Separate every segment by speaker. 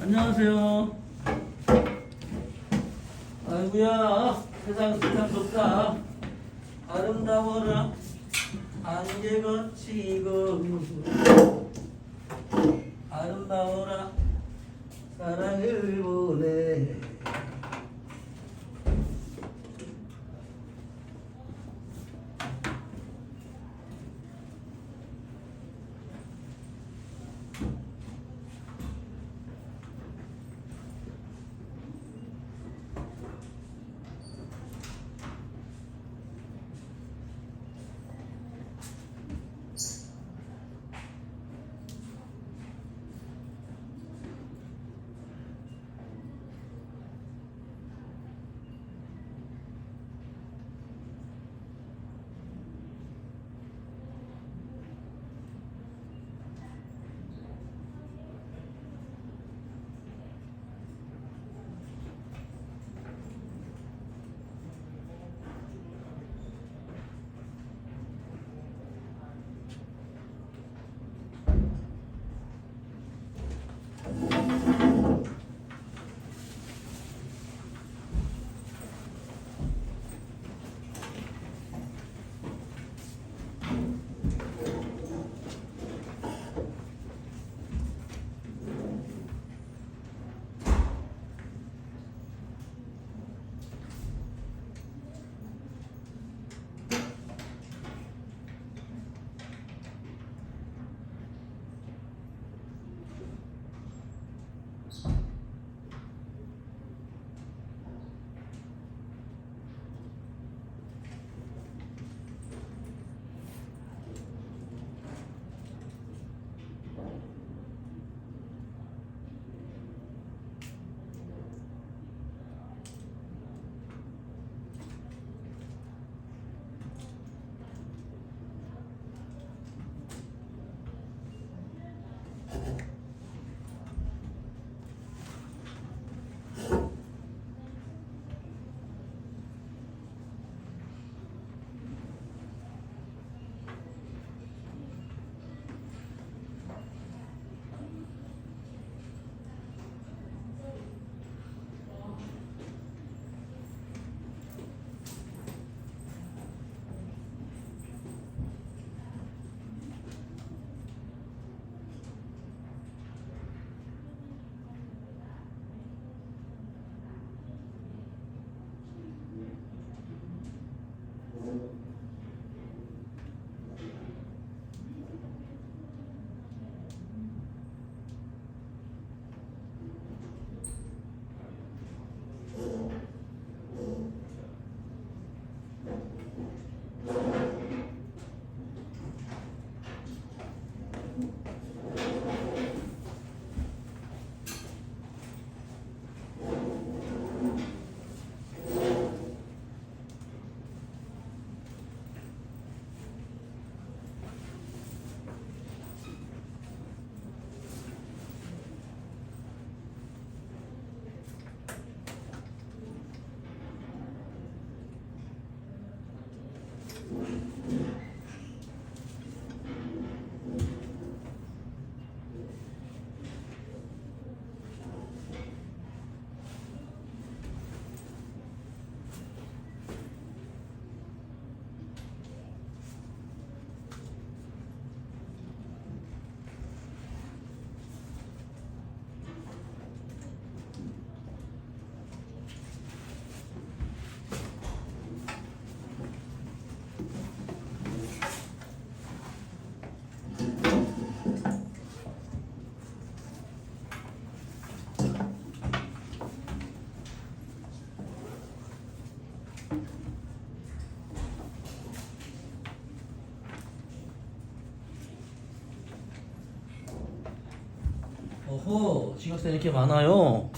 Speaker 1: 안녕하세요. 아이고야, 세상 좋다. 아름다워라. 안개 거치고 아름다워라. 사랑을 보내. 어허, 지각생 이렇게 많아요.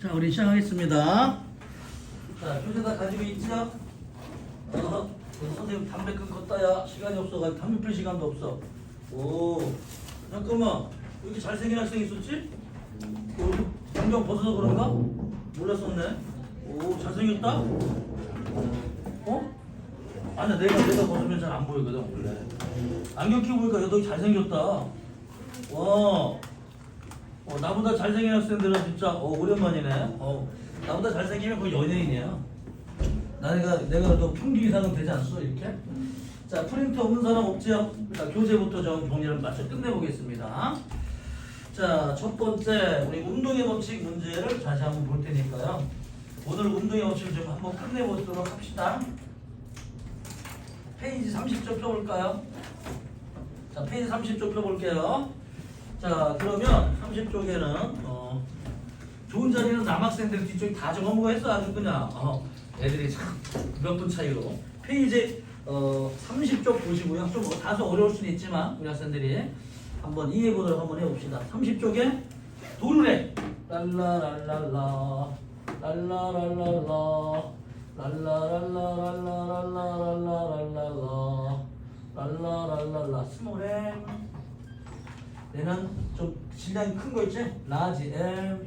Speaker 1: 자, 우리 시작하겠습니다. 자, 교재다 가지고 있죠? 선생님 담배 끊겠다, 야. 시간이 없어가지고 담배 필 시간도 없어. 오, 잠깐만. 왜 이렇게 잘생긴 학생이 있었지? 안경 벗어서 그런가? 몰랐었네. 오, 잘생겼다? 어? 아니야, 내가 벗으면 잘 안 보이거든, 원래. 안경 끼고 보니까 너 잘생겼다. 와, 나보다 잘생긴 학생들은 진짜 오랜만이네. 나보다 잘생기면 거의 연예인이야. 내가 너 평균 이상은 되지 않소 이렇게? 자, 프린터 없는 사람 없지요? 일단 교재부터 좀 정리를 맞춰 끝내보겠습니다. 자, 첫 번째 우리 운동의 법칙 문제를 다시 한번 볼 테니까요. 오늘 운동의 법칙을 좀 한번 끝내보도록 합시다. 페이지 30쪽 펴볼까요? 자, 페이지 30쪽 펴볼게요. 자, 그러면 30쪽에는 좋은 자리는 남학생들 뒤쪽이 다 적어먹어 했어. 아주 그냥 애들이 참 몇 분 차이로 페이지 30쪽 보시고요. 좀 다소 어려울 수는 있지만 우리 학생들이 한번 이해보도록 한번 해봅시다. 30쪽에 도르래 랄라랄랄라 랄라랄랄라 랄라랄라랄라랄라랄라랄라 랄라랄랄라 스몰 얘는 좀 질량이 큰 거 있지? 라지 M 여기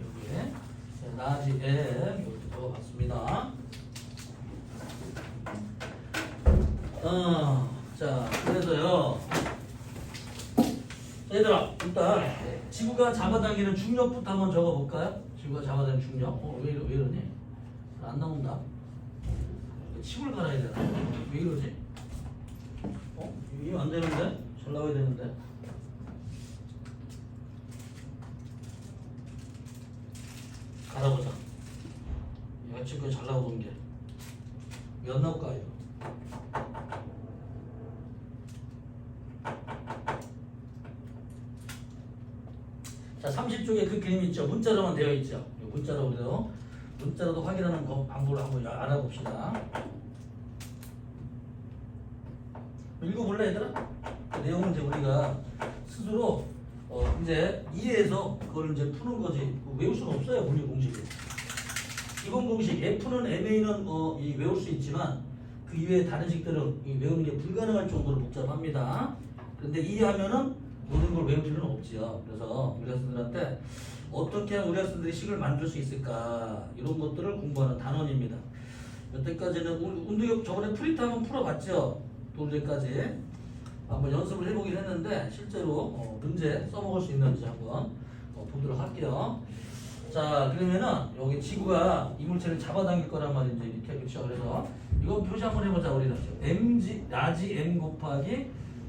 Speaker 1: 라지 M 이렇게 적어봤습니다. 자 그래서요 얘들아 일단 지구가 잡아당기는 중력부터 한번 적어볼까요? 지구가 잡아당기는 중력 왜 이러니? 안 나온다. 칩을 갈아야 되나? 왜 이러지? 이거 안 되는데? 잘 나와야 되는데. 갈아보자. 얘가 지금 잘 나오던 게. 몇 나올까요? 자, 30쪽에 그 그림 있죠? 문자로만 되어 있죠? 문자로 그래도 문자로도 확인하는 방법을 한번 알아봅시다. 읽어볼래 얘들아? 그 내용은 이제 우리가 스스로 이제 이해해서 그걸 이제 푸는 거지 외울 수는 없어요. 물리 공식이. 기본 공식 F는 MA는 외울 수 있지만 그 이외에 다른 식들은 외우는 게 불가능할 정도로 복잡합니다. 그런데 이해하면은 모든 걸 외울 필요는 없지요. 그래서 우리 학생들한테 어떻게 하면 우리 학생들이 식을 만들 수 있을까 이런 것들을 공부하는 단원입니다. 여태까지는 운동역 저번에 프린트 한번 풀어봤죠. 도저까지 한번 연습을 해보긴 했는데 실제로 문제 써먹을 수 있는지 한번 보도록 할게요. 자 그러면은 여기 지구가 이물체를 잡아당길 거란 말인지 이렇게 그렇죠. 그래서 이거 표시 한번 해보자. 우리는 mg 라지 m 곱하기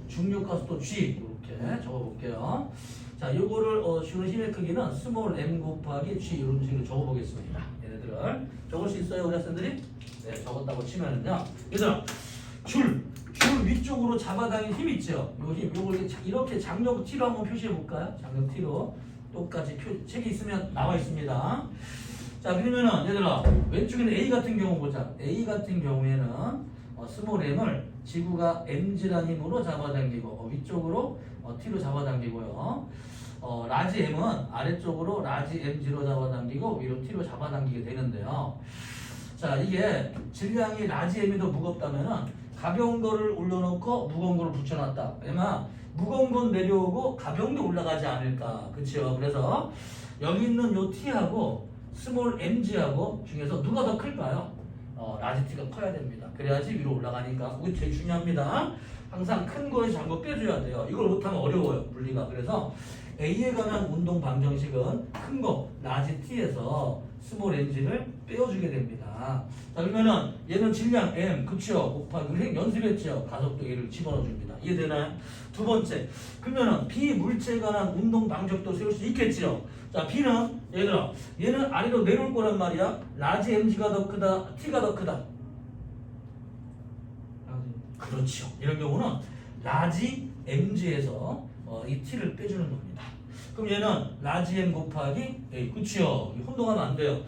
Speaker 1: 중력 가속도 g 이렇게 적어볼게요. 자 요거를 주는 힘의 크기는 스몰 m 곱하기 g 이런 식으로 적어보겠습니다. 얘네들을 적을 수 있어요 우리 학생들이? 네 적었다고 치면은요. 얘들아 줄 위쪽으로 잡아당긴 힘 있죠? 요 힘, 요걸 이렇게 장력 T로 한번 표시해 볼까요? 장력 T로 똑같이 책이 있으면 나와 있습니다. 자 그러면은 얘들아 왼쪽에는 A 같은 경우 보자. A 같은 경우에는 스몰 m을 지구가 mg라는 힘으로 잡아당기고 위쪽으로 T로 잡아당기고요. 라지 m은 아래쪽으로 라지 mg로 잡아당기고 위로 T로 잡아당기게 되는데요. 자 이게 질량이 라지 m이 더 무겁다면은 가벼운 거를 올려놓고 무거운 거를 붙여놨다. 아마 무거운 건 내려오고 가벼운 게 올라가지 않을까. 그렇죠? 그래서 여기 있는 요 T하고 스몰 mg하고 중에서 누가 더 클까요? 라지 T가 커야 됩니다. 그래야지 위로 올라가니까. 그게 제일 중요합니다. 항상 큰 거에 장거 빼줘야 돼요. 이걸 못하면 어려워요. 분리가. 그래서 A에 관한 운동 방정식은 큰 거 라지 T에서 스몰 mg를 빼어주게 됩니다. 자 그러면은 얘는 질량 m 그쵸 곱하기 우리 연습했죠. 가속도 A를 집어넣어줍니다. 이해되나요? 두 번째 그러면은 비물체에 관한 운동 방정식도 세울 수 있겠죠. 자 B는 얘들아 얘는 아래로 내려올 거란 말이야. 라지 mg가 더 크다 T가 더 크다. 그렇죠. 이런 경우는 라지 mg에서 이 T를 빼주는 겁니다. 그럼 얘는 라지 m 곱하기 A 그치요. 혼동하면 안 돼요.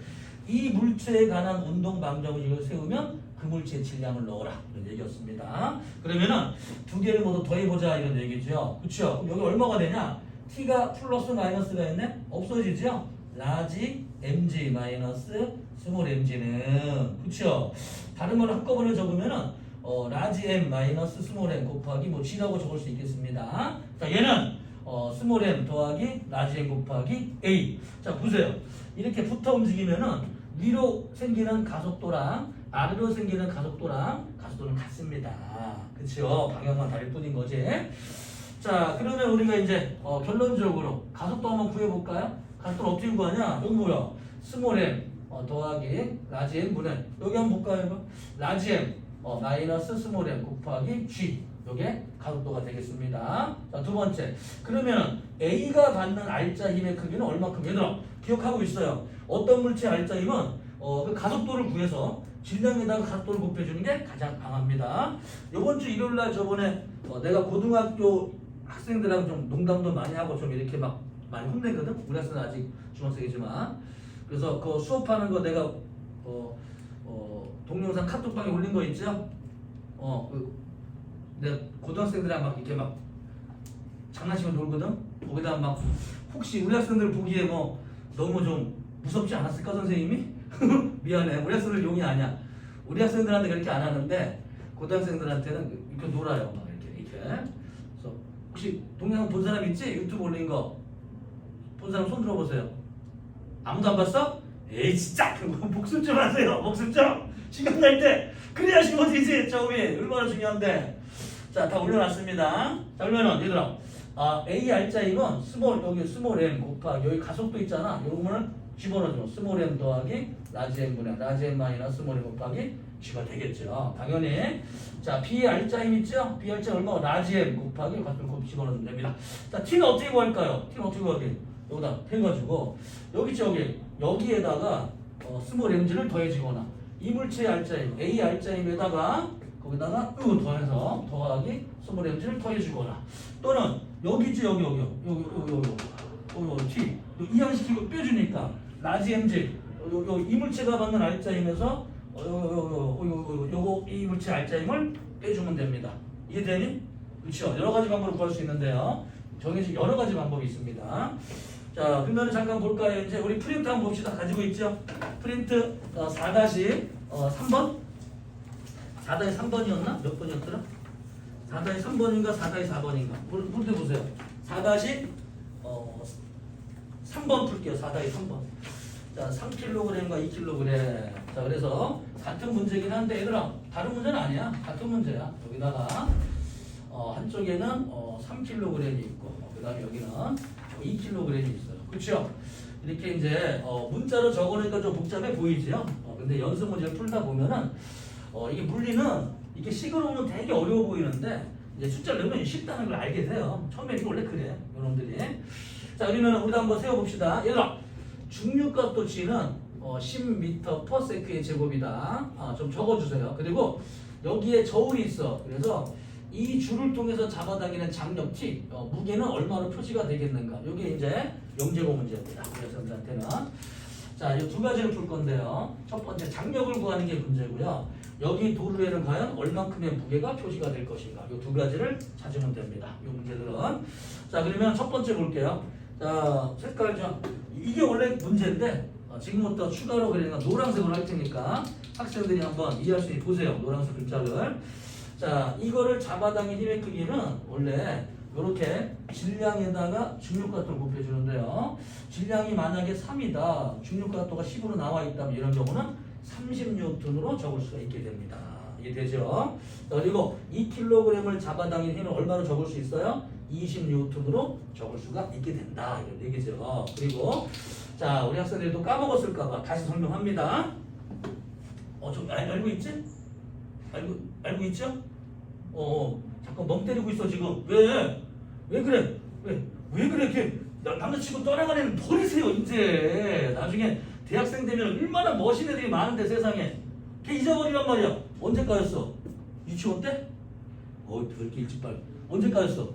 Speaker 1: 이 물체에 관한 운동 방정식을 세우면 그 물체의 질량을 넣어라 이런 얘기였습니다. 그러면은 두 개를 모두 더해보자 이런 얘기죠. 그치요. 그럼 여기 얼마가 되냐? T가 플러스 마이너스가 있네? 없어지죠? 라지 mg 마이너스 스몰 mg는 그치요. 다른 걸 한꺼번에 적으면은 라지 m 마이너스 스몰 m 곱하기 뭐 g라고 적을 수 있겠습니다. 자 얘는 스몰 m 더하기 라지 m 곱하기 a. 자 보세요. 이렇게 붙어 움직이면은 위로 생기는 가속도랑 아래로 생기는 가속도는 같습니다. 그쵸? 방향만 다를 뿐인 거지. 자 그러면 우리가 이제 결론적으로 가속도 한번 구해볼까요? 가속도를 어떻게 구하냐? 여기 뭐야? 스몰 m 더하기 라지 m 분의 여기 한번 볼까요? 이거? 라지 m 마이너스 스몰 m 곱하기 g 요게 가속도가 되겠습니다. 자, 두 번째. 그러면 A가 받는 알짜 힘의 크기는 얼마큼? 얘들아 기억하고 있어요. 어떤 물체의 알짜 힘은 그 가속도를 구해서 질량에다가 가속도를 곱해주는 게 가장 강합니다. 이번 주 일요일 날 저번에 내가 고등학교 학생들하고 좀 농담도 많이 하고 좀 이렇게 막 많이 혼내거든. 우리 학생은 아직 중학생이지만 그래서 그 수업하는 거 내가 동영상 카톡방에 올린 거 있죠? 내가 고등학생들이랑 막 이렇게 막 장난치고 놀거든. 거기다 막 혹시 우리 학생들 보기에 뭐 너무 좀 무섭지 않았을까 선생님이? 미안해. 우리 학생들 용이 아니야. 우리 학생들한테 그렇게 안 하는데 고등학생들한테는 이렇게 놀아요. 막 이렇게. 그래서 혹시 동영상 본 사람 있지? 유튜브 올린 거 본 사람 손 들어보세요. 아무도 안 봤어? 에이 진짜 목숨 좀 하세요. 목숨 좀 시간 날 때 그래야 쉬워지지. 처음이 얼마나 중요한데. 자, 다 올려놨습니다. 자, 그러면은 얘들아 A 알짜임은 여기 스몰 m 곱하기 여기 가속도 있잖아. 요거는 집어넣어줘. 스몰 m 더하기 라지 m 분의 라지 m 마이너스 스몰 m 곱하기 g가 되겠죠. 당연히. 자, B 알짜임 있죠? B 알짜임 얼마고? 라지 m 곱하기 가속도 곱 집어넣으면 됩니다. 자, T는 어떻게 구할까요? T는 어떻게 구하게? 여기다 해가지고 여기 있죠. 여기에다가 스몰 mg를 더해주거나 이 물체의 알짜임 A 알짜임에다가 거기다가 더해서 더하기 스몰 mg를 더해주거나 또는 여기지 여기 T 이항시키고 빼주니까 라지 mg 이 물체가 받는 알짜임에서 요거 이 물체 알짜임을 빼주면 됩니다. 이해되니? 그렇죠. 여러 가지 방법으로 구할 수 있는데요. 정해진 여러 가지 방법이 있습니다. 자, 그러면 잠깐 볼까요? 이제 우리 프린트 한번 봅시다. 가지고 있죠? 프린트 4-3번? 4-3번이었나? 몇 번이었더라? 4-3번인가 4-4번인가? 풀때 보세요. 4-3번 풀게요. 4-3번. 자, 3kg과 2kg. 자, 그래서 같은 문제긴 한데 얘들아 다른 문제는 아니야. 같은 문제야. 여기다가 한쪽에는 3kg이 있고 그 다음에 여기는 2kg이 있어요. 그렇죠? 이렇게 이제 문자로 적어놓으니까 좀 복잡해 보이죠? 근데 연습 문제를 풀다 보면은 이게 물리는 이게 식으로 보면 되게 어려워 보이는데 이제 숫자를 넣으면 쉽다는 걸 알게 돼요. 처음에 이게 원래 그래, 여러분들이. 자, 그러면 우리도 한번 세워봅시다. 얘들아, 중력각도 G는 10m/s의 제곱이다. 좀 적어주세요. 그리고 여기에 저울이 있어. 그래서 이 줄을 통해서 잡아당기는 장력 T, 무게는 얼마로 표시가 되겠는가? 이게 이제 영재고 문제입니다. 그래서 여러분들한테는 자, 이 두 가지를 풀 건데요. 첫 번째 장력을 구하는 게 문제고요. 여기 도르에는 과연 얼만큼의 무게가 표시가 될 것인가? 이 두 가지를 찾으면 됩니다. 이 문제들은. 자, 그러면 첫 번째 볼게요. 자, 색깔 좀 이게 원래 문제인데 지금부터 추가로 그러니까 노란색으로 할 테니까 학생들이 한번 이해할 수 있게 보세요. 노란색 글자를. 자, 이거를 잡아당긴 힘의 크기는 원래 이렇게 질량에다가 중력각도를 곱해주는데요. 질량이 만약에 3이다. 중력각도가 10으로 나와 있다면 이런 경우는 30N으로 적을 수가 있게 됩니다. 이해되죠? 그리고 2kg을 잡아당긴 힘을 얼마로 적을 수 있어요? 20N으로 적을 수가 있게 된다. 이런 얘기죠. 그리고 자, 우리 학생들도 까먹었을까봐 다시 설명합니다. 좀 알고 있지? 알고 있죠? 잠깐 멍 때리고 있어 지금. 왜 그래? 왜 그래? 이렇게 남자친구 떠나간 애는 버리세요 이제. 나중에 대학생 되면 얼마나 멋있는 애들이 많은데 세상에. 걔 잊어버리란 말이야. 언제 까였어? 유치원 때? 그렇게 일찍 빨리. 언제 까였어?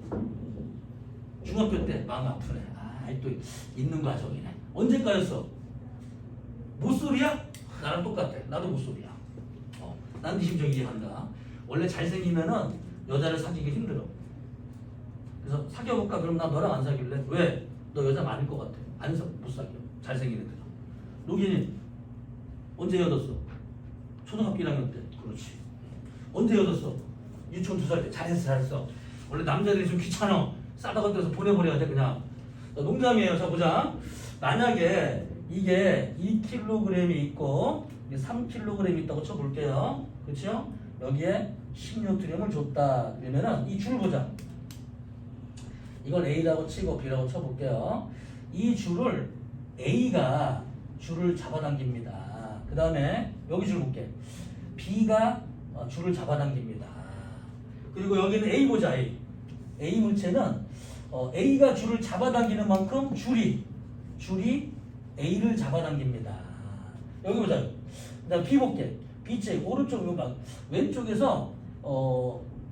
Speaker 1: 중학교 때. 마음 아프네. 또 있는 과정이네. 언제 까였어? 모쏠이야? 나랑 똑같아. 나도 모쏠이야. 난 네 심정 이해한다. 원래 잘생기면은 여자를 사귀기 힘들어. 그래서 사귀어볼까? 그럼 나 너랑 안 사귈래? 왜? 너 여자 많을 것 같아. 못 사귀어. 잘생긴 애들. 노기는 언제 헤어졌어? 초등학교 1학년 때. 그렇지. 언제 헤어졌어? 유치원 2살 때. 잘했어. 원래 남자들이 좀 귀찮아. 싸다가 데서 보내버려야 돼 그냥. 농담이에요. 자, 보자. 만약에 이게 2kg이 있고 3kg이 있다고 쳐볼게요. 그렇죠? 여기에 10N을 줬다. 그러면은 이 줄 보자. 이걸 A라고 치고 B라고 쳐볼게요. 이 줄을 A가 줄을 잡아당깁니다. 그 다음에 여기 줄 볼게. B가 줄을 잡아당깁니다. 그리고 여기는 A 보자. A 물체는 A가 줄을 잡아당기는 만큼 줄이 A를 잡아당깁니다. 여기 보자. 그 다음 B 볼게. B체 오른쪽 왼쪽에서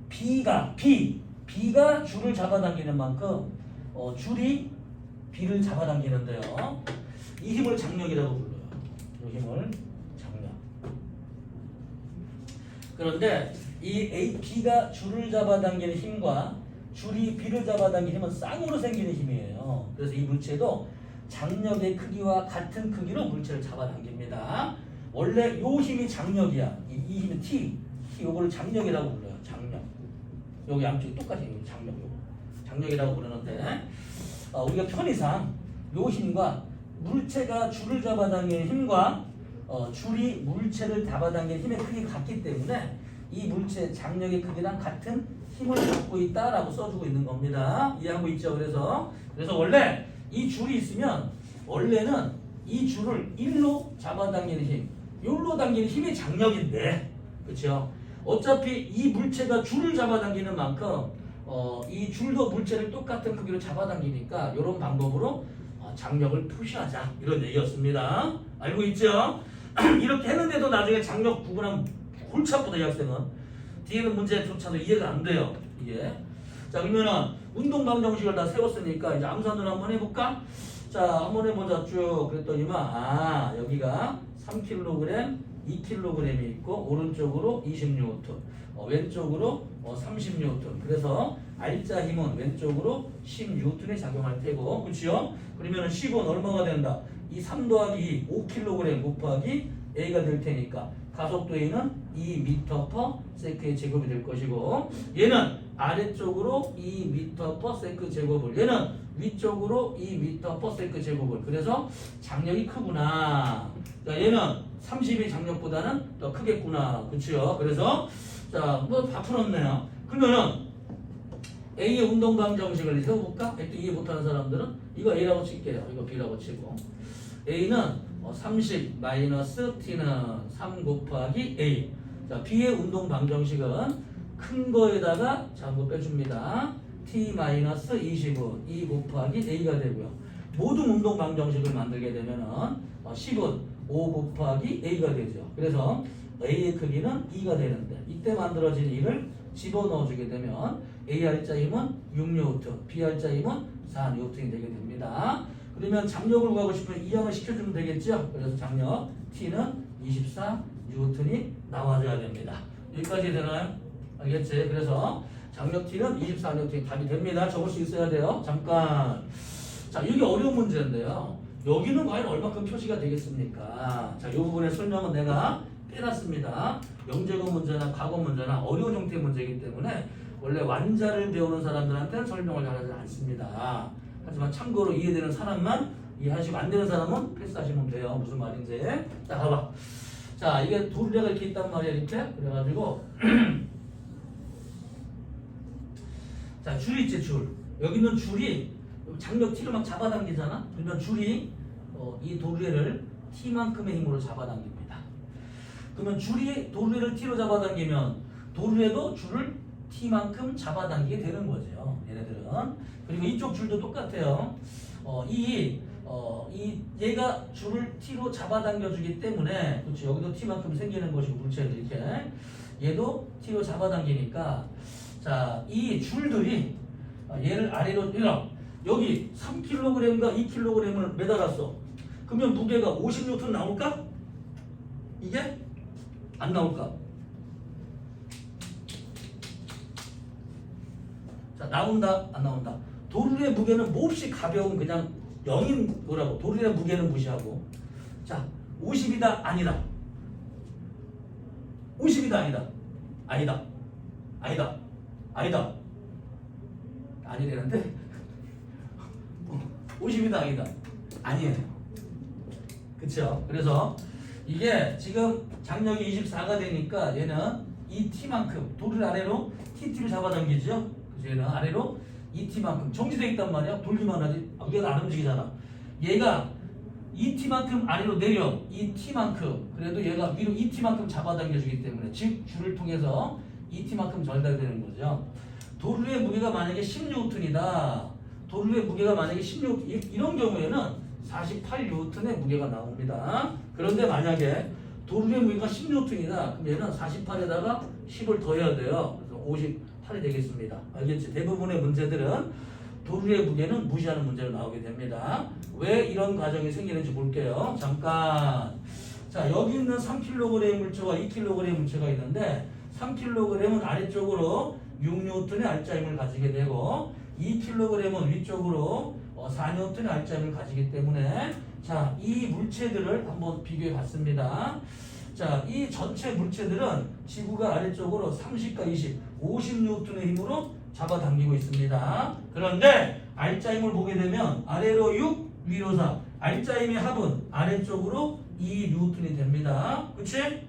Speaker 1: B가 줄을 잡아당기는 만큼 줄이 B를 잡아당기는데요. 이 힘을 장력이라고 불러요. 이 힘을 장력. 그런데 이 B가 줄을 잡아당기는 힘과 줄이 B를 잡아당기는 힘은 쌍으로 생기는 힘이에요. 그래서 이 물체도 장력의 크기와 같은 크기로 물체를 잡아당깁니다. 원래 요 힘이 장력이야. 이 힘은 T 요거를 장력이라고 불러요. 장력. 여기 양쪽이 똑같이 장력이라고 부르는데 우리가 편의상 요 힘과 물체가 줄을 잡아당기는 힘과 줄이 물체를 잡아당기는 힘의 크기가 같기 때문에 이 물체 장력의 크기랑 같은 힘을 갖고 있다라고 써주고 있는 겁니다. 이해하고 있죠? 그래서 원래 이 줄이 있으면 원래는 이 줄을 일로 잡아당기는 힘, 요로 당기는 힘이 장력인데, 그렇죠? 어차피 이 물체가 줄을 잡아당기는 만큼 이 줄도 물체를 똑같은 크기로 잡아당기니까 이런 방법으로 장력을 표시하자 이런 얘기였습니다. 알고 있죠? 이렇게 했는데도 나중에 장력 구분하면 골치 아프다 이 학생은. 뒤에는 문제조차도 이해가 안 돼요. 이게. 자 그러면은 운동 방정식을 다 세웠으니까 이제 암산을 한번 해볼까? 자 한번 해보자 쭉. 그랬더니만 여기가 3kg, 2kg이 있고 오른쪽으로 20N, 왼쪽으로 30N. 그래서 R자 힘은 왼쪽으로 10N이 작용할 테고, 그렇죠? 그러면 10은 얼마가 된다? 이 3 더하기 2, 5kg 곱하기 A가 될 테니까 가속도 A는 2m/s의 제곱이 될 것이고, 얘는 아래쪽으로 2m/s 제곱을, 얘는 위쪽으로 2m/s 제곱을. 그래서 장력이 크구나. 자, 얘는 30이 장력보다는 더 크겠구나. 그렇죠? 그래서 자, 뭐 다 풀었네요. 그러면은 A의 운동방 정식을 세워볼까? 또 이해 못하는 사람들은 이거 A라고 칠게요. 이거 B라고 치고. A는 30 마이너스 T는 3 곱하기 A. 자, B의 운동방 정식은 큰 거에다가 전부 빼줍니다. T 마이너스 20은 2 곱하기 A가 되고요. 모든 운동방 정식을 만들게 되면은 10은 5 곱하기 A가 되죠. 그래서 A의 크기는 2가 되는데 이때 만들어진 2를 집어넣어주게 되면 AR자 힘은 6N, BR자 힘은 4N이 되게 됩니다. 그러면 장력을 구하고 싶으면 이항을 시켜주면 되겠죠. 그래서 장력 T는 24N이 나와줘야 됩니다. 여기까지 되나요? 알겠지? 그래서 장력 T는 24N이 답이 됩니다. 적을 수 있어야 돼요. 잠깐. 자, 이게 어려운 문제인데요. 여기는 과연 얼마큼 표시가 되겠습니까? 자, 이 부분의 설명은 내가 빼놨습니다. 영재고 문제나 과거 문제나 어려운 형태의 문제이기 때문에 원래 완자를 배우는 사람들한테는 설명을 잘하지 않습니다. 하지만 참고로 이해되는 사람만 이해하시고 안 되는 사람은 패스하시면 돼요. 무슨 말인지. 자, 봐봐. 자, 이게 도르래가 이렇게 있단 말이야, 이렇게. 그래가지고 자, 줄 있지, 줄. 여기는 줄이 장력 T를 막 잡아당기잖아. 그러면 줄이 이 도르래를 T만큼의 힘으로 잡아당깁니다. 그러면 줄이 도르래를 T로 잡아당기면 도르래도 줄을 T만큼 잡아당기게 되는 거죠. 얘네들은. 그리고 이쪽 줄도 똑같아요. 얘가 줄을 T로 잡아당겨주기 때문에, 그렇죠. 여기도 T만큼 생기는 것이고, 물체를 이렇게. 얘도 T로 잡아당기니까, 자, 이 줄들이 얘를 아래로, 여기 3kg과 2kg을 매달았어. 그러면 무게가 50N 나올까? 이게? 안 나올까? 자, 나온다? 안 나온다? 도르래 무게는 몹시 가벼운 그냥 0인 거라고. 도르래 무게는 무시하고. 자, 50이다? 아니다. 50이다? 아니다. 아니다. 아니다. 아니다. 아니라는데? 50이다? 아니다. 아니에요. 그쵸? 그래서 이게 지금 장력이 24가 되니까 얘는 이 T만큼 도를 아래로 TT를 잡아당기죠. 그래서 얘는 아래로 이 T만큼 정지되어 있단 말이야. 돌기만 하지 얘가 안 움직이잖아. 얘가 이 t만큼 아래로 내려 이 t만큼 그래도 얘가 위로 이 t만큼 잡아당겨주기 때문에 즉 줄을 통해서 이 t만큼 전달되는 거죠. 도르의 무게가 만약에 10N이다. 도르의 무게가 만약에 10N 이런 경우에는 48N의 무게가 나옵니다. 그런데 만약에 도르의 무게가 10N이다. 그럼 얘는 48에다가 10을 더해야 돼요. 그래서 58이 되겠습니다. 알겠지? 대부분의 문제들은 도르의 무게는 무시하는 문제로 나오게 됩니다. 왜 이런 과정이 생기는지 볼게요. 잠깐. 자, 여기 있는 3kg 물체와 2kg 물체가 있는데 3kg은 아래쪽으로 6N의 알짜힘을 가지게 되고 2kg은 위쪽으로 4N의 알짜힘을 가지기 때문에 자, 이 물체들을 한번 비교해 봤습니다. 자, 이 전체 물체들은 지구가 아래쪽으로 30과 20, 50N의 힘으로 잡아당기고 있습니다. 그런데 알짜힘을 보게 되면 아래로 6, 위로 4. 알짜힘의 합은 아래쪽으로 2N이 됩니다. 그치?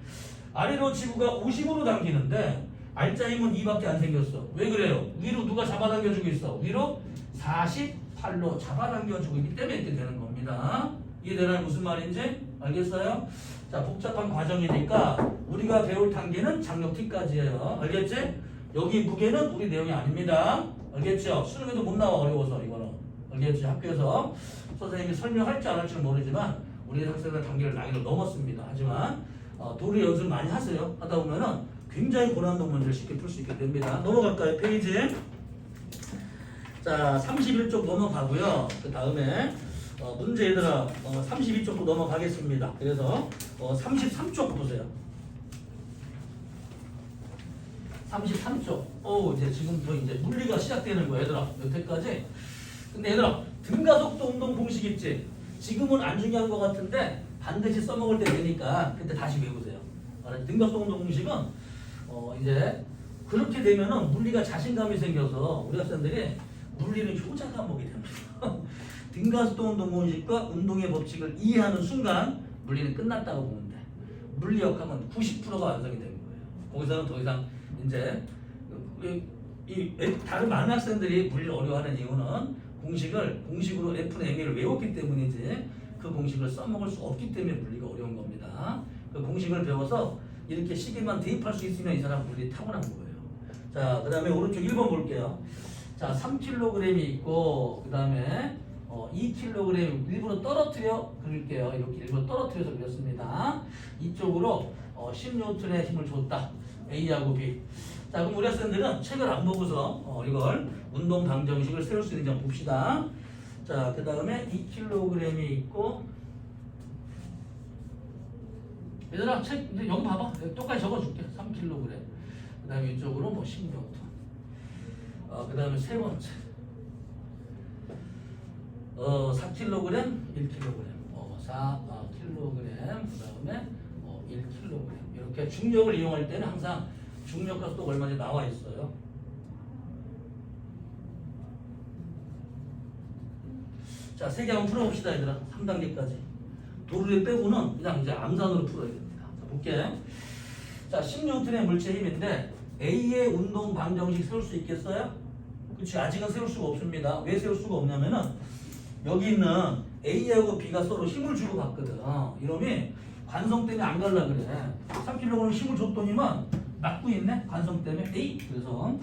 Speaker 1: 아래로 지구가 50으로 당기는데 알짜힘은 2밖에 안 생겼어. 왜 그래요? 위로 누가 잡아당겨주고 있어? 위로 48로 잡아당겨주고 있기 때문에 이렇게 되는 겁니다. 이해되나요? 무슨 말인지? 알겠어요? 자, 복잡한 과정이니까 우리가 배울 단계는 장력 T까지예요. 알겠지? 여기 무게는 우리 내용이 아닙니다. 알겠죠? 수능에도 못 나와 어려워서 이거는. 알겠지? 학교에서 선생님이 설명할지 안 할지는 모르지만 우리 학생들 단계를 나이로 넘었습니다. 하지만 도리 연습 많이 하세요. 하다 보면은 굉장히 고난도 문제를 쉽게 풀 수 있게 됩니다. 넘어갈까요? 페이지. 자, 31쪽 넘어가고요. 그 다음에 문제 얘들아 32쪽도 넘어가겠습니다. 그래서 33쪽 보세요. 33쪽. 이제 지금부터 이제 물리가 시작되는 거야, 얘들아. 여태까지. 근데 얘들아, 등가속도 운동 공식 있지? 지금은 안 중요한 것 같은데 반드시 써먹을 때 되니까 그때 다시 외우세요. 등가속도 운동 공식은 이제 그렇게 되면은 물리가 자신감이 생겨서 우리 학생들이 물리는 효자 과목이 됩니다. 등가속도 운동 공식과 운동의 법칙을 이해하는 순간 물리는 끝났다고 보면 돼. 물리 역학은 90%가 완성이 되는 거예요. 거기서는 더 이상 이제 다른 많은 학생들이 물리를 어려워하는 이유는 공식으로 F는 M을 외웠기 때문이지 그 공식을 써먹을 수 없기 때문에 물리가 어려운 겁니다. 그 공식을 배워서 이렇게 시계만 대입할 수 있으면 이 사람 물리 타고난 거예요. 자, 그 다음에 오른쪽 1번 볼게요. 자, 3kg이 있고 그 다음에 2kg 일부러 떨어뜨려 그릴게요. 이렇게 일부러 떨어뜨려서 그렸습니다. 이쪽으로 10N의 힘을 줬다. A하고 B. 자, 그럼 우리 학생들은 책을 안 보고서 이걸 운동 방정식을 세울 수 있는지 한번 봅시다. 자, 그 다음에 2kg이 있고 얘들아 책 이제 여기 봐봐. 똑같이 적어줄게. 3kg. 그 다음에 이쪽으로 뭐 10N. 그 다음에 세 번째 4kg, 1kg. 4kg. 그 다음에 1kg. 이렇게 중력을 이용할 때는 항상 중력과 속도가 얼마인지 나와 있어요. 자, 세 개 한번 풀어봅시다, 얘들아. 3단계까지. 도르를 빼고는 그냥 이제 암산으로 풀어야 됩니다. 자, 볼게. 자, 10N의 물체 힘인데 A의 운동 방정식 세울 수 있겠어요? 그치, 아직은 세울 수가 없습니다. 왜 세울 수가 없냐면은 여기 있는 A하고 B가 서로 힘을 주고 갔거든. 이놈이 관성 때문에 안 갈라 그래. 3kg는 힘을 줬더니만 막고 있네. 관성 때문에 A. 그래서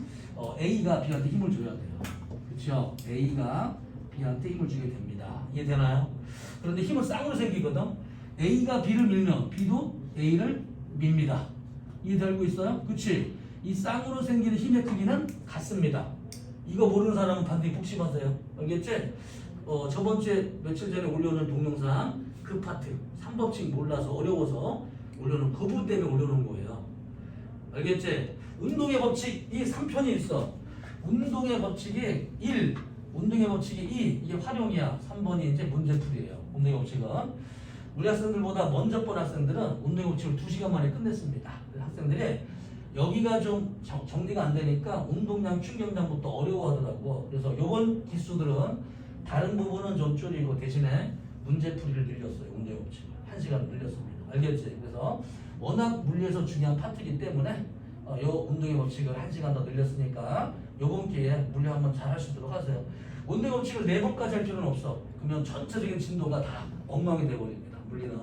Speaker 1: A가 B한테 힘을 줘야 돼요. 그렇죠? A가 B한테 힘을 주게 됩니다. 이해되나요? 그런데 힘은 쌍으로 생기거든. A가 B를 밀면 B도 A를 밉니다. 이해되고 있어요? 그치? 이 쌍으로 생기는 힘의 크기는 같습니다. 이거 모르는 사람은 반드시 복습하세요. 알겠지? 저번주에 며칠 전에 올려놓은 동영상 그 파트 3법칙 몰라서 어려워서 올려놓은 그 부분 때문에 올려놓은 거예요. 알겠지? 운동의 법칙 이 3편이 있어. 운동의 법칙이 1, 운동의 법칙이 2, 이게 활용이야. 3번이 이제 문제풀이에요. 운동의 법칙은 우리 학생들보다 먼저 본 학생들은 운동의 법칙을 2시간 만에 끝냈습니다. 학생들이 여기가 좀 정리가 안 되니까 운동량, 충격량부터 어려워하더라고. 그래서 요번 기수들은 다른 부분은 좀 줄이고 대신에 문제풀이를 늘렸어요. 운동의 법칙을 1시간 늘렸습니다. 알겠지? 그래서 워낙 물리에서 중요한 파트이기 때문에 요 운동의 법칙을 1시간 더 늘렸으니까 요번 기회에 물리 한번 잘 할 수 있도록 하세요. 운동의 법칙을 4번까지 할 필요는 없어. 그러면 전체적인 진도가 다 엉망이 돼버립니다. 물리는.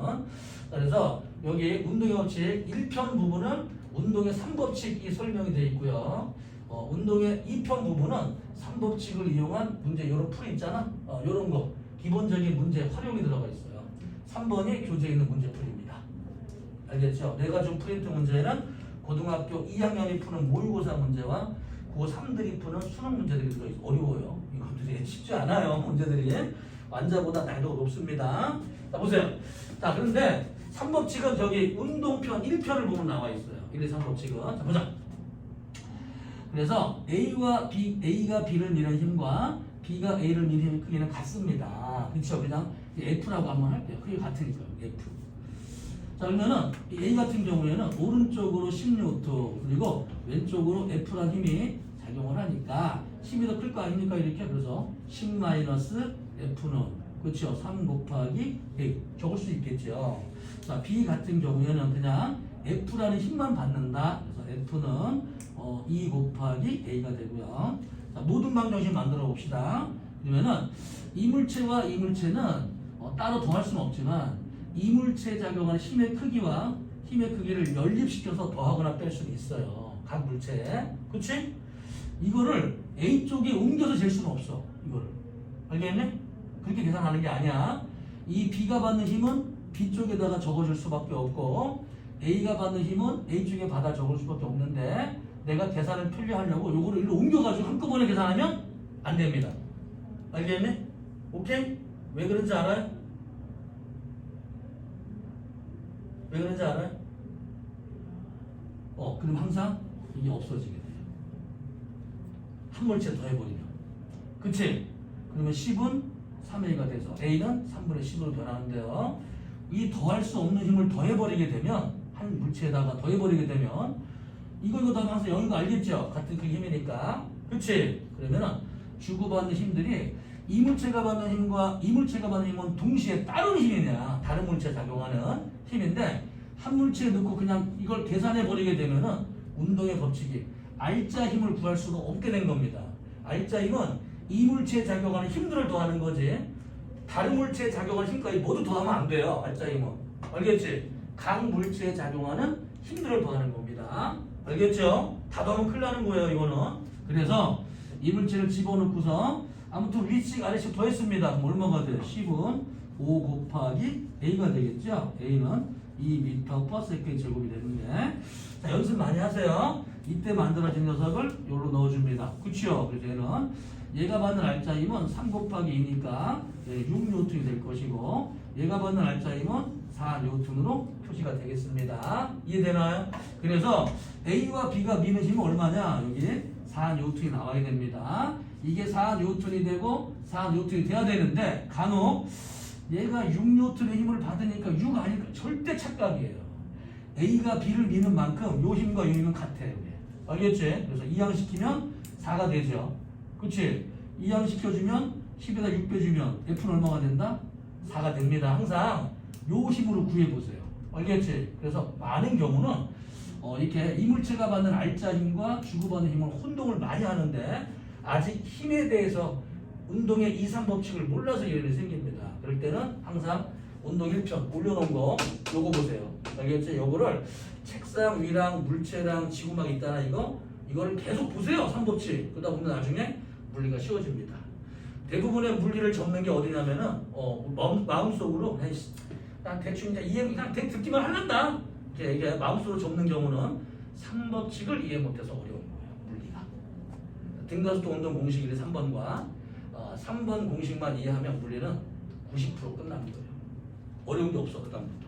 Speaker 1: 그래서 여기 운동의 법칙 1편 부분은 운동의 3법칙이 설명이 되어 있고요. 운동의 2편 부분은 3법칙을 이용한 문제, 요런 풀이 있잖아. 요런 거 기본적인 문제 활용이 들어가 있어요. 3번이 교재에 있는 문제풀이입니다. 알겠죠? 내가 준 프린트 문제는 고등학교 2학년이 푸는 모의고사 문제와 고3들이 푸는 수능 문제들이 들어있어. 어려워요. 이것들이 쉽지 않아요. 문제들이 완자보다 난이도가 높습니다. 자, 보세요. 자, 그런데 3법칙은 저기 운동편 1편을 보면 나와 있어요. 1, 2, 3법칙은. 자, 보자. 그래서 A가 B를 미는 힘과 B가 A를 미는 힘의 크기는 같습니다. 그렇죠? 그냥 F라고 한번 할게요. 크기 같으니까요. F. 자, 그러면은 A 같은 경우에는 오른쪽으로 10N 그리고 왼쪽으로 F라는 힘이 작용을 하니까 힘이 더 클 거 아닙니까? 이렇게. 그래서 10-F는 그렇죠? 3 곱하기 A 적을 수 있겠죠. 자, B 같은 경우에는 그냥 F라는 힘만 받는다. 그래서 F는 2 곱하기 A가 되고요. 자, 모든 방정식 만들어 봅시다. 그러면은 이물체와 이물체는 따로 더할 수는 없지만 이물체에 작용하는 힘의 크기와 힘의 크기를 연립시켜서 더하거나 뺄 수는 있어요. 각 물체에. 그치? 이거를 A 쪽에 옮겨서 잴 수는 없어. 이거를. 알겠네? 그렇게 계산하는 게 아니야. 이 B가 받는 힘은 B 쪽에다가 적어줄 수밖에 없고 A가 받는 힘은 A 쪽에 받아 적을 수밖에 없는데 내가 계산을 편리하려고 요거를 일로 옮겨가지고 한꺼번에 계산하면 안 됩니다. 알겠네? 오케이? 왜 그런지 알아요? 왜 그런지 알아요? 그럼 항상 이게 없어지게 돼요. 한 물체 더해버리면. 그치? 그러면 10은 3A가 돼서 A는 3분의 10으로 변하는데요. 이 더할 수 없는 힘을 더해버리게 되면 한 물체에다가 더해버리게 되면 이거 다 항상 0인 거 알겠죠? 같은 그 힘이니까. 그치? 그러면은 주고받는 힘들이 이 물체가 받는 힘과 이 물체가 받는 힘은 동시에 다른 힘이냐 다른 물체에 작용하는 힘인데 한 물체에 넣고 그냥 이걸 계산해 버리게 되면은 운동의 법칙이 R자 힘을 구할 수가 없게 된 겁니다. R자 힘은 이 물체에 작용하는 힘들을 더하는 거지 다른 물체에 작용하는 힘까지 모두 더하면 안 돼요. R자 힘은. 알겠지? 각 물체에 작용하는 힘들을 더하는 겁니다. 알겠죠? 다 더하면 큰일 나는 거예요. 이거는. 그래서 이 물체를 집어넣고서 아무튼 위씩 아래씩 더했습니다. 그럼 얼마가 돼요? 10은 5 곱하기 A가 되겠죠? A는 2m per second 제곱이 되는데 자, 연습 많이 하세요. 이때 만들어진 녀석을 여기로 넣어줍니다. 그쵸? 그래서 얘는 얘가 받는 R자 힘은 3 곱하기 2니까 6N이 될 것이고 얘가 받는 R자 힘은 4N으로 표시가 되겠습니다. 이해되나요? 그래서 A와 B가 미는 힘은 얼마냐? 여기 4N이 나와야 됩니다. 이게 4N이 되고 4N이 돼야 되는데 간혹 얘가 6N의 힘을 받으니까 6 아니까 절대 착각이에요. A가 B를 미는 만큼 요 힘과 요 힘은 같아요. 알겠지? 그래서 이항시키면 4가 되죠. 그치? 이항시켜주면 10에다 6 빼주면 F는 얼마가 된다? 4가 됩니다. 항상 요 힘으로 구해보세요. 알겠지? 그래서 많은 경우는 이렇게 이물체가 받는 R자 힘과 주고받는 힘을 혼동을 많이 하는데 아직 힘에 대해서 운동의 2, 3법칙을 몰라서 이런 일이 생깁니다. 그럴 때는 항상 운동 1편 올려놓은 거 요거 보세요. 알겠지? 요거를 책상 위랑 물체랑 지구막 있다나 이거를 계속 보세요. 3법칙. 그러다 보면 나중에 물리가 쉬워집니다. 대부분의 물리를 접는 게 어디냐면은 마음속으로 그냥 대충 이제 이해 그냥 듣기만 하는다. 이게 마음속으로 접는 경우는 3법칙을 이해 못해서 어려운 거예요. 물리가. 등가속도 운동 공식 1, 3번과 3번 공식만 이해하면 물리는 90% 끝나는 거예요. 어려운 게 없어 그다음부터.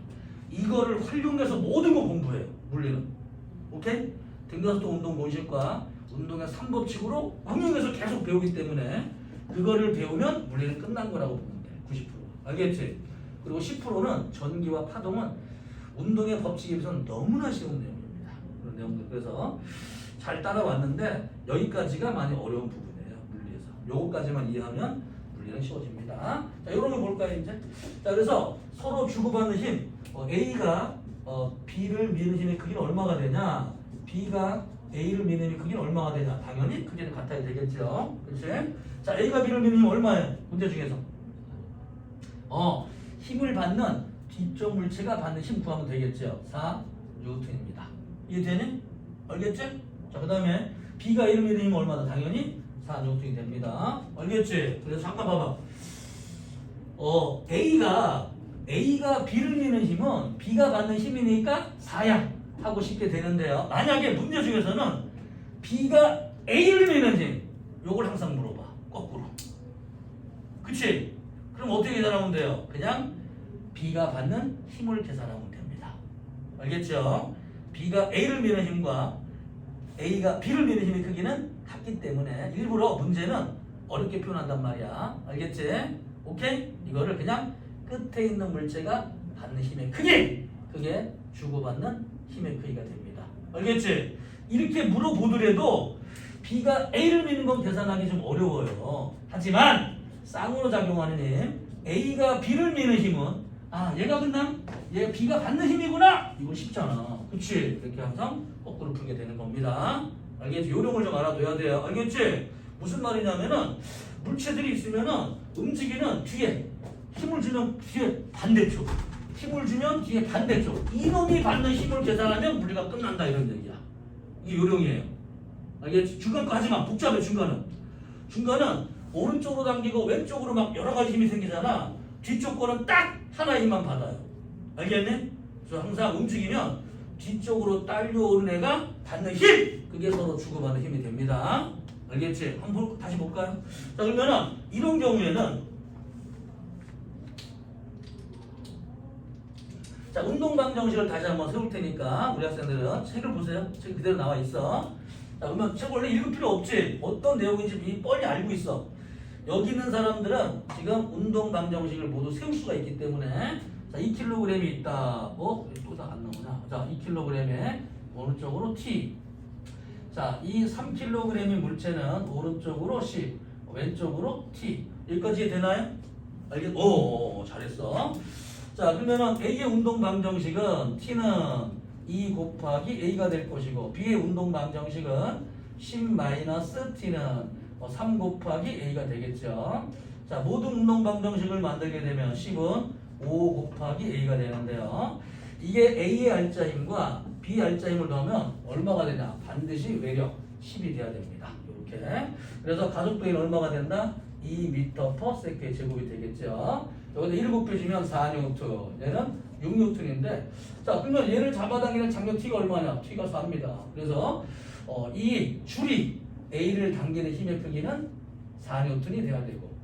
Speaker 1: 이거를 활용해서 모든 거 공부해요. 물리는. 오케이? 등가속도 운동 공식과 운동의 3법칙으로 응용해서 계속 배우기 때문에 그거를 배우면 물리는 끝난 거라고 보면 돼. 90%. 알겠지? 그리고 10%는 전기와 파동은 운동의 법칙에 비해서는 너무나 쉬운 내용입니다. 그런 내용들. 그래서 잘 따라왔는데 여기까지가 많이 어려운 부분이에요. 물리에서. 요거까지만 이해하면 물리는 쉬워집니다. 자, 이런 거 볼까요, 이제? 자, 그래서 서로 주고받는 힘. A가 B를 미는 힘의 크기는 얼마가 되냐? B가 A를 미는 힘의 크기는 얼마가 되냐? 당연히 크기는 같아야 되겠죠. 그렇지? 자, A가 B를 미는 힘은 얼마예요? 문제 중에서. 힘을 받는 뒤쪽 물체가 받는 힘 구하면 되겠죠. 4N입니다. 이해되니? 알겠지? 자, 그 다음에 B가 A를 미는 힘은 얼마다? 당연히 4N이 됩니다. 알겠지? 그래서 잠깐 봐봐. A가 B를 미는 힘은 B가 받는 힘이니까 4야 하고 쉽게 되는데요. 만약에 문제 중에서는 B가 A를 미는 힘, 요걸 항상 물어봐. 거꾸로. 그치? 그럼 어떻게 계산하면 돼요? 그냥 B가 받는 힘을 계산하면 됩니다. 알겠죠? B가 A를 미는 힘과 A가 B를 미는 힘의 크기는 같기 때문에 일부러 문제는 어렵게 표현한단 말이야. 알겠지? 오케이? 이거를 그냥 끝에 있는 물체가 받는 힘의 크기! 그게 주고받는 힘의 크기가 됩니다. 알겠지? 이렇게 물어보더라도 B가 A를 미는 건 계산하기 좀 어려워요. 하지만 쌍으로 작용하는 힘, A가 B를 미는 힘은 얘가 그냥 얘 B가 받는 힘이구나. 이거 쉽잖아. 그치? 이렇게 항상 거꾸로 풀게 되는 겁니다. 알겠지? 요령을 좀 알아둬야 돼요. 알겠지? 무슨 말이냐면은 물체들이 있으면은 움직이는 뒤에 힘을 주면 뒤에 반대쪽, 힘을 주면 뒤에 반대쪽. 이놈이 받는 힘을 계산하면 물리가 끝난다 이런 얘기야. 이게 요령이에요. 알겠지? 중간 거 하지마. 복잡해 중간은. 중간은 오른쪽으로 당기고 왼쪽으로 막 여러 가지 힘이 생기잖아. 뒤쪽 거는 딱 하나의 힘만 받아요. 알겠니? 그래서 항상 움직이면 뒤쪽으로 딸려오는 애가 받는 힘! 그게 서로 주고받는 힘이 됩니다. 알겠지? 한번 다시 볼까요? 자, 그러면은 이런 경우에는 자, 운동 방정식을 다시 한번 세울 테니까 우리 학생들은 책을 보세요. 책 그대로 나와 있어. 자, 그러면 책 원래 읽을 필요 없지? 어떤 내용인지 이미 뻔히 알고 있어. 여기 있는 사람들은 지금 운동 방정식을 모두 세울 수가 있기 때문에 자, 2kg이 있다. 또 다 안 나오냐? 자, 2kg에 오른쪽으로 T. 자, 이 3kg의 물체는 오른쪽으로 10, 왼쪽으로 T. 여기까지 되나요? 알겠? 잘했어. 자, 그러면은 A의 운동 방정식은 T는 2 곱하기 A가 될 것이고 B의 운동 방정식은 10-T는 3 곱하기 A가 되겠죠. 자, 모든 운동 방정식을 만들게 되면 10은 5 곱하기 A가 되는데요. 이게 A의 알짜힘과 B 알짜힘을 넣으면 얼마가 되냐? 반드시 외력 10이 돼야 됩니다. 이렇게. 그래서 가속도는 얼마가 된다? 2m/s의 제곱이 되겠죠. 여기다 1 곱해주면 4N, 얘는 6N인데, 자, 그러면 얘를 잡아당기는 장력 T가 얼마냐? T가 4입니다. 그래서 이 줄이 A를 당기는 힘의 크기는 4N이 돼야 되고,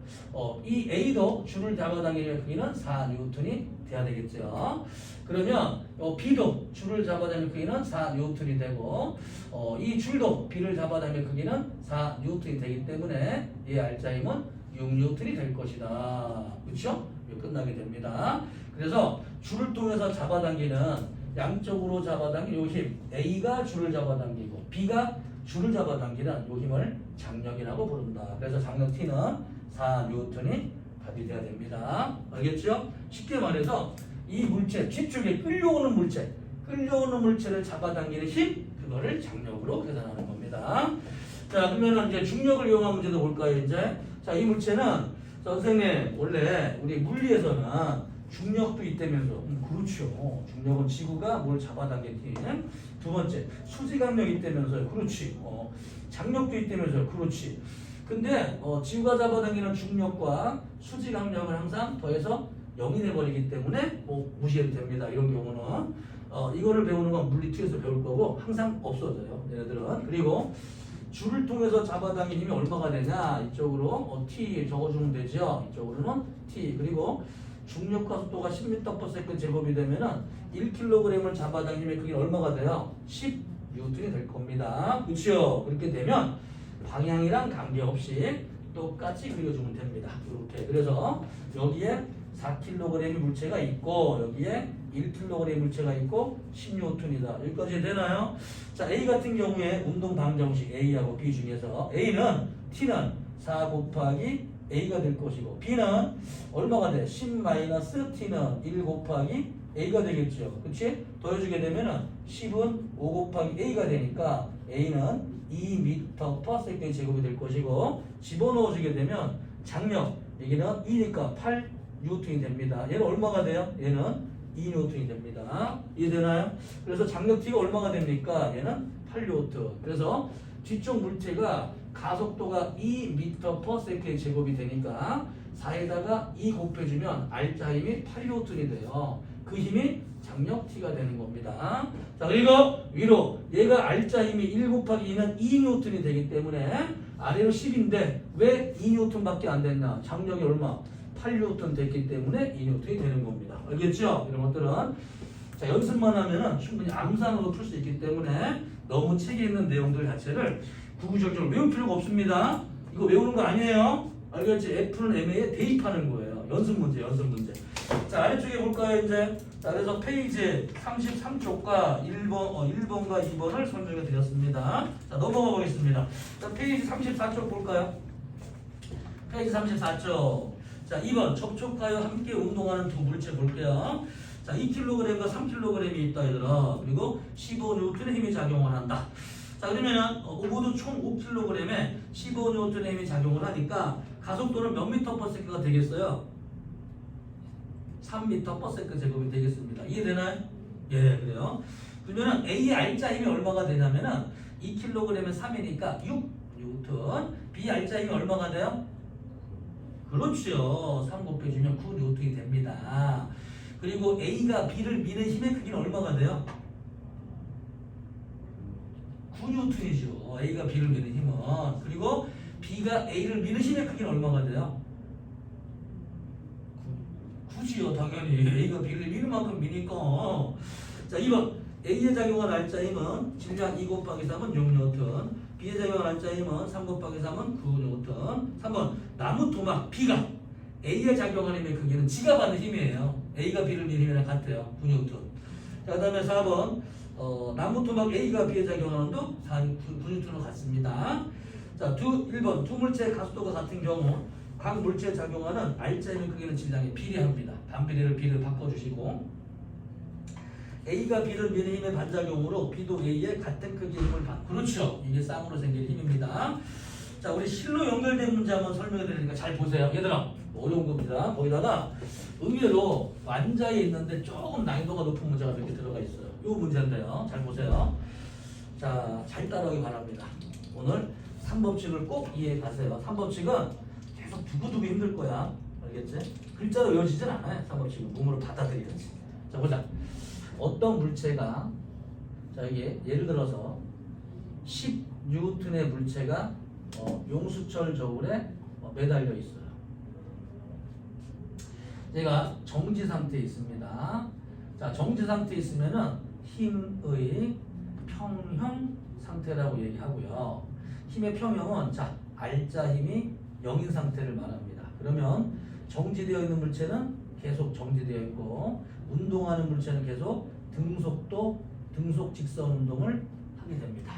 Speaker 1: 이 A도 줄을 잡아당기는 힘의 크기는 4N이 돼야 되겠죠. 그러면 B도 줄을 잡아당기는 크기는 4N이 되고, 이 줄도 B를 잡아당기는 크기는 4N이 되기 때문에 얘의 알짜힘은 6N이 될 것이다. 그렇죠? 끝나게 됩니다. 그래서 줄을 통해서 잡아당기는 양쪽으로 잡아당기는 이 힘, A가 줄을 잡아당기고 B가 줄을 잡아당기는 이 힘을 장력이라고 부른다. 그래서 장력 T는 4N이 답이 돼야 됩니다. 알겠죠? 쉽게 말해서 이 물체, 뒤쪽에 끌려오는 물체를 잡아당기는 힘, 그거를 장력으로 계산하는 겁니다. 자, 그러면 이제 중력을 이용한 문제도 볼까요, 이제? 자, 이 물체는 선생님, 원래 우리 물리에서는 중력도 있다면서. 그렇죠. 중력은 지구가 뭘 잡아당기지. 두 번째, 수지강력이 있다면서요. 그렇지. 장력도 있다면서요. 그렇지. 근데 지구가 잡아당기는 중력과 수지강력을 항상 더해서 0이 돼버리기 때문에 무시해도 됩니다. 이런 경우는 이거를 배우는 건 물리 2에서 배울 거고 항상 없어져요. 얘네들은. 그리고 줄을 통해서 잡아당기는 힘이 얼마가 되냐? 이쪽으로 T 적어주면 되죠. 이쪽으로는 T. 그리고 중력과 속도가 10m/s 제곱이 되면은 1kg을 잡아당기는 힘의 크기는 얼마가 돼요? 10N이 될 겁니다. 그렇죠? 그렇게 되면 방향이랑 관계없이 똑같이 그려주면 됩니다. 이렇게. 그래서 여기에 4kg의 물체가 있고 여기에 1kg의 물체가 있고 10N이다. 여기까지 되나요? 자, A 같은 경우에 운동 방정식 A하고 B 중에서 A는 T는 4 곱하기 A가 될 것이고 B는 얼마가 돼? 10-T는 1 곱하기 A가 되겠죠. 그치? 더해주게 되면은 10은 5 곱하기 A가 되니까 A는 2m/s 제곱이 될 것이고 집어넣어주게 되면 장력 여기는 2니까 8 뉴턴이 됩니다. 얘는 얼마가 돼요? 얘는 2뉴턴이 됩니다. 이해되나요? 그래서 장력 T가 얼마가 됩니까? 얘는 8뉴턴. 그래서 뒤쪽 물체가 가속도가 2m/s의 제곱이 되니까 4에다가 2 곱해주면 R자 힘이 8뉴턴이 돼요. 그 힘이 장력 T가 되는 겁니다. 자, 그리고 위로 얘가 R자 힘이 1 곱하기 2는 2뉴턴이 되기 때문에 아래로 10인데 왜 2뉴턴밖에 안 됐나? 장력이 얼마? 8뉴턴 됐기 때문에 2뉴턴이 되는 겁니다. 알겠죠? 이런 것들은 자, 연습만 하면은 충분히 암산으로 풀 수 있기 때문에 너무 책에 있는 내용들 자체를 구구절절 외울 필요가 없습니다. 이거 외우는 거 아니에요. 알겠지? F는 MA에 대입하는 거예요. 연습 문제, 연습 문제. 자, 아래쪽에 볼까요, 이제? 자, 그래서 페이지 33쪽과 1번과 2번을 설명해 드렸습니다. 자, 넘어가 보겠습니다. 자, 페이지 34쪽 볼까요? 페이지 34쪽. 자, 2번 접촉하여 함께 운동하는 두 물체 볼게요. 자, 2kg과 3kg이 있다 얘들아. 그리고 15N의 힘이 작용을 한다. 자, 그러면은 모두 총 5kg에 15N의 힘이 작용을 하니까 가속도는 몇 m/s가 되겠어요? 3m/s 제곱이 되겠습니다. 이해되나요? 예, 그래요. 그러면은 A의 R자 힘이 얼마가 되냐면은 2kg에 3이니까 6N. B R자 힘이 얼마가 돼요? 그렇죠. 3 곱해주면 9N이 됩니다. 그리고 A가 B를 미는 힘의 크기는 얼마가 돼요? 9N이죠. A가 B를 미는 힘은. 그리고 B가 A를 미는 힘의 크기는 얼마가 돼요? 9지요. 당연히. A가 B를 미는 만큼 미니까. 자, 2번. A에 작용한 R자 힘은 질량 2 곱하기 3은 6N. B에 작용한 R자 힘은 3 곱하기 3은 9N. 3번. 나무 토막 B가 A에 작용한 힘의 크기는 지가 받는 힘이에요. A가 B를 미는 힘이랑 같아요. 9N. 자, 그 다음에 4번. 나무 토막 A가 B에 작용하는도 9N으로 같습니다. 자, 1번. 두 물체의 가속도가 같은 경우 각 물체에 작용하는 R자 힘의 크기는 질량에 비례합니다. 반비례를 B를 바꿔주시고 A가 B를 미는 힘의 반작용으로 B도 A의 같은 크기의 힘을 그렇죠. 이게 쌍으로 생긴 힘입니다. 자, 우리 실로 연결된 문제 한번 설명해 드리니까 잘 보세요. 얘들아, 어려운 겁니다. 거기다가 의외로 완자에 있는데 조금 난이도가 높은 문제가 몇 개 들어가 있어요. 이 문제인데요. 잘 보세요. 자, 잘 따라오기 바랍니다. 오늘 3법칙을 꼭 이해해 가세요. 3법칙은 계속 두고두고 힘들 거야. 알겠지? 글자로 외워지진 않아요. 3법칙은 몸으로 받아들여야지. 자, 보자. 어떤 물체가 자, 이게 예를 들어서 10N의 물체가 용수철 저울에 매달려 있어요. 얘가 정지 상태에 있습니다. 자, 정지 상태에 있으면은 힘의 평형 상태라고 얘기하고요. 힘의 평형은 자, R자 힘이 0인 상태를 말합니다. 그러면 정지되어 있는 물체는 계속 정지되어 있고 운동하는 물체는 계속 등속 직선 운동을 하게 됩니다.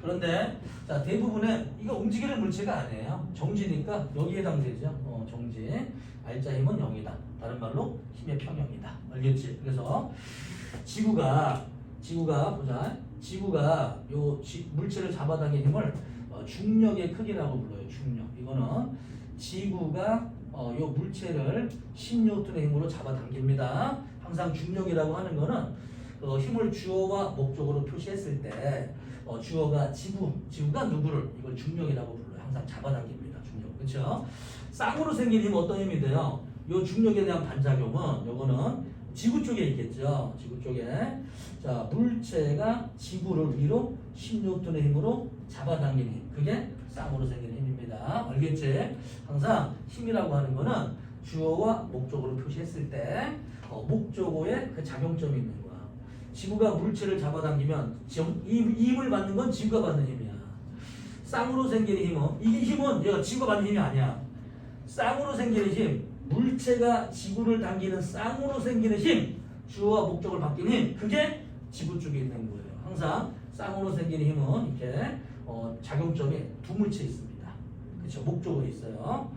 Speaker 1: 그런데 자, 대부분의 이거 움직이는 물체가 아니에요. 정지니까 여기에 해당되죠. 정지. R자 힘은 0이다. 다른 말로 힘의 평형이다. 알겠지? 그래서 지구가 보자. 지구가 요 물체를 잡아당긴 힘을 중력의 크기라고 불러요. 중력. 이거는 지구가 요 물체를 10N의 힘으로 잡아당깁니다. 항상 중력이라고 하는 거는 힘을 주어와 목적으로 표시했을 때 주어가 지구가 누구를 이걸 중력이라고 불러요. 항상 잡아당깁니다. 중력. 그렇죠? 쌍으로 생긴 힘은 어떤 힘이 돼요? 요 중력에 대한 반작용은 요거는 지구 쪽에 있겠죠. 지구 쪽에. 자, 물체가 지구를 위로 10N의 힘으로 잡아당기는 힘. 그게 쌍으로 생긴 힘입니다. 알겠지? 항상 힘이라고 하는 거는 주어와 목적으로 표시했을 때 목적어에 그 작용점이 있는 거야. 지구가 물체를 잡아당기면 이 힘을 받는 건 지구가 받는 힘이야. 쌍으로 생기는 힘은 이게 힘은 얘가 지구가 받는 힘이 아니야. 쌍으로 생기는 힘, 물체가 지구를 당기는 쌍으로 생기는 힘, 주어와 목적을 바뀌는 힘, 그게 지구 쪽에 있는 거예요. 항상 쌍으로 생기는 힘은 이렇게 작용점이 두 물체 있습니다. 그렇죠? 목적으로 있어요.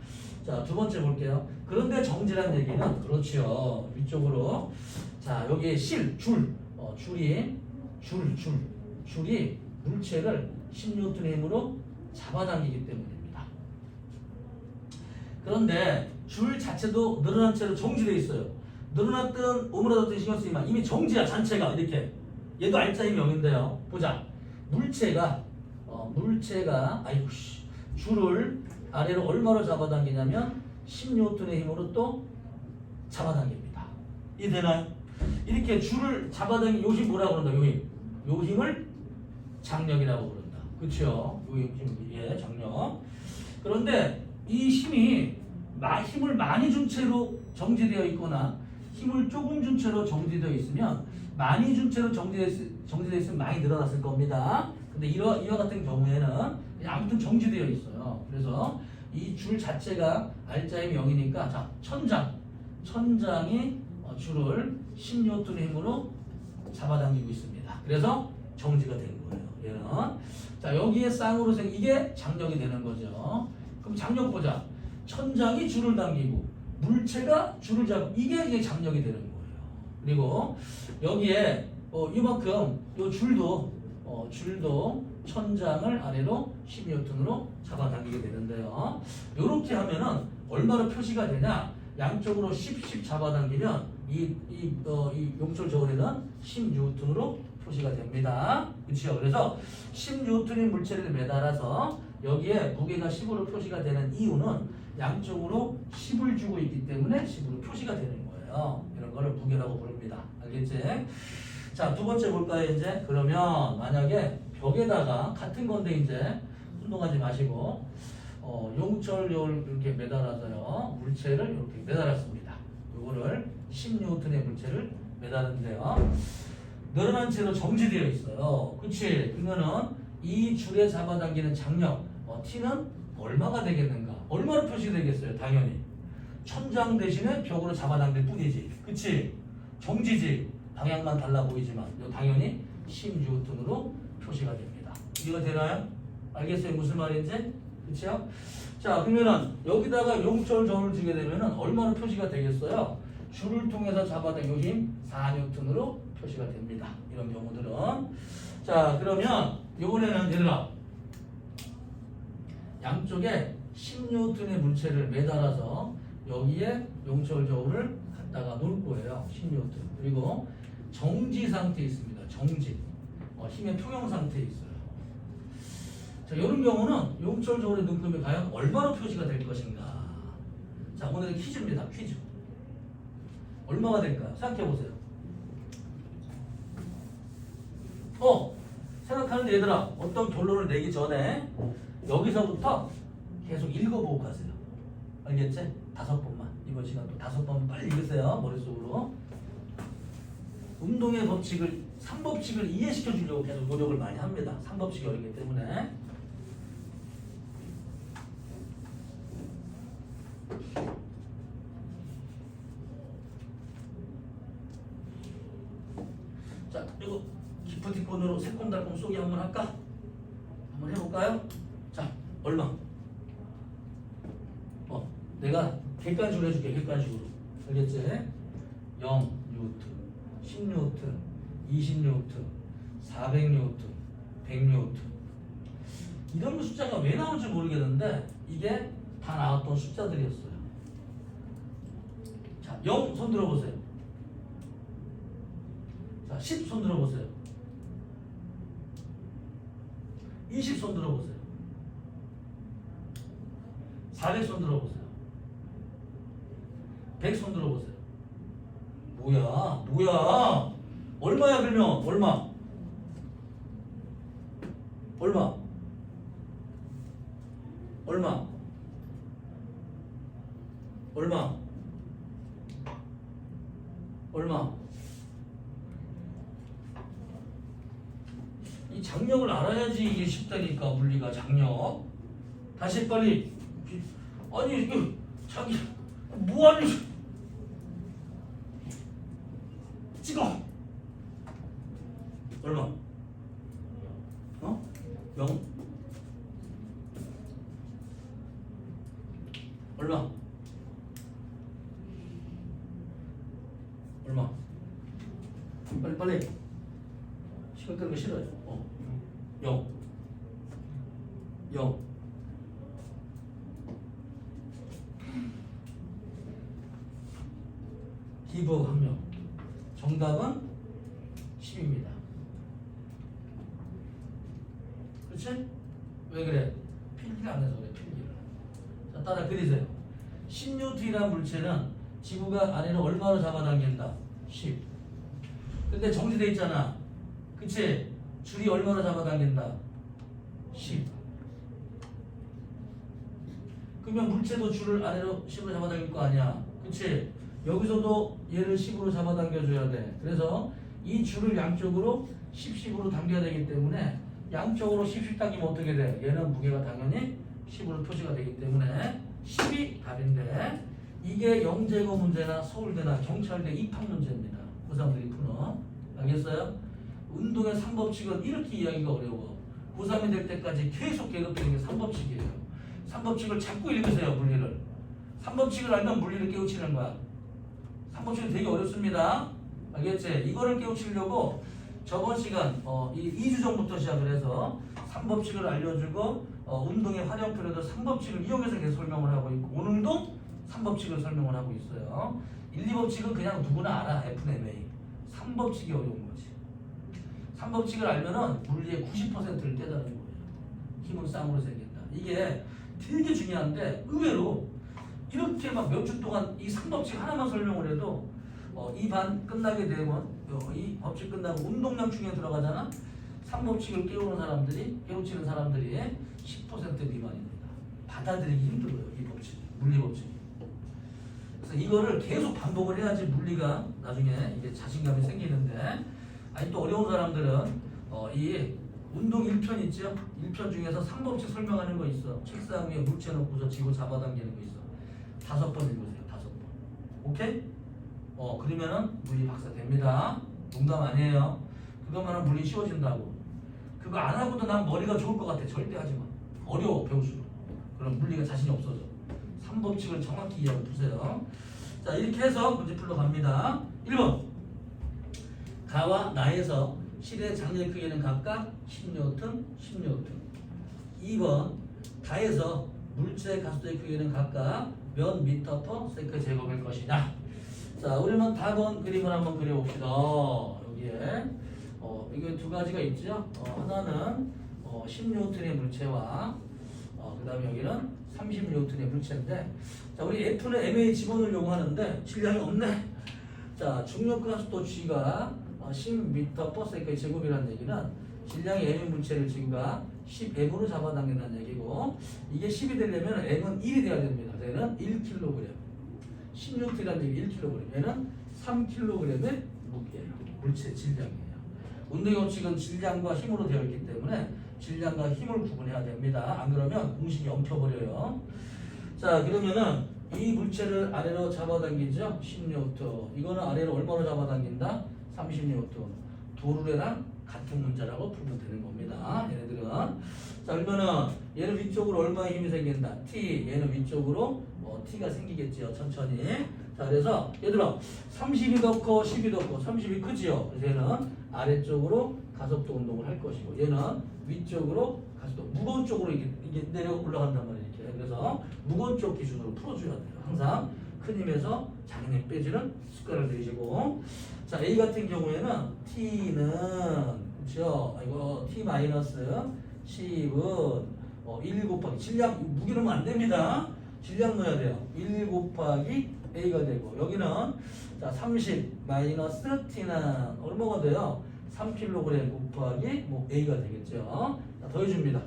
Speaker 1: 자, 두 번째 볼게요. 그런데 정지란 얘기는 그렇죠. 위쪽으로. 자, 여기에 줄이 물체를 10N의 힘으로 잡아당기기 때문입니다. 그런데 줄 자체도 늘어난 채로 정지되어 있어요. 늘어났든 오므라졌든 신경 쓰지만 이미 정지야 잔체가 이렇게. 얘도 알짜임이 0인데요. 보자. 물체가 아이고 씨. 줄을 아래로 얼마로 잡아당기냐면 10N의 힘으로 또 잡아당깁니다. 이해되나요? 이렇게 줄을 잡아당긴 요 힘 뭐라고 그런다? 요 힘. 요 힘을 장력이라고 부른다. 그쵸? 요 힘, 예, 장력. 그런데 이 힘이 힘을 많이 준 채로 정지되어 있거나 힘을 조금 준 채로 정지되어 있으면 많이 준 채로 정지되어 있으면 많이 늘어났을 겁니다. 근데 이와 같은 경우에는 그냥 아무튼 정지되어 있어요. 그래서 이 줄 자체가 알짜임이 0이니까 자 천장이 줄을 10N의 힘으로 잡아당기고 있습니다. 그래서 정지가 된 거예요. 얘는 자 여기에 쌍으로 이게 장력이 되는 거죠. 그럼 장력 보자. 천장이 줄을 당기고 물체가 줄을 잡고 이게 장력이 되는 거예요. 그리고 여기에 이만큼 요 줄도 천장을 아래로 10N으로 잡아당기게 되는데요. 이렇게 하면은 얼마로 표시가 되냐? 양쪽으로 10 잡아당기면 이 용철 저울에는 10N으로 표시가 됩니다. 그렇죠? 그래서 10N의 물체를 매달아서 여기에 무게가 10으로 표시가 되는 이유는 양쪽으로 10을 주고 있기 때문에 10으로 표시가 되는 거예요. 이런 거를 무게라고 부릅니다. 알겠지? 자, 두 번째 볼까요, 이제? 그러면 만약에 벽에다가 같은 건데 이제 운동하지 마시고 용철을 이렇게 매달아서요. 물체를 이렇게 매달았습니다. 요거를 10N의 물체를 매달았는데요. 늘어난 채로 정지되어 있어요. 그치? 그러면은 이 줄에 잡아당기는 장력 T는 얼마가 되겠는가? 얼마로 표시되겠어요? 당연히 천장 대신에 벽으로 잡아당길 뿐이지. 그치? 정지지. 방향만 달라 보이지만 당연히 10N으로 표시가 됩니다. 이해가 되나요? 알겠어요? 무슨 말인지? 그치요? 자, 그러면은 여기다가 용철 점을 주게 되면은 얼마나 표시가 되겠어요? 줄을 통해서 잡아당긴 힘 4N으로 표시가 됩니다. 이런 경우들은. 자, 그러면 이번에는 얘들아 양쪽에 10N의 물체를 매달아서 여기에 용철 저울을 갖다가 놓을 거예요. 10N. 그리고 정지 상태에 있습니다. 정지. 힘의 평형 상태에 있어요. 자, 이런 경우는 용철 저울의 눈금이 과연 얼마로 표시가 될 것인가? 자, 오늘의 퀴즈입니다. 퀴즈. 얼마가 될까요? 생각해 보세요. 생각하는데 얘들아 어떤 결론을 내기 전에 여기서부터 계속 읽어보고 가세요. 알겠지? 5번만. 이번 시간 또 5번 빨리 읽으세요. 머릿속으로. 운동의 법칙을 3법칙을 이해시켜 주려고 계속 노력을 많이 합니다. 3법칙이 어렵기 때문에. 자, 이거 기프티콘으로 새콤달콤 쏘기 한번 할까? 한번 해볼까요? 자, 얼마? 내가 객관식으로 해줄게. 객관식으로. 알겠지? 0N, 10N, 20N, 400N, 100N. 이런 숫자가 왜 나온지 모르겠는데 이게 다 나왔던 숫자들이었어요. 자, 0 손 들어보세요. 자, 10 손 들어보세요. 20 손 들어보세요. 400 손 들어보세요. 100 손 들어보세요. 뭐야? 얼마야 그러면? 얼마? 이 장력을 알아야지 이게 쉽다니까. 물리가 장력. 다시 빨리. 아니 이게 자기 뭐하니? 찍어. 얼마? 0? 얼마? 빨리. 시간 끄는 거 싫어요. 0. 기부 항력. 정답은 10입니다. 그렇지? 왜 그래? 필기를 안 해서 그래. 필기를. 자, 따라 그리세요. 10N이라는 물체는 지구가 아래로 얼마로 잡아당긴다? 10. 근데 정지돼 있잖아. 그치? 줄이 얼마로 잡아당긴다? 10. 그러면 물체도 줄을 아래로 10으로 잡아당길 거 아니야. 그치? 여기서도 얘를 10으로 잡아당겨줘야 돼. 그래서 이 줄을 양쪽으로 10으로 당겨야 되기 때문에 양쪽으로 10 당기면 어떻게 돼? 얘는 무게가 당연히 10으로 표시가 되기 때문에 10이 답인데, 이게 영재고 문제나 서울대나 경찰대 입학 문제입니다. 고3들이 푸는. 알겠어요? 운동의 3법칙은 이렇게 이해하기가 어려워. 고3이 될 때까지 계속 계급되는 게 3법칙이에요. 3법칙을 자꾸 읽으세요. 물리를. 3법칙을 알면 물리를 깨우치는 거야. 3법칙은 되게 어렵습니다. 알겠지? 이거를 깨우치려고 저번 시간 2주 전부터 시작을 해서 3법칙을 알려주고 운동의 활용표로도 3법칙을 이용해서 계속 설명을 하고 있고, 오늘도 3법칙을 설명을 하고 있어요. 1, 2법칙은 그냥 누구나 알아. FMA. 3법칙이 어려운 거지. 3법칙을 알면은 물리의 90%를 깨달은 거예요. 힘은 쌍으로 생긴다. 이게 되게 중요한데 의외로 이렇게 막 몇 주 동안 이 3법칙 하나만 설명을 해도 이 반 끝나게 되면 이 법칙 끝나고 운동량충에 들어가잖아. 3법칙을 깨우치는 사람들이 10% 미만입니다. 받아들이기 힘들어요. 이 법칙, 물리 법칙. 그래서 이거를 계속 반복을 해야지 물리가 나중에 이게 자신감이 생기는데, 아니 또 어려운 사람들은 이 운동 1편 있죠? 1편 중에서 3법칙 설명하는 거 있어. 책상 위에 물체 놓고서 지고 잡아당기는 거 있어. 5번 읽으세요. 5번. 오케이? 그러면은 물리 박사 됩니다. 농담 아니에요. 그것만 하면 물리 쉬워진다고. 그거 안 하고도 난 머리가 좋을 것 같아. 절대 하지 마. 어려워, 배울수록. 그럼 물리가 자신이 없어져. 3법칙을 정확히 이해하고 푸세요. 자, 이렇게 해서 문제 풀러 갑니다. 1번. 가와 나에서 실의 장력 크기는 각각 10N, 10N. 2번. 다에서 물체의 가속도의 크기는 각각 몇 미터 퍼 세컨드 제곱일 것이냐. 자, 우리는 답은 그림을 한번 그려봅시다. 여기에 이게 두 가지가 있죠. 하나는 10N의 물체와 그 다음에 여기는 30N의 물체인데, 자, 우리 F는 MA 집어넣으려고 하는데 질량이 없네. 자, 중력 가속도 G가 10m/s 제곱이라는 얘기는 질량이 M의 물체를 지구가 10M으로 잡아당긴다는 얘기고, 이게 10이 되려면 M은 1이 돼야 됩니다. 얘는 1kg. 16T라는 얘기 1kg. 얘는 3kg의 무게예요. 물체 질량이에요. 운동의 법칙은 질량과 힘으로 되어 있기 때문에 질량과 힘을 구분해야 됩니다. 안 그러면 공식이 엉켜버려요. 자, 그러면은 이 물체를 아래로 잡아당기죠. 10N. 이거는 아래로 얼마로 잡아당긴다? 30N. 도르래랑 같은 문자라고 풀면 되는 겁니다. 얘네들은. 자, 그러면은 얘는 위쪽으로 얼마의 힘이 생긴다? T. 얘는 위쪽으로 T가 생기겠지요. 천천히. 자, 그래서 얘들아 30이 더 커, 10이 더 커. 30이 크지요. 그래서 얘는 아래쪽으로 가속도 운동을 할 것이고, 얘는 위쪽으로 가속도, 무거운 쪽으로 이게 내려 올라간단 말이에요. 이렇게. 그래서 무거운 쪽 기준으로 풀어줘야 돼요. 항상 큰 힘에서 작은 힘 빼주는 습관을 들이시고. 자, A 같은 경우에는 T는, 그렇죠? 이거 T-10은 1 곱하기 질량, 무게 넣으면 안 됩니다. 질량 넣어야 돼요. 1 곱하기 A가 되고, 여기는 자 30 마이너스 T는 얼마가 돼요? 3kg 곱하기 A가 되겠죠. 자, 더해줍니다.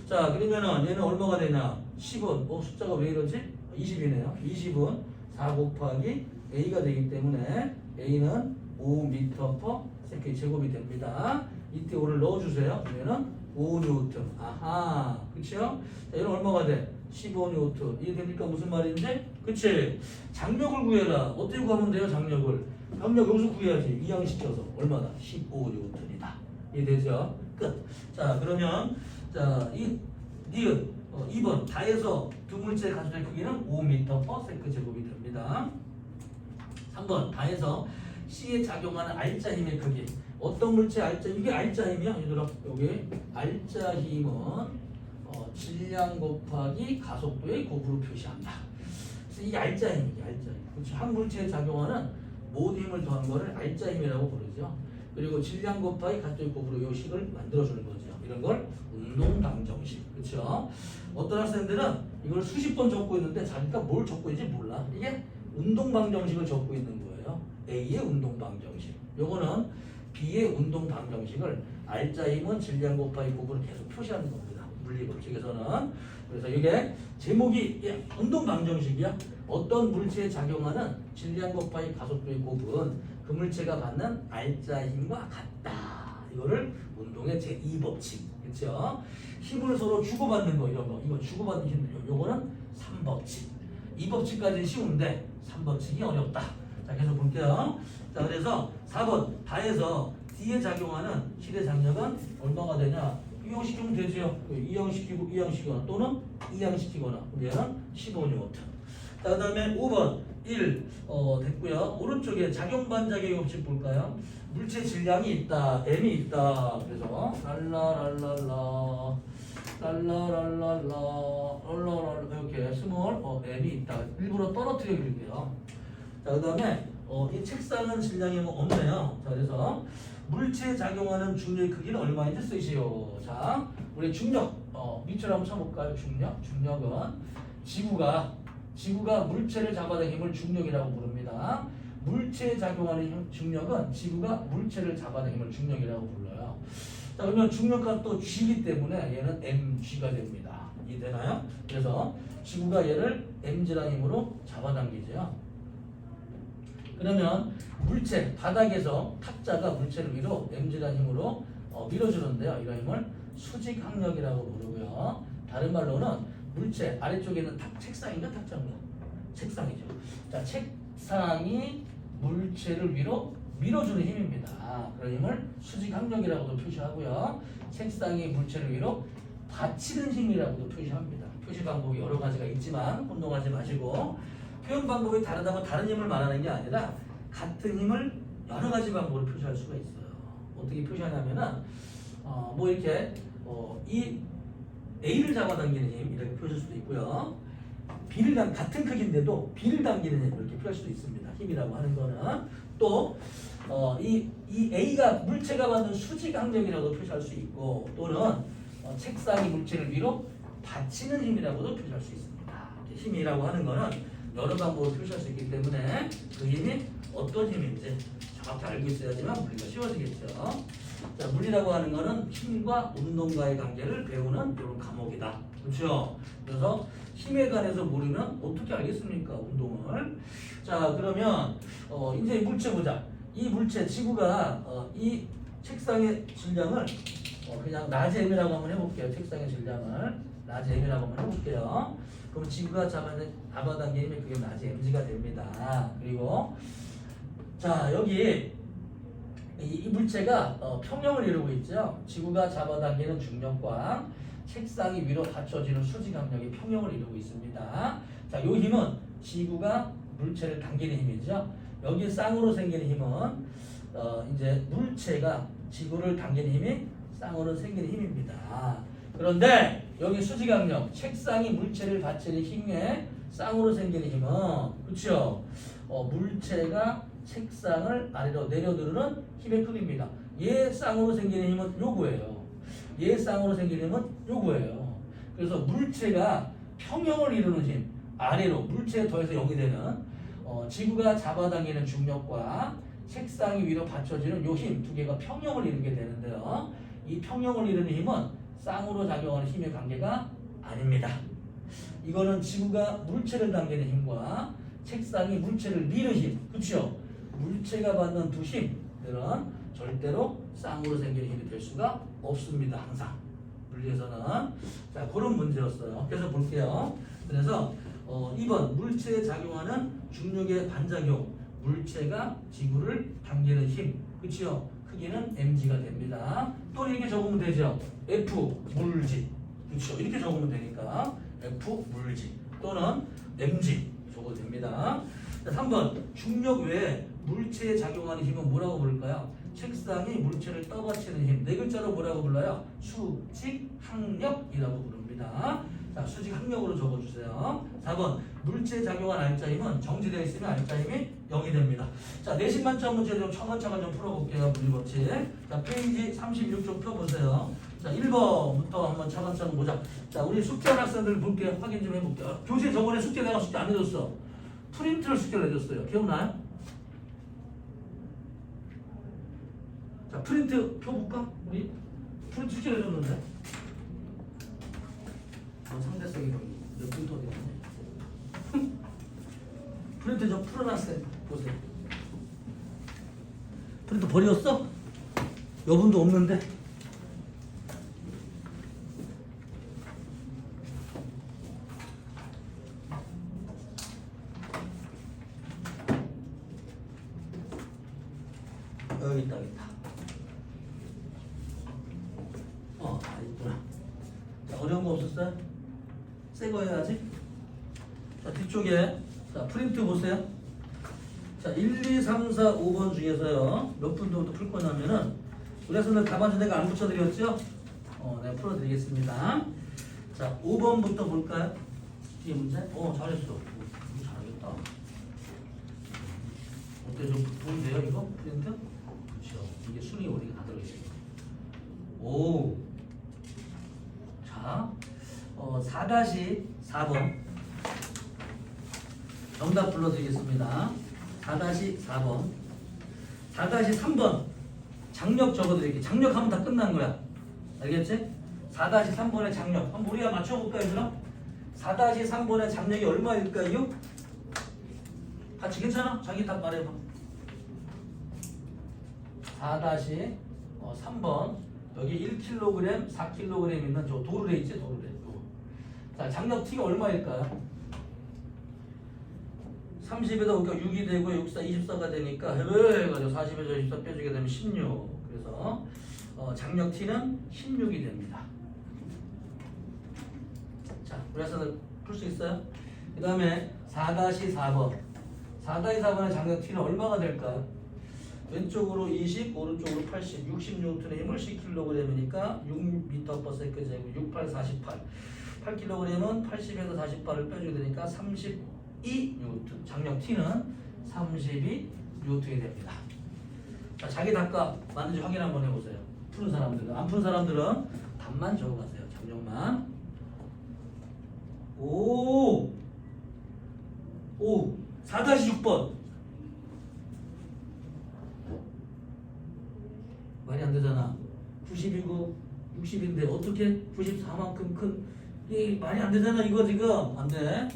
Speaker 1: 자, 그러면은 얘는 얼마가 되냐? 10은 숫자가 왜 이러지? 20이네요. 20은 4 곱하기 A가 되기 때문에 A는 5m/s 제곱이 됩니다. 이때 5를 넣어주세요. 그러면은 5N. 아하, 그쵸? 자, 얘는 얼마가 돼? 15N. 이해됩니까? 무슨 말인지? 그치? 장력을 구해라. 어떻게 구하면 돼요? 장력을. 장력 여기서 구해야지. 이항시켜서. 얼마다? 15N이다. 이해되죠? 끝. 자, 그러면 자, 니은 2번 다에서 두 물체의 가속도의 크기는 5m/s 제곱이 됩니다. 3번 다에서 C에 작용하는 알짜 힘의 크기. 어떤 물체 알짜, 이게 알짜 힘이야. 얘들아, 여기 알짜 힘은 질량 곱하기 가속도의 곱으로 표시한다. 그래서 이 알짜 힘이지, 알짜 힘. 그렇지. 한 물체에 작용하는 모든 힘을 더한 거를 알자 힘이라고 부르죠. 그리고 질량 곱하기 가톨 곱으로 요 식을 만들어주는 거죠. 이런 걸 운동 방정식. 그렇죠? 어떤 학생들은 이걸 수십 번 적고 있는데 자기가 뭘 적고 있는지 몰라. 이게 운동 방정식을 적고 있는 거예요. A의 운동 방정식. 요거는 B의 운동 방정식을 알자 힘은 질량 곱하기 곱으로 계속 표시하는 겁니다. 물리 법칙에서는. 그래서 이게 제목이 운동 방정식이야. 어떤 물체에 작용하는 질량 곱하기 가속도의 곱은 그 물체가 받는 알자 힘과 같다. 이거를 운동의 제2법칙. 그렇죠? 힘을 서로 주고받는 거 이런 거. 이거 주고받는 힘. 요거는 3법칙. 2법칙까지는 쉬운데 3법칙이 어렵다. 자, 계속 볼게요. 자, 그래서 4번 다해서 D에 작용하는 실의 장력은 얼마가 되냐? 이항시키면 되죠. 이항시키고 이항시키거나 또는 이항시키거나. 얘는 15N. 자, 그 다음에 5번 1 됐고요. 오른쪽에 작용 반작용의 법칙 볼까요? 물체 질량이 있다, M이 있다. 그래서 랄라랄랄라 이렇게 스몰 M이 있다. 일부러 떨어뜨려 드릴게요. 자, 그 다음에 이 책상은 질량이 없네요. 자, 그래서 물체에 작용하는 중력의 크기는 얼마인지 쓰시오. 자, 우리 중력 밑줄 한번 쳐볼까요? 중력은 지구가 물체를 잡아당기는 힘을 중력이라고 부릅니다. 물체에 작용하는 중력은 지구가 물체를 잡아당기는 힘을 중력이라고 불러요. 자, 그러면 중력과 또 G이기 때문에 얘는 mg가 됩니다. 이해되나요? 그래서 지구가 얘를 mg라는 힘으로 잡아당기죠. 그러면 물체 바닥에서 탁자가 물체를 위로 mg라는 힘으로 밀어주는데요. 이런 힘을 수직항력이라고 부르고요. 다른 말로는 물체 아래쪽에 있는 책상인가 탁자인가? 책상이죠. 자, 책상이 물체를 위로 밀어주는 힘입니다. 그런 힘을 수직항력이라고도 표시하고요. 책상이 물체를 위로 받치는 힘이라고도 표시합니다. 표시 방법이 여러 가지가 있지만 혼동하지 마시고, 표현 방법이 다르다고 다른 힘을 말하는 게 아니라 같은 힘을 여러 가지 방법으로 표시할 수가 있어요. 어떻게 표시하냐면은 뭐 이렇게 이 A를 잡아당기는 힘 이렇게 표시할 수도 있고요. 같은 크기인데도 B를 당기는 힘 이렇게 표시할 수도 있습니다. 힘이라고 하는 거는 또 이 A가 물체가 받는 수직항력이라고도 표시할 수 있고, 또는 책상이 물체를 위로 받치는 힘이라고도 표시할 수 있습니다. 힘이라고 하는 거는 여러 방법으로 표시할 수 있기 때문에 그 힘이 어떤 힘인지 정확히 알고 있어야지만 물리가 쉬워지겠죠. 자, 물리라고 하는 거는 힘과 운동과의 관계를 배우는 이런 과목이다. 그렇죠? 그래서 힘에 관해서 모르면 어떻게 알겠습니까? 운동을. 자, 그러면 이제 물체 보자. 이 물체 지구가 이 책상의 질량을 그냥 라지 m이라고 한번 해볼게요. 책상의 질량을 라지 m이라고 한번 해볼게요. 그럼 지구가 잡아당기는 힘이 그게 라지 mg가 됩니다. 그리고 자, 여기 이 물체가 평형을 이루고 있죠. 지구가 잡아당기는 중력과 책상이 위로 받쳐지는 수직압력이 평형을 이루고 있습니다. 자, 요 힘은 지구가 물체를 당기는 힘이죠. 여기 쌍으로 생기는 힘은 이제 물체가 지구를 당기는 힘이 쌍으로 생기는 힘입니다. 그런데 여기 수직압력, 책상이 물체를 받치는 힘에 쌍으로 생기는 힘은, 그렇죠? 물체가 책상을 아래로 내려두르는 힘의 크기입니다. 얘 쌍으로 생기는 힘은 요거예요. 얘 쌍으로 생기는 힘은 요거예요. 그래서 물체가 평형을 이루는 힘, 아래로 물체에 더해서 0이 되는 지구가 잡아당기는 중력과 책상이 위로 받쳐지는 요 힘 두 개가 평형을 이루게 되는데요. 이 평형을 이루는 힘은 쌍으로 작용하는 힘의 관계가 아닙니다. 이거는 지구가 물체를 당기는 힘과 책상이 물체를 미는 힘, 그렇죠? 물체가 받는 두 힘들은 절대로 쌍으로 생기는 힘이 될 수가 없습니다. 항상 물리에서는. 자, 그런 문제였어요. 그래서 볼게요. 그래서 2번 물체에 작용하는 중력의 반작용, 물체가 지구를 당기는 힘, 그렇죠? 크기는 mg가 됩니다. 또 이렇게 적으면 되죠. F 물지, 그렇죠? 이렇게 적으면 되니까 F 물지 또는 mg 적어도 됩니다. 자, 3번 중력 외에 물체에 작용하는 힘은 뭐라고 부를까요? 책상이 물체를 떠받치는 힘, 네 글자로 뭐라고 불러요? 수직항력이라고 부릅니다. 자, 수직항력으로 적어주세요. 4번 물체에 작용한 알짜 힘은 정지되어 있으면 알짜 힘이 0이 됩니다. 자, 내신 만점 문제 좀 차근차근 좀 풀어볼게요. 물리법칙. 자, 페이지 36 좀 펴보세요. 자, 1번부터 한번 차근차근 보자. 자, 우리 숙제한 학생들 볼게요. 확인 좀 해볼게요. 교재 저번에 숙제 내가 숙제 안 해줬어. 프린트를 숙제를 해줬어요. 기억나요? 자, 프린트 펴볼까? 우리 프린트 숙제를 해줬는데. 상대성이 몇 프린트 어디 갔네? 프린트 좀 풀어놨어요. 보세요. 프린트 버렸어? 여분도 없는데? 여기 있다, 여기 있다. 있구나. 자, 어려운 거 없었어요? 새 거 해야지. 자, 뒤쪽에. 자, 프린트 보세요. 자, 1, 2, 3, 4, 5번 중에서요. 몇 분부터 풀 거냐면은, 우리 학생들 답안지 내가 안 붙여드렸죠? 내가 풀어드리겠습니다. 자, 5번부터 볼까요? 뒤에 문제? 잘했어. 잘하겠다. 어때? 좀 도움돼요, 이거? 프린트? 그렇죠. 이게 순위 어디가 다 들어있어요. 오. 자, 4-4번. 정답 불러드리겠습니다. 4-4번. 4-3번. 장력 적어드릴게요. 장력하면 다 끝난 거야. 알겠지? 4-3번의 장력. 한번 우리가 맞춰볼까요, 얘들아? 4-3번의 장력이 얼마일까요? 같이 괜찮아? 자기 답 말해봐. 4-3번. 여기 1kg, 4kg 있는 저 도르래 있지? 도르래. 자, 장력 T가 얼마일까요? 30에다 그러니까 6이 되고 6, 4, 24가 되니까 해가지고 40에서 24 빼주게 되면 16. 그래서 장력 T는 16이 됩니다. 자, 우리 학생들 풀 수 있어요? 그 다음에 4-4번. 4-4번의 장력 T는 얼마가 될까요? 왼쪽으로 20, 오른쪽으로 80, 60N의 힘을 10kg이니까 6m/s 제곱, 6, 8, 48. 8kg은 80에서 48을 빼주게 되니까 32N. 장력 T는 32N이 됩니다. 자, 자기 답과 맞는지 확인 한번 해보세요. 푸는 사람들은. 안 푸는 사람들은 답만 적어가세요. 장력만. 오! 4-6번. 말이 안 되잖아. 90이고 60인데 어떻게 94만큼 큰 이게 말이 안 되잖아. 이거 지금 안 돼.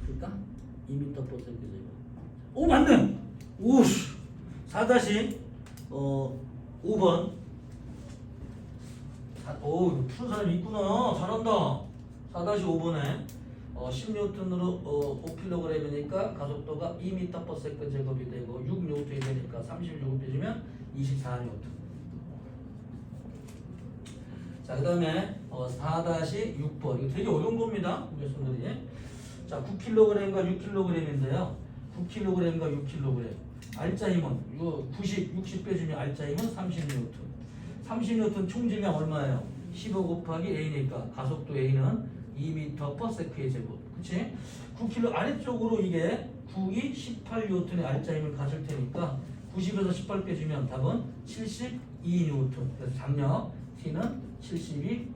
Speaker 1: 그럴까? 2m/s. 오, 맞네. 오씨. 4-5번. 오, 푸는 사람이 있구나. 잘한다. 4-5번에 10N으로 5kg이니까 가속도가 2m/s 제곱이 되고 6N이 되니까 36을 빼주면 24N. 자, 그 다음에 4-6번. 이거 되게 어려운 겁니다. 우리 손들이. 자, 9kg과 6kg인데요. 9kg과 6kg. 알짜 힘은 이거 60 빼주면 알짜 힘은 30N. 30N 총질량 얼마예요? 15 곱하기 A니까 가속도 A는 2m/s의 제곱. 그치? 9kg 아래쪽으로 이게 9이 18N의 알짜 힘을 가질 테니까 90에서 18 빼주면 답은 72N. 그래서 장력 T는 72N.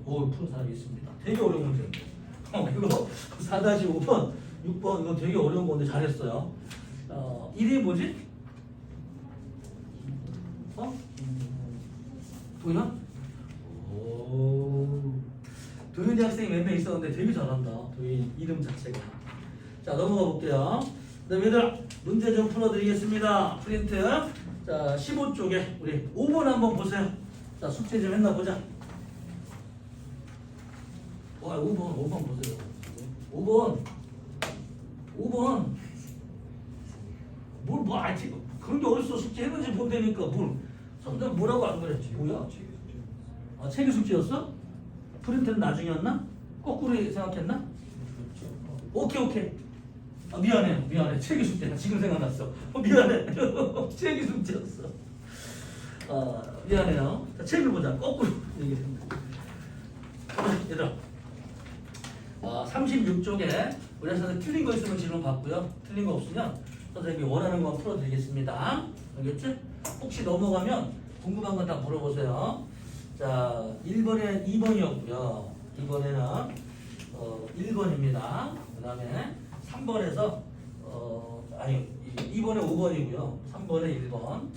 Speaker 1: 오, 푸는 사람이 있습니다. 되게 어려운 문제인데. 이거 4-5번, 6번 이거 되게 어려운 건데 잘했어요. 1위 뭐지? 도현? 오, 도현이 학생이 몇 명 있었는데 되게 잘한다. 도현 이름 자체가. 자, 넘어가 볼게요. 그 다음에 얘들아 문제 좀 풀어드리겠습니다. 프린트. 자, 15쪽에 우리 5번 한번 보세요. 자, 숙제 좀 했나 보자. 와, 5번 보세요. 5번. 그런 게 어딨어. 숙제 했는지 본다니까. 선생님 뭐라고 안 그랬지? 뭐야? 책이 숙제였어? 프린트는 나중이었나? 거꾸로 생각했나? 오케이. 미안해. 책이 숙제야. 지금 생각났어. 미안해. 책이 숙제였어. 미안해요. 자, 책을 보자. 거꾸로 얘기했습니다. 얘들아. 36쪽에 우리 선생님 틀린 거 있으면 질문 받고요. 틀린 거 없으면 선생님이 원하는 거 풀어드리겠습니다. 알겠지? 혹시 넘어가면 궁금한 건 다 물어보세요. 자, 1번에 2번이었고요. 2번에는 1번입니다. 그 다음에 3번에서 아니 2번에 5번이고요. 3번에 1번,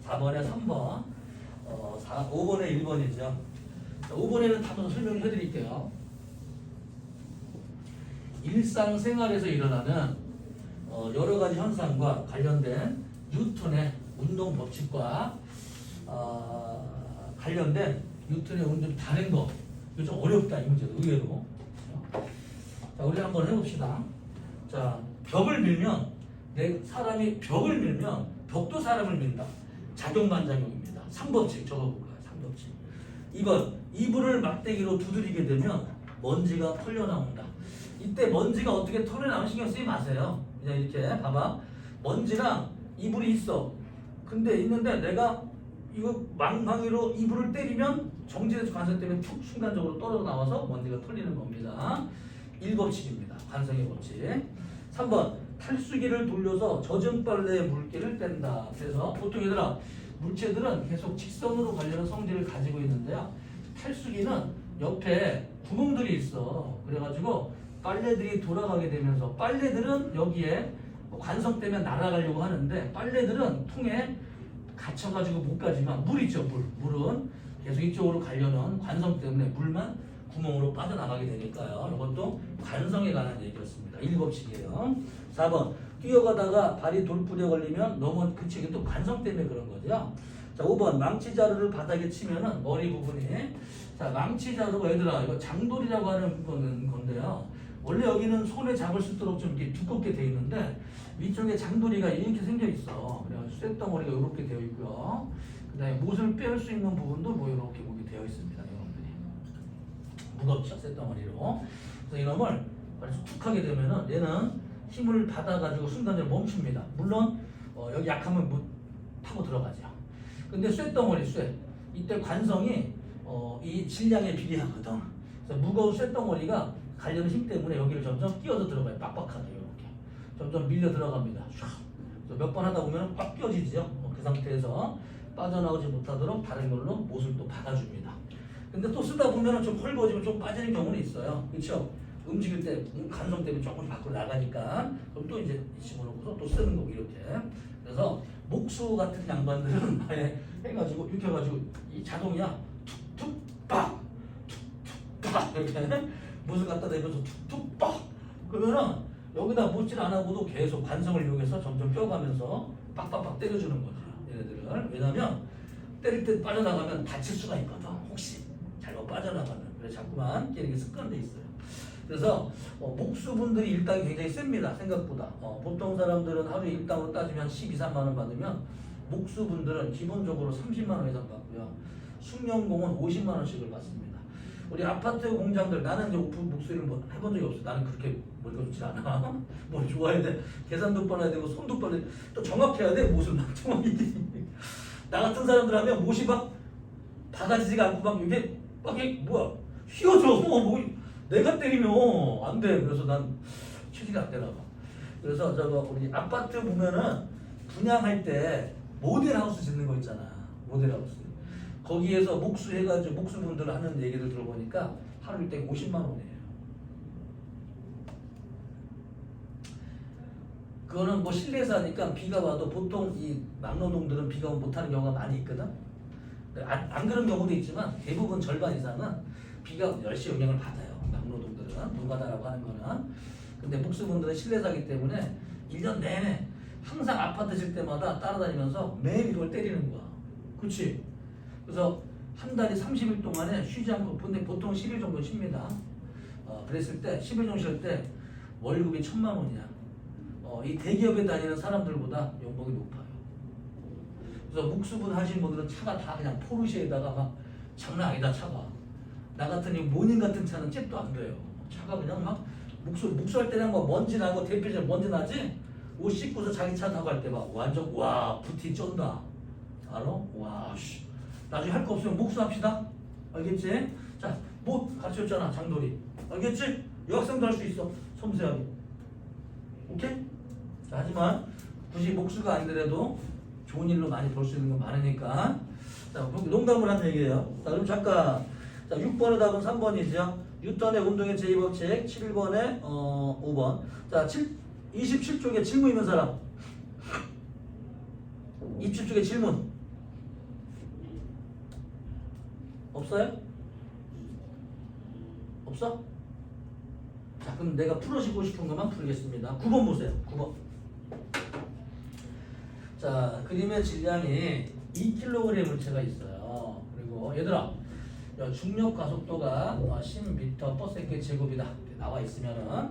Speaker 1: 4번에 3번, 5번에 1번이죠. 자, 5번에는 답을 설명해 드릴게요. 일상생활에서 일어나는 여러 가지 현상과 관련된 뉴턴의 운동 법칙과 관련된 뉴턴의 운동 다른 거. 이거 좀 어렵다, 이 문제가 의외로. 자, 우리 한번 해봅시다. 자, 벽을 밀면 사람이 벽을 밀면 벽도 사람을 민다. 작용반작용입니다. 3법칙 적어볼까요? 3법칙. 2번, 이불을 막대기로 두드리게 되면 먼지가 털려나온다. 이때 먼지가 어떻게 털려나오는 신경 쓰지 마세요. 그냥 이렇게 봐봐. 먼지랑 이불이 있어. 근데 있는데 내가 이거 망망이로 이불을 때리면 정지돼서 관성 때문에 툭 순간적으로 떨어져 나와서 먼지가 털리는 겁니다. 1법칙입니다. 관성의 법칙. 3번, 탈수기를 돌려서 젖은 빨래에 물기를 뗀다. 그래서 보통 얘들아, 물체들은 계속 직선으로 가려는 성질을 가지고 있는데요. 탈수기는 옆에 구멍들이 있어. 그래가지고 빨래들이 돌아가게 되면서 빨래들은 여기에 관성 때문에 날아가려고 하는데 빨래들은 통에 갇혀가지고 못 가지만 물 있죠. 물은 계속 이쪽으로 가려는 관성 때문에 물만 구멍으로 빠져나가게 되니까요. 이것도 관성에 관한 얘기였습니다. 1법칙이에요. 4번, 뛰어가다가 발이 돌부리에 걸리면 그치, 이게 또 관성 때문에 그런 거죠. 자, 5번, 망치자루를 바닥에 치면은 머리 부분이. 자, 망치자루가 얘들아, 이거 장돌이라고 하는 건데요. 원래 여기는 손에 잡을 수 있도록 좀 이렇게 두껍게 되어 있는데 위쪽에 장돌이가 이렇게 생겨 있어. 그래서 쇳덩어리가 이렇게 되어 있고요. 그 다음에 못을 빼올 수 있는 부분도 뭐 이렇게 되어 있습니다. 여러분들이 무겁죠, 쇳덩어리로. 그래서 이놈을 툭 하게 되면은 얘는 힘을 받아가지고 순간적으로 멈춥니다. 물론 여기 약하면 못 타고 들어가죠. 근데 쇳덩어리 이때 관성이 이 질량에 비례하거든. 그래서 무거운 쇳덩어리가 가려는 힘 때문에 여기를 점점 끼어서 들어가요. 빡빡하게 이렇게 점점 밀려 들어갑니다. 몇 번 하다 보면 꽉 끼어지죠. 그 상태에서 빠져나오지 못하도록 다른 걸로 못을 또 박아줍니다. 근데 또 쓰다 보면 좀 헐거워지면 좀 빠지는 경우는 있어요. 그렇죠? 움직일 때 간성 때문에 조금 밖으로 나가니까 그럼 또 이제 집어넣고서 또 쓰는 거고 이렇게. 그래서 목수 같은 양반들은 아예 해가지고 이렇게 해가지고 이 자동이야 툭툭 빡 툭툭 빡 이렇게 못을 갖다 대면서 툭툭 빡 그러면은 여기다 못질 안 하고도 계속 관성을 이용해서 점점 껴가면서 빡빡빡 때려주는 거죠. 얘네들을. 왜냐면 때릴 때 빠져나가면 다칠 수가 있거든. 혹시 잘못 빠져나가면. 그래서 자꾸만 깨는 게 습관돼 있어요. 그래서 목수분들이 일당이 굉장히 셉니다. 생각보다. 보통 사람들은 하루에 일당으로 따지면 12, 3만 원 받으면 목수분들은 기본적으로 30만 원 이상 받고요. 숙련공은 50만 원씩을 받습니다. 우리 아파트 공장들, 나는 이제 오픈 목소리를 뭐 해본 적이 없어. 나는 그렇게 머리가 좋지 않아. 머리 좋아야 돼. 계산도 빨아야 되고 손도 빨아야 돼. 또 정확해야 돼. 못을 막 정확히. 나 같은 사람들 하면 못이 막 박아지지가 않고 막 이게 뭐야 휘어져. 뭐 내가 때리면 안 돼. 그래서 난 취지가 안 되나 봐. 그래서 우리 아파트 보면은 분양할 때 모델하우스 짓는 거 있잖아. 모델하우스. 거기에서 목수해가지고 목수분들 하는 얘기를 들어보니까 하루 일당 50만 원이에요. 그거는 뭐 실내에서 하니까 비가 와도 보통 이 막노동들은 비가 오면 못하는 경우가 많이 있거든. 안 그런 경우도 있지만 대부분 절반 이상은 비가 열심히 영향을 받아요. 막노동들은 노가다라고 하는 거는. 근데 목수분들은 실내에서 하기 때문에 1년 내내 항상 아파트 질 때마다 따라다니면서 매일 이걸 때리는 거야. 그렇지? 그래서 한 달에 30일 동안에 쉬지 않고, 근데 보통 10일 정도 쉽니다. 그랬을 때 10일 정도 쉴 때 월급이 1,000만 원이야. 이 대기업에 다니는 사람들보다 연봉이 높아요. 그래서 목수분 하신 분들은 차가 다 그냥 포르쉐에다가 막 장난 아니다. 차가 나 같은 이 모닝 같은 차는 잽도 안 돼요. 차가 그냥 막 목수할 때는 뭐 먼지 나고 대표적으로 먼지 나지. 옷 씻고서 자기 차 타고 할 때 막 완전 와 부티 쩐다. 알아? 와 씨. 나중에 할 거 없으면 목수합시다. 알겠지? 자, 못 가르쳤잖아 장돌이. 알겠지? 여학생도 할 수 있어 섬세하게. 오케이? 자, 하지만 굳이 목수가 아니더라도 좋은 일로 많이 볼 수 있는 거 많으니까. 자, 농담을 한 얘기예요. 자, 그럼 잠깐. 자, 6번의 답은 3번이죠. 뉴턴의 운동의 제2법칙 7번에 5번. 자, 27쪽에 질문 있는 사람. 27쪽에 질문 없어요? 없어? 자, 그럼 내가 풀어주고 싶은 것만 풀겠습니다. 9번 보세요. 9번. 자, 그림의 질량이 2kg 물체가 있어요. 그리고 얘들아, 중력 가속도가 10m/s 제곱이다 나와 있으면은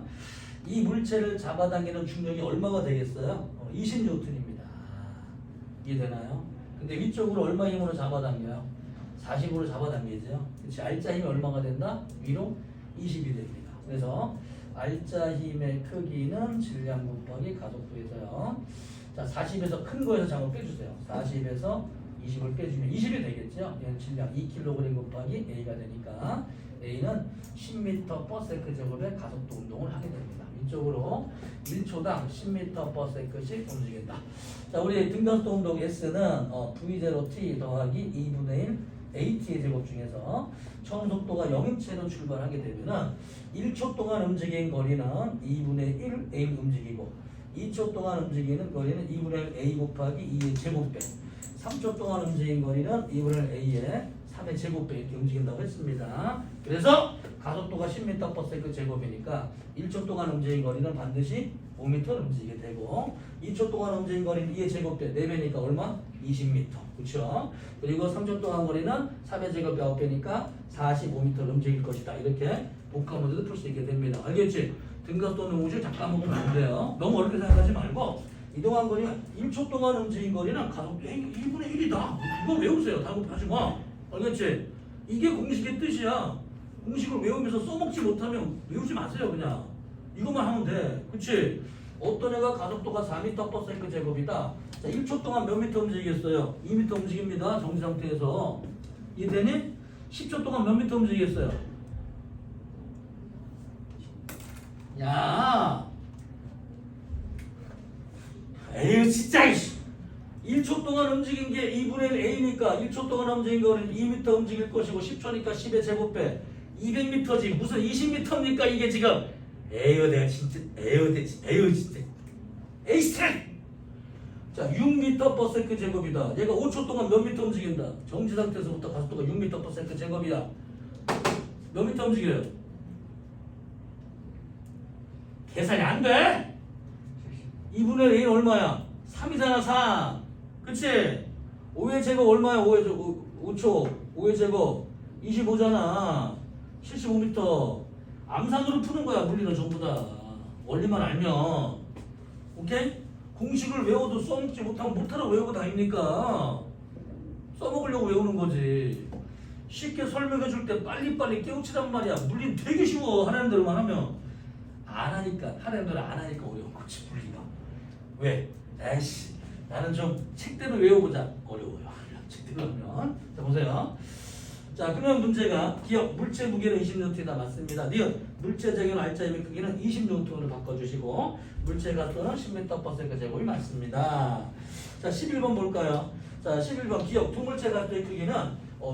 Speaker 1: 이 물체를 잡아당기는 중력이 얼마가 되겠어요? 20N입니다. 이해되나요? 근데 위쪽으로 얼마 힘으로 잡아당겨요? 40으로 잡아당기죠. 그렇지? R자 힘이 얼마가 된다? 위로 20이 됩니다. 그래서 R자 힘의 크기는 질량 곱하기 가속도에서요. 자, 40에서 큰 거에서 잠깐 빼주세요. 40에서 20을 빼주면 20이 되겠죠? 얘는 질량 2kg 곱하기 A가 되니까 A는 10m/s 제곱의 가속도 운동을 하게 됩니다. 이쪽으로 1초당 10m/s씩 움직인다. 자, 우리 등가속도 운동 S는 V0t 더하기 2분의 1 AT의 제곱 중에서 처음 속도가 0인체로 출발하게 되면은 1초 동안 움직인 거리는 2분의 1 A 움직이고 2초 동안 움직이는 거리는 2분의 1 A 곱하기 2의 제곱배 3초 동안 움직인 거리는 2분의 1 A의 3의 제곱배 이렇게 움직인다고 했습니다. 그래서 가속도가 10m/s 제곱이니까 1초 동안 움직인 거리는 반드시 5m 움직이게 되고 2초 동안 움직인 거리는 2의 제곱배 4배니까 얼마? 20m. 그렇죠? 그리고 3초 동안 거리는 3의 제곱배 9배니까 45m 움직일 것이다. 이렇게 복합 문제도 풀 수 있게 됩니다. 알겠지? 등가속도 문제 잠깐 먹으면 안 돼요. 너무 어렵게 생각하지 말고 이동한 거리 1초 동안 움직인 거리는 가속도 1분의 1이다. 이거 외우세요. 다급하지 마. 알겠지? 이게 공식의 뜻이야. 공식을 외우면서 써먹지 못하면 외우지 마세요. 그냥 이것만 하면 돼. 그치? 어떤 애가 가속도가 4m/s 제곱이다. 자, 1초 동안 몇 미터 움직이겠어요? 2m 움직입니다. 정지 상태에서. 이해되니? 10초 동안 몇 미터 움직이겠어요? 야, 에휴 진짜 1초 동안 움직인 게 2분의 1 A니까 1초 동안 움직인 거는 2m 움직일 것이고 10초니까 10의 제곱배 200m지 무슨 20m입니까 이게 지금. 에휴 내가 진짜 에휴 진짜 에이 스트레. 자, 6m/s 제곱이다. 얘가 5초 동안 몇 미터 움직인다. 정지 상태에서부터 가속도가 6m/s 제곱이야. 몇 미터 움직여요? 계산이 안 돼? 2분의 1 얼마야? 3이잖아 3. 그치? 5의 제곱 얼마야? 5초 5의 제곱 25잖아 75m. 암산으로 푸는 거야. 물리는 전부 다 원리만 알면. 오케이? 공식을 외워도 써먹지 못하면 못하라고 외우고 다닙니까? 써먹으려고 외우는 거지. 쉽게 설명해 줄 때 빨리빨리 깨우치란 말이야. 물리는 되게 쉬워. 하라는 대로만 하면. 안 하니까 하라는 대로 안 하니까 어려운 거지 물리가. 왜? 에이씨 나는 좀 책대로 외워보자. 어려워요. 책대로 하면. 자 보세요. 자 그러면 문제가 기억 물체 무게는 20N이다 맞습니다. 니은 물체 제곱은 R자임의 크기는 20N으로 바꿔주시고 물체 가속도는 10m/s 제곱이 맞습니다. 자 11번 볼까요? 자 11번 기억 두 물체 가속도의 크기는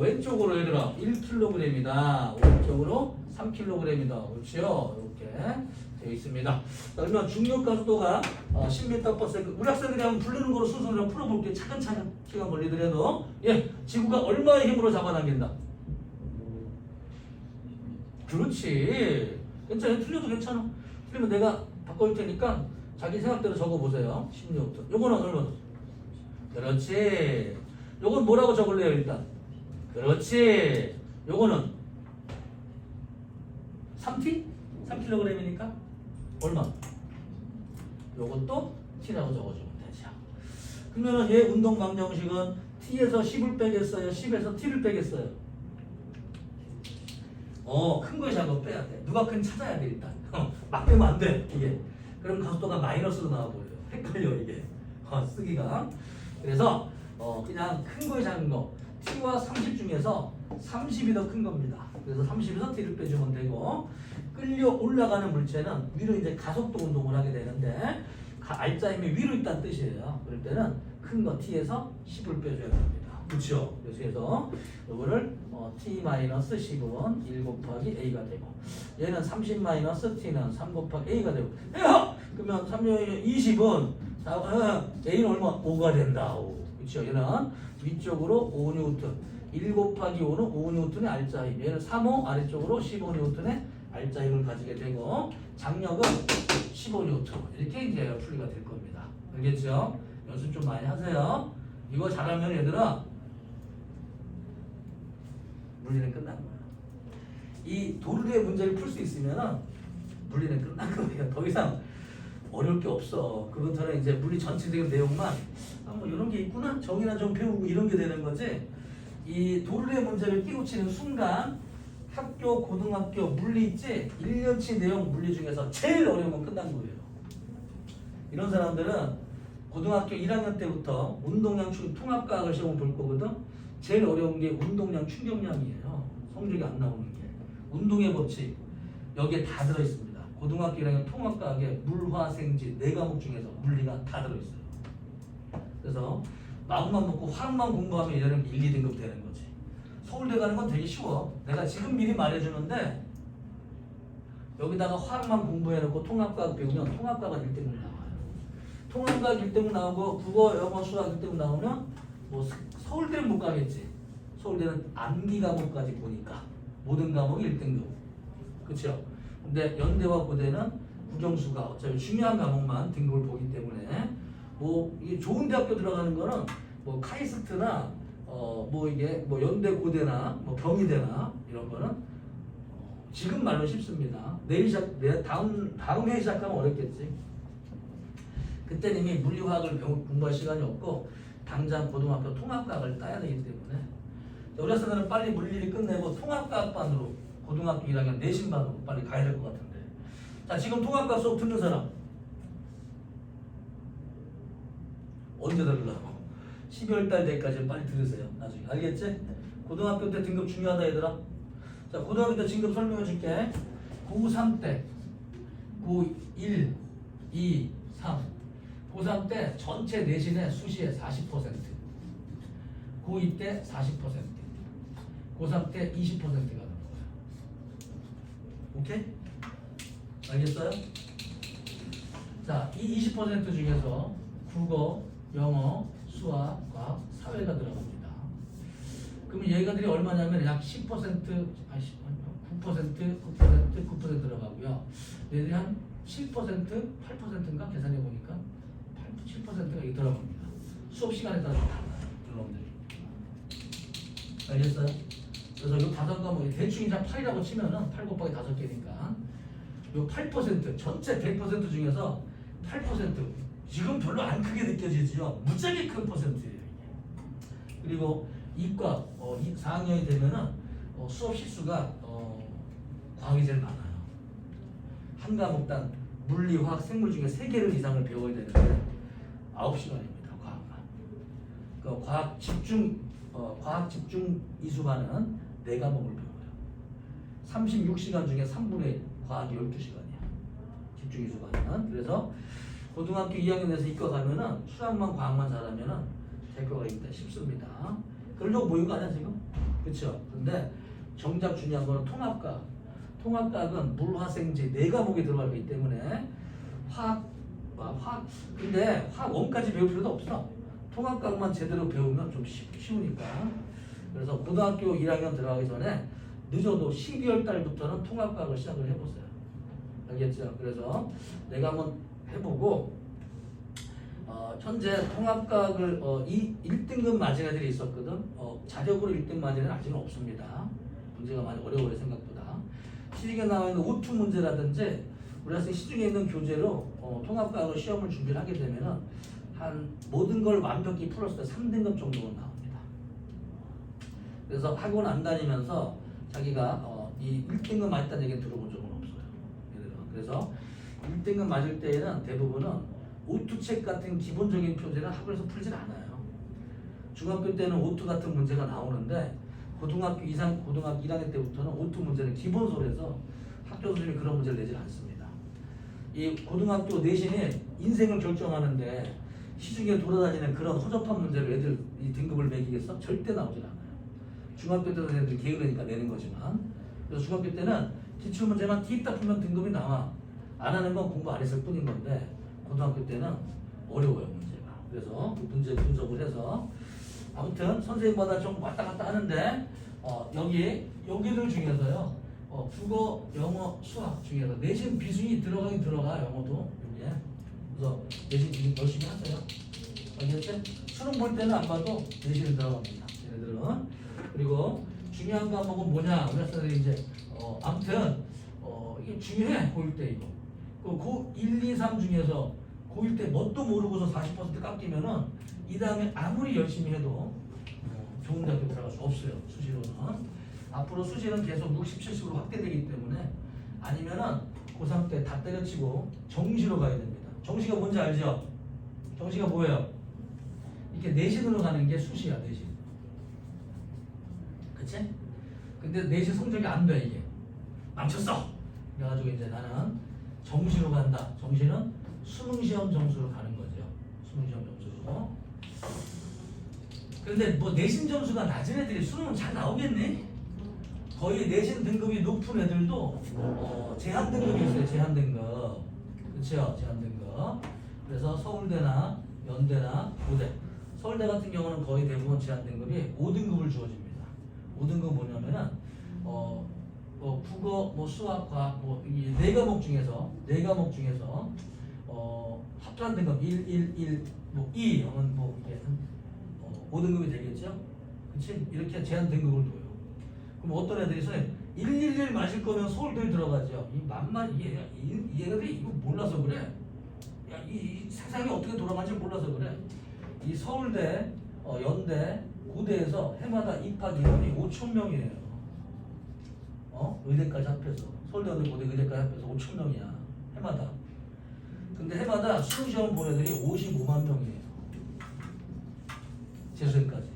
Speaker 1: 왼쪽으로 얘들아 1kg이다. 오른쪽으로 3kg이다. 그렇지요? 이렇게 되어 있습니다. 자, 그러면 중력 가속도가 10m/s 우리 학생들이 한번 부르는 거로 순서를 풀어볼게요. 차근차근 시간 걸리더라도. 예, 지구가 얼마의 힘으로 잡아당긴다? 그렇지. 괜찮아. 틀려도 괜찮아. 틀리면 내가 바꿔줄 테니까 자기 생각대로 적어보세요. 16도. 요거는 얼마? 그렇지. 요건 뭐라고 적을래요 일단? 그렇지. 요거는 3T? 3kg이니까 얼마? 요것도 T라고 적어주면 되죠. 그러면 얘 운동 방정식은 T에서 10을 빼겠어요? 10에서 T를 빼겠어요? 큰 거에 작은 거 빼야 돼. 누가 큰 찾아야 돼 일단. 막 빼면 안 돼 이게. 그럼 가속도가 마이너스로 나와버려요. 헷갈려 이게. 쓰기가. 그래서 그냥 큰 거에 작은 거 T와 30 중에서 30이 더 큰 겁니다. 그래서 30에서 t를 빼주면 되고 끌려 올라가는 물체는 위로 이제 가속도 운동을 하게 되는데 알짜임이 위로 있다는 뜻이에요. 그럴 때는 큰 거 t에서 10을 빼줘야 됩니다. 그렇죠? 그래서 이거를 t-10은 1 곱하기 a가 되고 얘는 30-t는 3 곱하기 a가 되고 그러면 3-20은 a는 얼마? 5가 된다. 5. 그렇죠? 얘는 위쪽으로 5N 1 곱하기 5는 5N의 알짜임 얘는 3호 아래쪽으로 15N의 알짜임을 가지게 되고 장력은 15N 이렇게 이제 풀이가 될 겁니다. 알겠죠? 연습 좀 많이 하세요. 이거 잘하면 얘들아 물리는 끝난 거야. 이 도르르의 문제를 풀 수 있으면 물리는 끝난 거예요. 더 이상 어려울 게 없어. 그것처럼 이제 물리 전체적인 내용만 뭐 이런 게 있구나 정의나 좀 배우고 이런 게 되는 거지. 이 도르르의 문제를 끼우치는 순간 학교 고등학교 물리 있지 1년치 내용 물리 중에서 제일 어려운 건 끝난 거예요. 이런 사람들은 고등학교 1학년 때부터 운동량 통합과학을 시험을 볼 거거든. 제일 어려운 게 운동량 충격량이에요. 성적이 안 나오는 게. 운동의 법칙 여기에 다 들어있습니다. 고등학교 1학년 통합과학에 물화생지 4과목 중에서 물리가 다 들어있어요. 그래서 마음만 먹고 화학만 공부하면 얘는 1, 2등급 되는 거지. 서울대 가는 건 되게 쉬워. 내가 지금 미리 말해주는데 여기다가 화학만 공부해놓고 통합과학 배우면 통합과학은 1등급 나와요. 통합과학 1등급 나오고 국어, 영어, 수학 1등급 나오면 뭐 서울대는 못 가겠지. 서울대는 암기 과목까지 보니까 모든 과목이 1등급. 그렇죠? 근데 연대와 고대는 국영수가 어차피 중요한 과목만 등급을 보기 때문에 뭐 이게 좋은 대학교 들어가는 거는 뭐 카이스트나 뭐 이게 뭐 연대 고대나 뭐 경희대나 이런 거는 지금 말로 쉽습니다. 다음 회 시작하면 어렵겠지. 그때는 이미 물리화학을 공부할 시간이 없고 당장 고등학교 통합과학을 따야 되기 때문에 어렸을 빨리 물리를 끝내고 통합과학반으로 고등학교 1학년 내신반으로 빨리 가야 될 것 같은데. 자, 지금 통합과학 수업 듣는 사람 언제 들으려고? 12월 달 때까지 빨리 들으세요. 나중에 알겠지? 고등학교 때 등급 중요하다 얘들아. 자, 고등학교 때 등급 설명해 줄게. 고3 때 고1, 2, 3 고3 때 전체 내신의 수시의 40% 고2 때 40% 고3 때 20%가 되는 거예요. 오케이? 알겠어요? 자, 이 20% 중에서 국어, 영어, 수학, 과학, 사회가 들어갑니다. 그러면 얘가들이 얼마냐면 약 10%, 9%, 9% 들어가고요. 얘들이 한 7%, 8%인가 계산해 보니까 7%가 이게 들어갑니다. 수업 시간에 따라서 달라요. 여러분들이. 알겠어요? 그래서 이 5과목 대충 이제 8이라고 치면은 8 곱하기 5개니까 이 8% 전체 100% 중에서 8% 지금 별로 안 크게 느껴지지요. 무지하게 큰 퍼센트예요. 그리고 이과 4학년이 되면은 수업 시수가 과학이 제일 많아요. 한 과목당 물리, 화학, 생물 중에 3개를 이상을 배워야 되는데 9시간입니다. 과학만. 과학 집중 이수반은 4과목을 배워요. 36시간 중에 3분의 1 과학이 12시간이야. 집중 이수반은. 그래서 고등학교 2학년에서 이과 가면은 수학만 과학만 잘하면은 대학교가 있다 쉽습니다. 그러려고 모인 거 아니야 지금? 그렇죠? 근데 정작 중요한 거는 통합과학. 통합과학은 물화생지 4과목이 들어가기 때문에 근데 화학 1까지 배울 필요도 없어. 통합과학만 제대로 배우면 좀 쉬우니까. 그래서 고등학교 1학년 들어가기 전에 늦어도 12월 달부터는 통합과학을 시작을 해보세요. 알겠죠? 그래서 내가 한번 해보고 현재 통합과학을 1등급 맞은 애들이 있었거든. 자력으로 1등 맞은 애는 아직은 없습니다. 문제가 많이 어려워요 생각보다. 시중에 나와 있는 오투 문제라든지 우리 학생 시중에 있는 교재로 통합과학을 시험을 준비를 하게 되면은 한 모든 걸 완벽히 풀었을 때 3등급 정도는 나옵니다. 그래서 학원 안 다니면서 자기가 이 1등급 맞았다는 얘기 들어본 적은 없어요. 그래서 1등급 맞을 때에는 대부분은 오투책 같은 기본적인 표제는 학원에서 풀질 않아요. 중학교 때는 오투 같은 문제가 나오는데 고등학교 이상 고등학교 1학년 때부터는 오투 문제는 기본소에서 학교 선생님이 그런 문제를 내지 않습니다. 이 고등학교 내신이 인생을 결정하는데 시중에 돌아다니는 그런 허접한 문제로 애들 이 등급을 매기겠어? 절대 나오질 않아요. 중학교 때는 애들 게으르니까 내는 거지만, 그래서 중학교 때는 기출 문제만 띄입다 풀면 등급이 나와. 안 하는 건 공부 안 했을 뿐인 건데 고등학교 때는 어려워요 문제가. 그래서 문제 분석을 해서 아무튼 선생님마다 좀 왔다 갔다 하는데 여기들 중에서요 국어, 영어, 수학 중에서 내신 비중이 들어가긴 들어가. 영어도 여기에. 그래서 내신 비중 열심히 하세요. 알겠지? 수능 볼 때는 안 봐도 내신이 들어갑니다. 얘네들은. 그리고 중요한 과목은 뭐냐? 우리 학생들이 이제 아무튼 이게 중요해. 고1 때 이거. 고 1, 2, 3 중에서 고1 때 뭣도 모르고서 40% 깎이면은 이 다음에 아무리 열심히 해도 좋은 대학교 들어갈 수 없어요. 수시로는. 앞으로 수시는 계속 60, 70으로 확대되기 때문에 아니면은 고3 때 다 때려치고 정시로 가야 됩니다. 정시가 뭔지 알죠? 정시가 뭐예요? 이렇게 내신으로 가는 게 수시야, 내신. 그치? 근데 내신 성적이 안 돼, 이게. 망쳤어! 그래가지고 이제 나는 정시로 간다. 정시는 수능시험 점수로 가는 거죠. 수능시험 점수로. 그런데 뭐 내신 점수가 낮은 애들이 수능은 잘 나오겠니? 거의 내신 등급이 높은 애들도 제한 등급이 있어요. 제한 등급. 그렇죠? 제한 등급. 그래서 서울대나 연대나 고대. 서울대 같은 경우는 거의 대부분 제한 등급이 5등급을 주어집니다. 5등급 뭐냐면은 국어, 뭐 수학, 과학, 이 네 과목 중에서 합산 등급 1, 1, 1, 2 하면 이게 5등급이 되겠죠? 그치? 이렇게 제한 등급을 둬요. 그럼 어떤 애들이 선생님 111 맞을 거면 서울대 들어가죠. 이 얘네들이 이거 몰라서 그래. 야, 이 세상이 어떻게 돌아가는지 몰라서 그래. 이 서울대, 연대, 고대에서 해마다 입학 인원이 5,000명이에요. 의대까지 합해서 서울대, 연대, 고대 의대까지 합해서 5,000명이야. 해마다. 근데 해마다 수능시험 본 애들이 55만 명이에요. 재수생까지.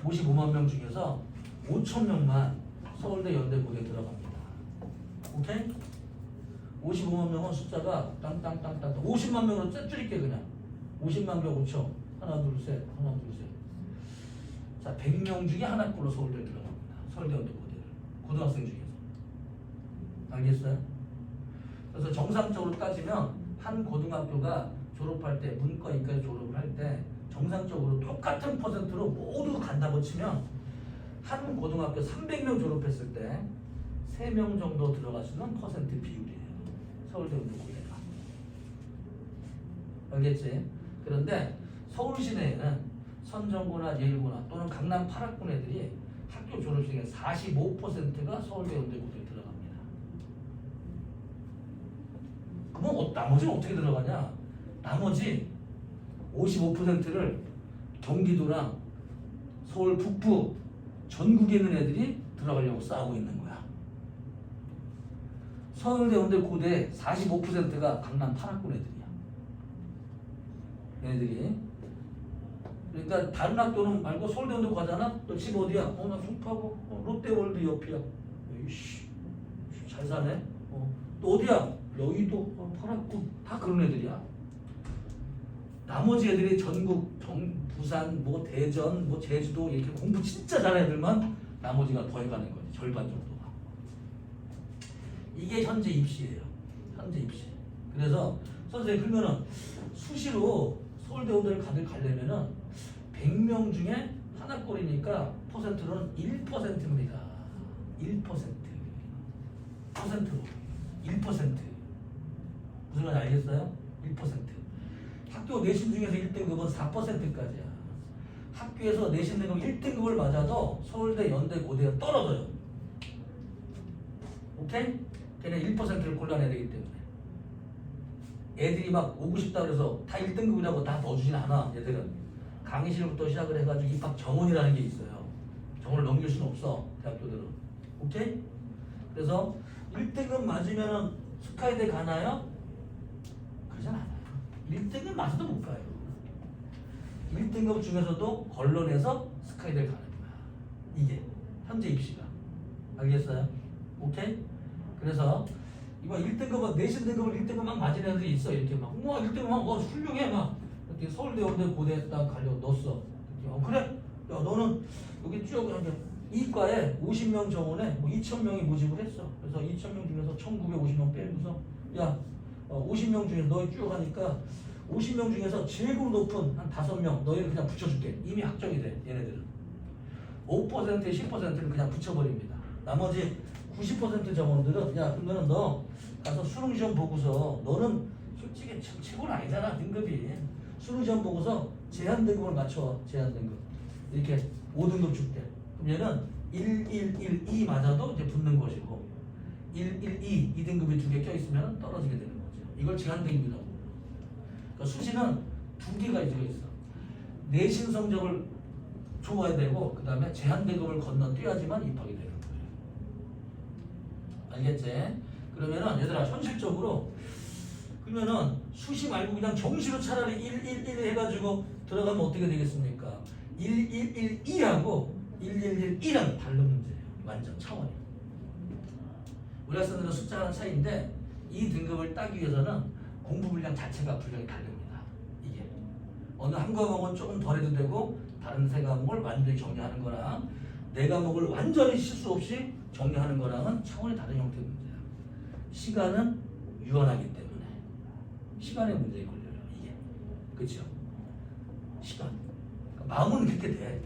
Speaker 1: 55만 명 중에서 5,000명만 서울대, 연대, 고대 들어갑니다. 오케이? 55만 명은 숫자가 땅땅땅땅 50만 명으로 줄일게 그냥. 50만 명 5천. 하나 둘 셋. 자, 100명 중에 하나꼴로 서울대 들어갑니다. 서울대, 연대, 고대. 고등학생 중에서. 알겠어요? 그래서 정상적으로 따지면 한 고등학교가 졸업할 때 문과, 이과에 졸업을 할 때 정상적으로 똑같은 퍼센트로 모두 간다고 치면 한 고등학교 300명 졸업했을 때 3명 정도 들어갈 수 있는 퍼센트 비율이에요. 서울대, 연대, 고대가. 알겠지? 그런데 서울 시내에는 선정고나 예일고나 또는 강남 8학군 애들이 학교 졸업생의 45%가 서울대, 연대, 고대에 들어갑니다. 그럼 나머지는 어떻게 들어가냐? 나머지 55%를 경기도랑 서울 북부 전국에 있는 애들이 들어가려고 싸우고 있는 거야. 서울대, 연대, 고대 45%가 강남 8학군 애들이야. 얘네들이. 그러니까 다른 학교는 말고 서울대, 연대 가잖아? 너 집 어디야? 나 송파구. 롯데월드 옆이야. 이씨, 잘 사네. 또 어디야? 여의도, 8학군. 다 그런 애들이야. 나머지 애들이 전국, 부산, 대전, 제주도 이렇게 공부 진짜 잘하는 애들만 나머지가 더 해가는 거지. 절반 정도가. 이게 현재 입시예요. 현재 입시. 그래서 선생님 그러면은 수시로 서울대, 연대를 가려면은 100명 중에 하나꼴이니까 퍼센트로는 1%입니다. 1%. 퍼센트로. 1%. 무슨 말인지 알겠어요? 1%. 학교 내신 중에서 1등급은 4%까지야. 학교에서 내신 등급 1등급을 맞아도 서울대, 연대, 고대가 떨어져요. 오케이? 걔네 1%를 골라내야 되기 때문에. 애들이 막 오고 싶다 그래서 다 1등급이라고 다 넣어주진 않아. 얘들은 강의실부터 시작을 해가지고 입학 정원이라는 게 있어요. 정원을 넘길 수는 없어. 대학교들은. 오케이? 그래서 1등급 맞으면은 스카이대 가나요? 그러진 않아요. 1등급 맞아도 못 가요. 1등급 중에서도 걸러내서 스카이대 가는 거야. 이게 현재 입시가. 알겠어요? 오케이? 그래서 이거 1등급 내신 등급을 1등급 막 맞은 애들이 있어. 이렇게 막 1등급 막 훌륭해 막 이렇게 서울대 연대 고대 딱 가려 넣었어. 그래? 야 너는 여기 쭉 이렇게 이과에 50명 정원에 뭐 2,000명이 모집을 했어. 그래서 2,000명 중에서 1,950명 빼고서 야 50명 중에서 너희 쭉 하니까 50명 중에서 제일 높은 한 5명 너희를 그냥 붙여줄게. 이미 확정이 돼. 얘네들은 5%에 10%는 그냥 붙여버립니다. 나머지 90% 정원들은 야 그러면은 너 가서 수능시험 보고서 너는 솔직히 최고는 아니잖아 등급이. 수능시험 보고서 제한 등급을 맞춰. 제한 등급 이렇게 5등급 줄게. 그럼 얘는 1112 맞아도 이제 붙는 것이고 112 2등급이 2개 껴있으면 떨어지게 되는 거죠. 이걸 제한 등급이라고. 그러니까 수시는 2개가 들어있어. 내신 성적을 좋아야 되고 그 다음에 제한 등급을 건너뛰어야지만 입학이 되는 거예요. 알겠지? 그러면은 얘들아 현실적으로 그러면은 수시 말고 그냥 정시로 차라리 111 해가지고 들어가면 어떻게 되겠습니까? 1112하고 1111은 다른 문제예요. 완전 차원이. 우리 학생들은 숫자가 차이인데 이 등급을 따기 위해서는 공부 분량 자체가 분량이 다릅니다. 이게 어느 한 과목은 조금 덜 해도 되고 다른 세 과목을 완전히 정리하는 거랑 네 과목을 완전히 실수 없이 정리하는 거랑은 차원이 다른 형태의 문제야. 시간은 유한하기 때문에 시간의 문제에 걸려요. 이게 그렇죠? 시간. 그러니까 마음은 그렇게 돼.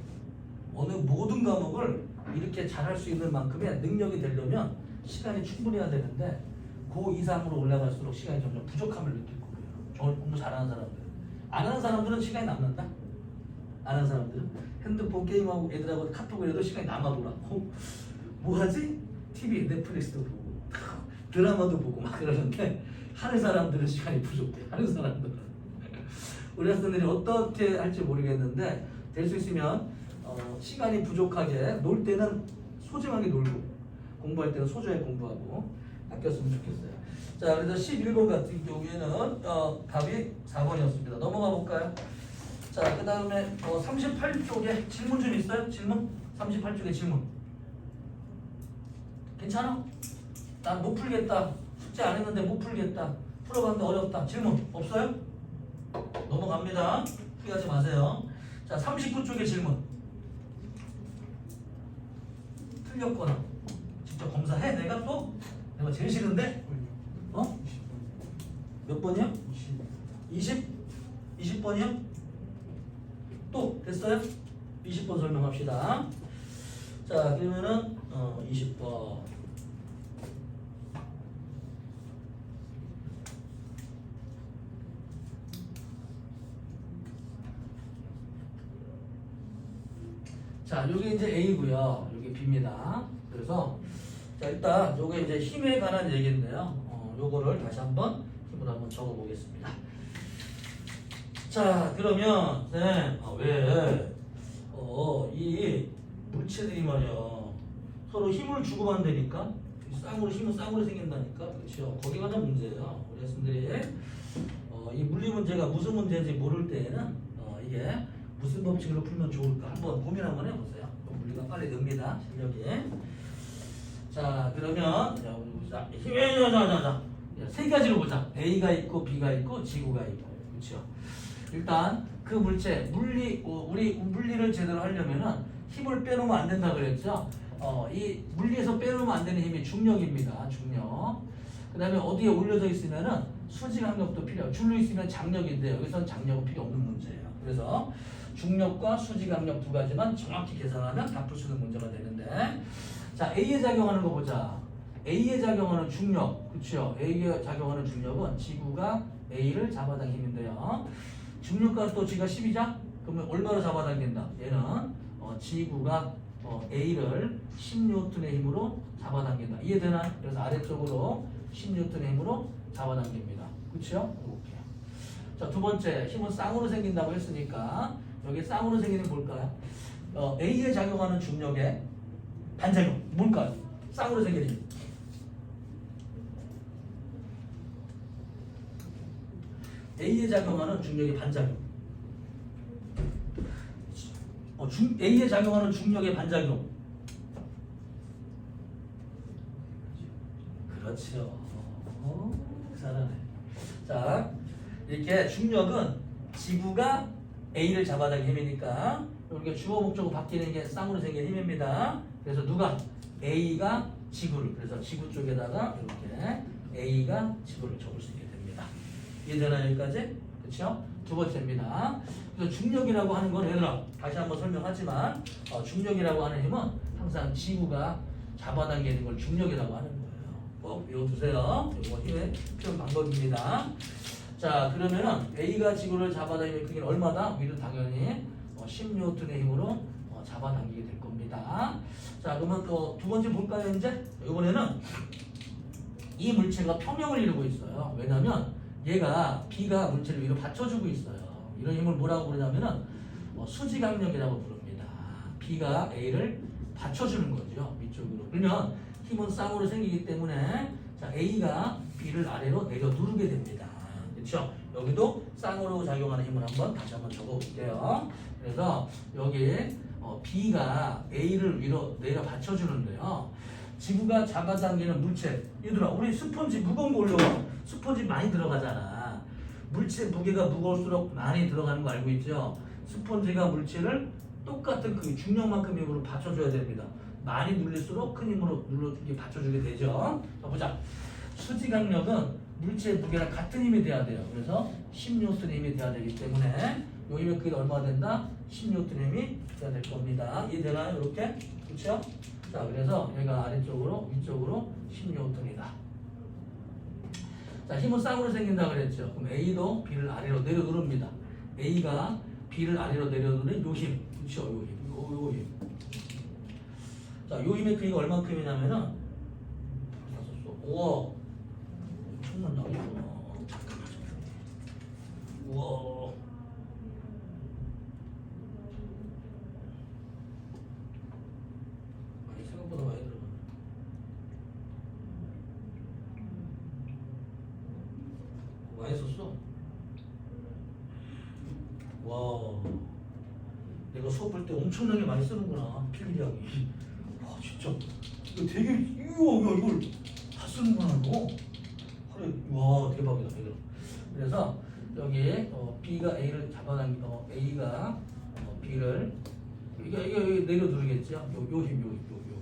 Speaker 1: 어느 모든 과목을 이렇게 잘할 수 있는 만큼의 능력이 되려면 시간이 충분해야 되는데 그 이상으로 올라갈수록 시간이 점점 부족함을 느낄 거예요. 공부 잘하는 사람들은. 안 하는 사람들은 시간이 남는다. 안 하는 사람들은 핸드폰 게임하고 애들하고 카톡을 해도 시간이 남아돌아. 뭐하지? TV 넷플릭스도 보고 드라마도 보고 막 그러는데 하는 사람들은 시간이 부족해. 하는 사람들은. 우리 학생들이 어떻게 할지 모르겠는데 될 수 있으면 시간이 부족하게 놀 때는 소중하게 놀고 공부할 때는 소중하게 공부하고 아꼈으면 좋겠어요. 자, 그래서 11번 같은 경우에는 답이 4번이었습니다. 넘어가 볼까요? 자, 그 다음에 38쪽에 질문 좀 있어요? 질문? 38쪽에 질문. 괜찮아? 난 못 풀겠다. 숙제 안 했는데 못 풀겠다. 풀어봤는데 어렵다. 질문 없어요? 넘어갑니다. 후회하지 마세요. 자, 39쪽에 질문. 틀렸거나 직접 검사해. 내가 또? 내가 제일 싫은데? 몇 번이요? 20? 20번이요? 또 됐어요? 20번 설명합시다. 자, 그러면은 20번. 자, 요게 이제 A고요. 요게 B입니다. 그래서 자, 일단 요게 이제 힘에 관한 얘기인데요. 요거를 다시 한번 힘으로 한번 적어 보겠습니다. 자, 그러면 왜 이 물체들이 말이야 서로 힘을 주고받으니까 쌍으로 힘은 쌍으로 생긴다니까. 그렇죠? 거기 관한 문제예요. 우리 학생들이 이 물리 문제가 무슨 문제인지 모를 때에는 이게 무슨 법칙으로 풀면 좋을까 한번 고민 한번 해보세요. 물리가 빨리 늡니다. 실력이. 자, 그러면 힘의 세 가지로 보자. A가 있고 B가 있고 지구가 있고. 그렇죠? 일단 그 물체 우리 물리를 제대로 하려면은 힘을 빼놓으면 안 된다 그랬죠. 이 물리에서 빼놓으면 안 되는 힘이 중력입니다. 중력. 그 다음에 어디에 올려져 있으면은 수직압력도 필요해요. 줄로 있으면 장력인데 여기서는 장력은 필요 없는 문제예요. 그래서 중력과 수직압력 두 가지만 정확히 계산하면 다 풀 수 있는 문제가 되는데, 자, A에 작용하는 거 보자. A에 작용하는 중력, 그렇죠? A에 작용하는 중력은 지구가 A를 잡아당기는 힘인데요. 중력과 또 G가 10이자? 그러면 얼마로 잡아당긴다? 얘는 지구가 A를 10N의 힘으로 잡아당긴다. 이해되나? 그래서 아래쪽으로 10N의 힘으로 잡아당깁니다. 그렇죠? 이렇게. 자, 두 번째, 힘은 쌍으로 생긴다고 했으니까 여기 쌍으로 생기는 게 뭘까요? A에 작용하는 중력의 반작용 뭘까요? 쌍으로 생기는 힘. A에 작용하는 중력의 반작용. A에 작용하는 중력의 반작용 그렇죠. 잘하네. 자, 이렇게 중력은 지구가 A를 잡아당기는 힘이니까 이렇게 주어 목적어 바뀌는 게 쌍으로 생긴 힘입니다. 그래서 누가? A가 지구를, 그래서 지구 쪽에다가 이렇게 A가 지구를 적을 수 있게 됩니다. 이해되나요, 여기까지? 그렇죠? 두 번째입니다. 그래서 중력이라고 하는 건 얘들아 다시 한번 설명하지만 중력이라고 하는 힘은 항상 지구가 잡아당기는 걸 중력이라고 하는 거예요. 꼭 외워두세요. 이거 힘의 표현 방법입니다. 자, 그러면은 A가 지구를 잡아당기는 크기는 얼마다? 위로 당연히 10N의 힘으로 잡아당기게 될 겁니다. 자, 그러면 또 두 번째 볼까요, 이제? 이번에는 이 물체가 평형을 이루고 있어요. 왜냐면 얘가 B가 물체를 위로 받쳐주고 있어요. 이런 힘을 뭐라고 부르냐면은 수직압력이라고 부릅니다. B가 A를 받쳐주는 거죠. 위쪽으로. 그러면 힘은 쌍으로 생기기 때문에 자, A가 B를 아래로 내려 누르게 됩니다. 그렇죠? 여기도 쌍으로 작용하는 힘을 다시 한번 적어볼게요. 그래서 여기 B가 A를 위로 내려 받쳐주는데요. 지구가 잡아당기는 물체, 얘들아 우리 스펀지 무거운 거 올려봐. 스펀지 많이 들어가잖아. 물체 무게가 무거울수록 많이 들어가는 거 알고 있죠? 스펀지가 물체를 똑같은 그 중력만큼 힘으로 받쳐줘야 됩니다. 많이 눌릴수록 큰 힘으로 받쳐주게 되죠. 자, 보자. 수직압력은 물체의 무게랑 같은 힘이 돼야 돼요. 그래서 10N의 힘이 돼야 되기 때문에 이 힘의 크기가 얼마가 된다? 10N의 힘이 돼야 될 겁니다. 이해되나요? 이렇게? 그렇죠? 자, 그래서 얘가 아래쪽으로 위쪽으로 10N이다. 자, 힘은 쌍으로 생긴다 그랬죠. 그럼 A도 B를 아래로 내려 누릅니다. A가 B를 아래로 내려 누르는 요 힘. 그렇죠? 요 힘. 요 힘. 자, 요 힘의 크기가 얼만큼이냐면은 우와. 엄청난 나이구나. 잠깐만. 우와. 생각보다 많이 들어가네. 많이 썼어? 와, 내가 수업 볼 때 엄청나게 많이 쓰는구나. 필기량이. 와, 진짜. 이거 되게, 이걸 다 쓰는구나, 이거. 하루에, 와, 대박이다, 대박. 그래서 여기 B가 A를 잡아당기고 A가 B를 이게 내려 누르겠죠? 요 힘, 요 힘. 이렇게.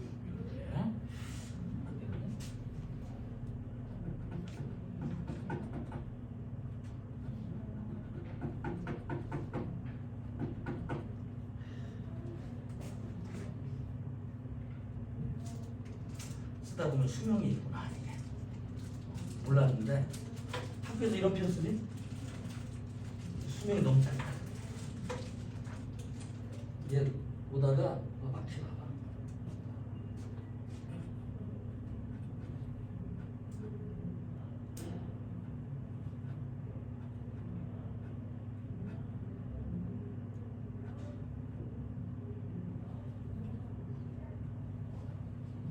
Speaker 1: 쓰다 보면 수명이 있구나. 이게 몰랐는데 학교에서 이런 편 쓰니 수명이 너무 짧다. 이제 보다가 막히나 봐.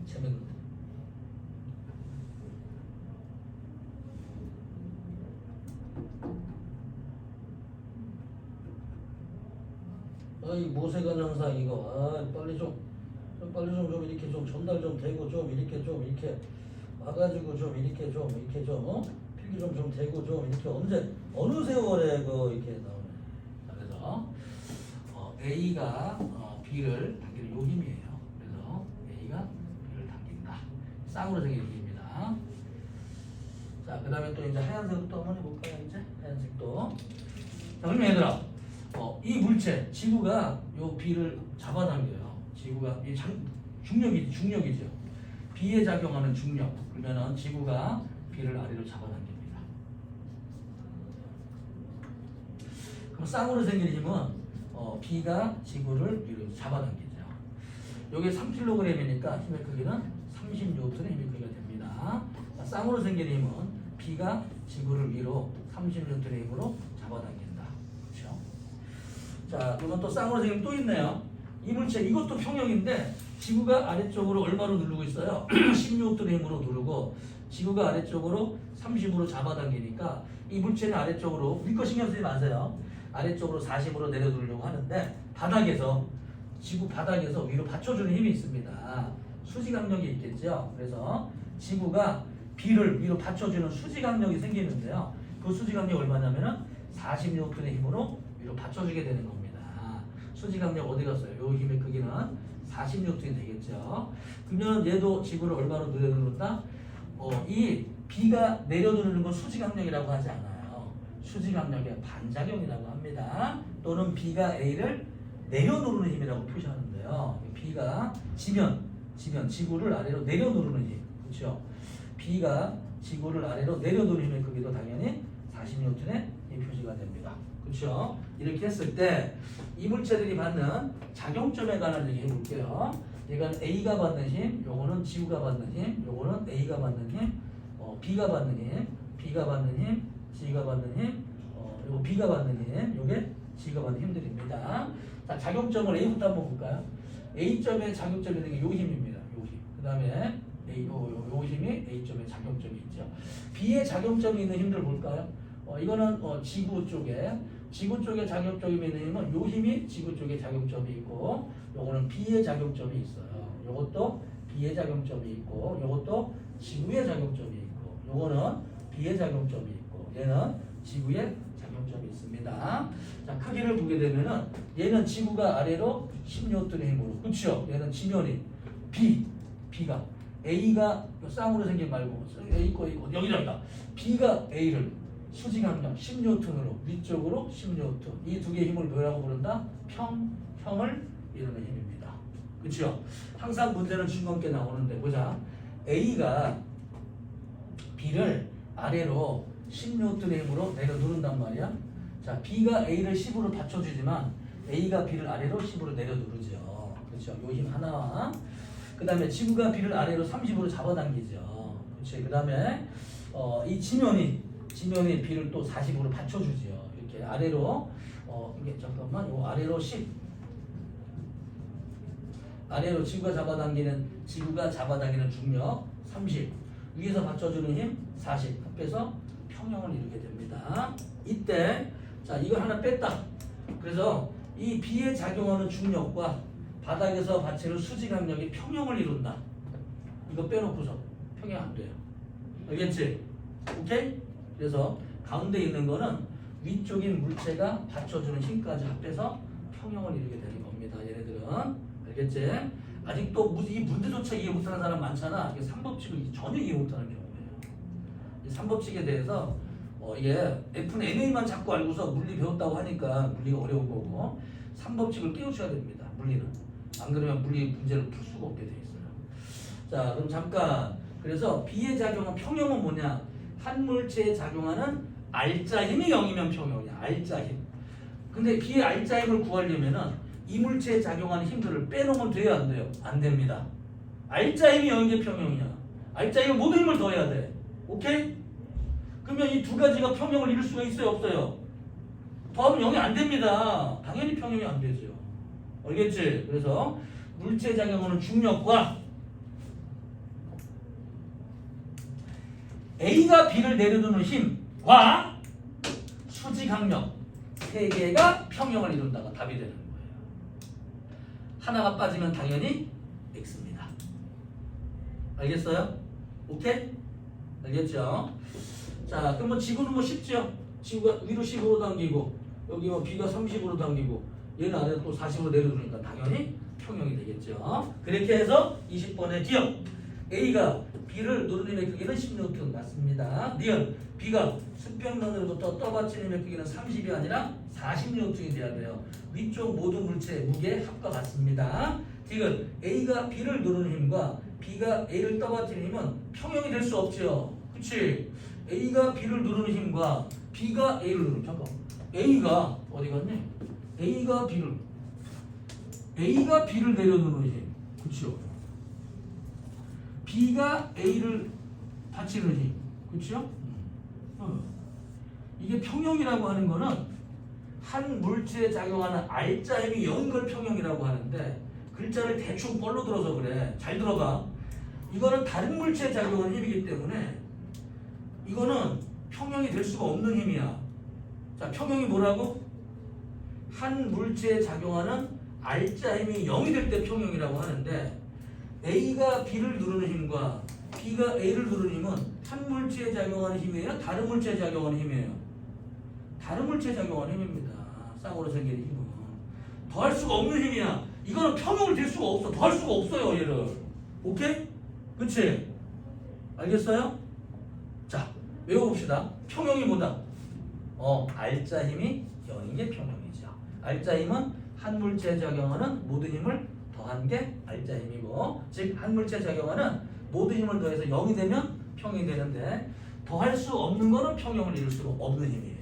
Speaker 1: 재밌는데. 이 모세관 현상 이거 빨리 좀 이렇게 좀 전달 좀 되고 좀 이렇게 와가지고 좀 이렇게 좀 필기 좀 되고 좀 이렇게 언제 어느 세월에 이렇게 나오네. 그래서 A가 B를 당기는 요 힘이에요. 그래서 A가 B를 당긴다. 쌍으로 생긴 힘입니다. 자, 그다음에 또 이제 하얀색으로 또 한번 해볼까요? 이제 하얀색도. 자, 그러면 얘들아. 이 물체, 지구가 요 B를 잡아당겨요. 지구가 이 중력이죠. B에 작용하는 중력. 그러면은 지구가 B를 아래로 잡아당깁니다. 그럼 쌍으로 생긴 힘은 B가 지구를 위로 잡아당기죠. 요게 3kg이니까 힘의 크기는 30N의 힘의 크기가 됩니다. 자, 쌍으로 생긴 힘은 B가 지구를 위로 30N의 힘으로 잡아당깁니다. 자, 그러면 또 쌍으로 생긴 또 있네요. 이 물체 이것도 평형인데 지구가 아래쪽으로 얼마로 누르고 있어요? 16N의 힘으로 누르고 지구가 아래쪽으로 30으로 잡아당기니까 이 물체는 아래쪽으로 위 거 신경 쓰지 마세요. 아래쪽으로 40으로 내려 누르려고 하는데 지구 바닥에서 위로 받쳐주는 힘이 있습니다. 수직압력이 있겠죠. 그래서 지구가 B를 위로 받쳐주는 수직압력이 생기는데요. 그 수직압력이 얼마냐면은 40N의 힘으로 위로 받쳐주게 되는 겁니다. 수직압력 어디 갔어요? 요 힘의 크기는 40N이 되겠죠. 그러면 얘도 지구를 얼마로 내려누른다? 이 B가 내려누르는 건 수직압력이라고 하지 않아요. 수직압력의 반작용이라고 합니다. 또는 B가 A를 내려누르는 힘이라고 표시하는데요. B가 지면 지구를 아래로 내려누르는 힘, 그렇죠? B가 지구를 아래로 내려누르는 힘의 크기도 당연히 40N의 힘 표시가 됩니다. 그렇죠? 이렇게 했을 때 이 물체들이 받는 작용점에 관한 얘기 해볼게요. 이건 A가 받는 힘, 요거는 지구가 받는 힘, 요거는 A가 받는 힘, B가 받는 힘, B가 받는 힘, G가 받는 힘, 요거 B가 받는 힘, 요게 G가 받는 힘들입니다. 자, 작용점을 A부터 한번 볼까요? A점의 작용점이 있는 게 요 힘입니다. 요 힘. 그 다음에 요 힘이 A점의 작용점이 있죠. B의 작용점이 있는 힘들 볼까요? 이거는 지구 쪽에 작용점이 있는 힘은 요 힘이 지구 쪽에 작용점이 있고, 요거는 B의 작용점이 있어요. 요것도 B의 작용점이 있고, 요것도 지구의 작용점이 있고, 요거는 B의 작용점이 있고, 얘는 지구의 작용점이 있습니다. 자, 크기를 보게 되면은 얘는 지구가 아래로 10N의 힘으로, 그렇죠? 얘는 지면이 B가 A가 쌍으로 생긴 말고 A 거 있고 여기다 B가 A를 수직압력 10N으로 위쪽으로 10N, 이 두 개의 힘을 뭐라고 부른다? 평형을 이루는 힘입니다. 그렇죠? 항상 문제는 중간께 나오는데 보자. A가 B를 아래로 10N의 힘으로 내려 누른단 말이야. 자, B가 A를 10으로 받쳐주지만 A가 B를 아래로 10으로 내려 누르죠. 그렇죠? 요 힘 하나와 그 다음에 지구가 B를 아래로 30으로 잡아당기죠. 그렇죠? 그 다음에 이 지면이 B를 또 40으로 받쳐주죠. 이렇게 아래로 이게 잠깐만 요 아래로 10 아래로 지구가 잡아당기는 중력 30 위에서 받쳐주는 힘 40 합해서 평형을 이루게 됩니다. 이때 자 이걸 하나 뺐다. 그래서 이 B에 작용하는 중력과 바닥에서 받치는 수직압력이 평형을 이룬다. 이거 빼놓고서 평형 안 돼요. 알겠지? 오케이? 그래서 가운데 있는 거는 위쪽인 물체가 받쳐주는 힘까지 합해서 평형을 이루게 되는 겁니다. 얘네들은 알겠지? 아직도 이 문제조차 이해 못하는 사람 많잖아. 이게 3법칙을 전혀 이해 못하는 경우예요. 이 3법칙에 대해서 이게 F는 NA만 자꾸 알고서 물리 배웠다고 하니까 물리가 어려운 거고 3법칙을 깨우쳐야 됩니다. 물리는. 안 그러면 물리 문제를 풀 수가 없게 돼 있어요. 자, 그럼 잠깐. 그래서 B의 작용은 평형은 뭐냐? 한 물체에 작용하는 알짜 힘이 0이면 평형이야. 알짜 힘. 근데 B의 알짜 힘을 구하려면은 이 물체에 작용하는 힘들을 빼놓으면 돼요, 안 돼요? 안 됩니다. 알짜 힘이 0인 게 평형이야. 알짜 힘은 모든 힘을 더해야 돼. 오케이? 그러면 이 두 가지가 평형을 이룰 수가 있어요, 없어요? 더하면 0이 안 됩니다. 당연히 평형이 안 되죠. 알겠지? 그래서 물체에 작용하는 중력과 A가 B를 내려두는 힘과 수직항력 세 개가 평형을 이룬다가 답이 되는 거예요. 하나가 빠지면 당연히 X입니다. 알겠어요? 오케이? 알겠죠? 자, 그럼 지구는 쉽죠? 지구가 위로 10으로 당기고 여기 B가 30으로 당기고 얘는 아래로 또 40으로 내려두니까 당연히 평형이 되겠죠. 그렇게 해서 20번의 기억 A가 B를 누르는 힘의 크기는 10N 맞습니다. 니은 B가 수평면으로부터 떠받치는 힘의 크기는 30이 아니라 40N이 돼야 돼요. 위쪽 모든 물체의 무게 합과 같습니다. 디귿 A가 B를 누르는 힘과 B가 A를 떠받치는 힘은 평형이 될 수 없죠. 그치? A가 B를 누르는 힘과 B가 A를 누르는 잠깐 A가 어디 갔니? A가 B를 내려누르는 힘. 그쵸? B가 A를 받치는 힘. 그쵸? 이게 평형이라고 하는 거는 한 물체에 작용하는 알짜 힘이 0인 걸 평형이라고 하는데 글자를 대충 뻘로 들어서 그래. 잘 들어봐. 이거는 다른 물체에 작용하는 힘이기 때문에 이거는 평형이 될 수가 없는 힘이야. 자, 평형이 뭐라고? 한 물체에 작용하는 알짜 힘이 0이 될 때 평형이라고 하는데 A가 B를 누르는 힘과 B가 A를 누르는 힘은 한 물체에 작용하는 힘이에요? 다른 물체에 작용하는 힘이에요? 다른 물체에 작용하는 힘입니다. 쌍으로 생긴 힘은. 더할 수가 없는 힘이야. 이거는 평형을 될 수가 없어. 더할 수가 없어요, 얘를. 오케이? 그치? 알겠어요? 자, 외워봅시다. 평형이 뭐다? 알자 힘이 0인 게 평형이죠. 알자 힘은 한 물체에 작용하는 모든 힘을 더한 게 알자 힘이고, 즉 한 물체에 작용하는 모든 힘을 더해서 0이 되면 평형이 되는데, 더할 수 없는 거는 평형을 이룰 수가 없는 힘이에요.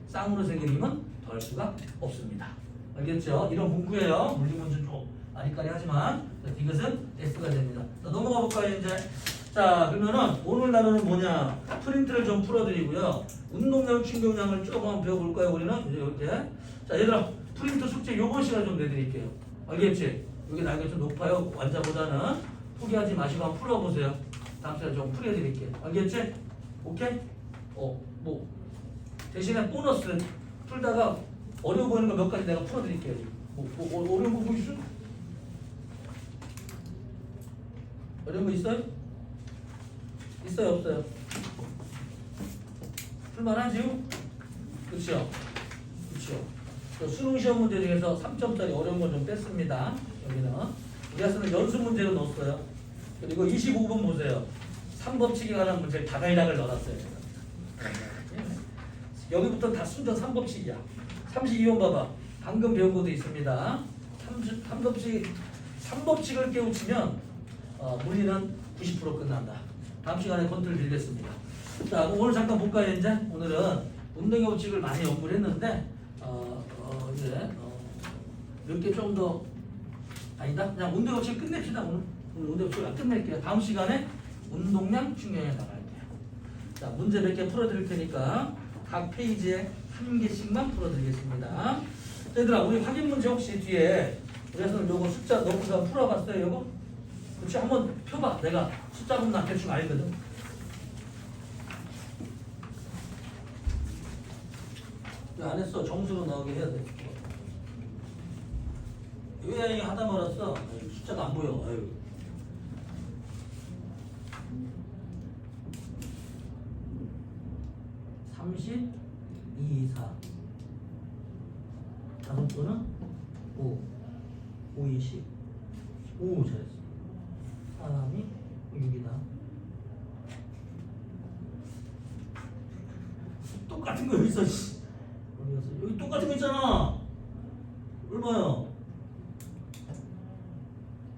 Speaker 1: 쌍으로 생긴 힘은 더할 수가 없습니다. 알겠죠? 이런 문구예요. 물리 문제 좀 아리까리하지만 이것은 S가 됩니다. 자, 넘어가 볼까요 이제? 자, 그러면은 오늘 단어는 뭐냐? 프린트를 좀 풀어드리고요. 운동량, 충격량을 조금 배워볼까요? 우리는 이렇게. 자, 얘들아, 프린트 숙제 요번 시간에 좀 내드릴게요. 알겠지? 여기 날개 좀 높아요. 완자보다는 포기하지 마시고 한번 풀어보세요. 다음 시간에 좀 풀어드릴게요. 알겠지? 오케이? 뭐 대신에 보너스 풀다가 어려워 보이는 거 몇 가지 내가 풀어드릴게요. 어려운 거 보이시죠? 어려운 거 있어요? 있어요, 없어요? 풀만하지요? 그렇죠? 그렇죠. 수능 시험 문제 중에서 3점짜리 어려운 거 좀 뺐습니다. 여기는 우리 학생은 연습 문제로 넣었어요. 그리고 25번 보세요. 3법칙에 관한 문제를 다갈락을 넣어놨어요. 여기부터 다 순전 3법칙이야. 32번 봐봐. 방금 배운 것도 있습니다. 3법칙을 깨우치면 물리는 90% 끝난다. 다음 시간에 컨트롤 드리겠습니다. 자, 오늘 잠깐 볼까요 이제? 오늘은 운동의 법칙을 많이 연구를 했는데 이제 몇 개 좀 더 아니다. 그냥 운동의 법칙 끝냅시다. 오늘 운동의 법칙을 끝낼게요. 다음 시간에 운동량 중량에 나갈게요. 자, 문제 몇 개 풀어드릴 테니까 각 페이지에 한 개씩만 풀어드리겠습니다. 얘들아, 우리 확인 문제 혹시 뒤에 우리에서는 요거 숫자 넣고서 풀어봤어요, 요거? 그렇지? 한번 펴봐. 내가 숫자 보면 나 대충 알거든. 왜 안 했어? 정수로 나오게 해야 돼. 왜 하다 말았어? 숫자가 안 보여. 아유. (30) 2, 4 다섯 번은 5 5, 20 오, 잘했어. 사람이 6이다. 똑같은 거 여기 있어. 어디 갔어? 여기 똑같은 거 있잖아. 얼마야?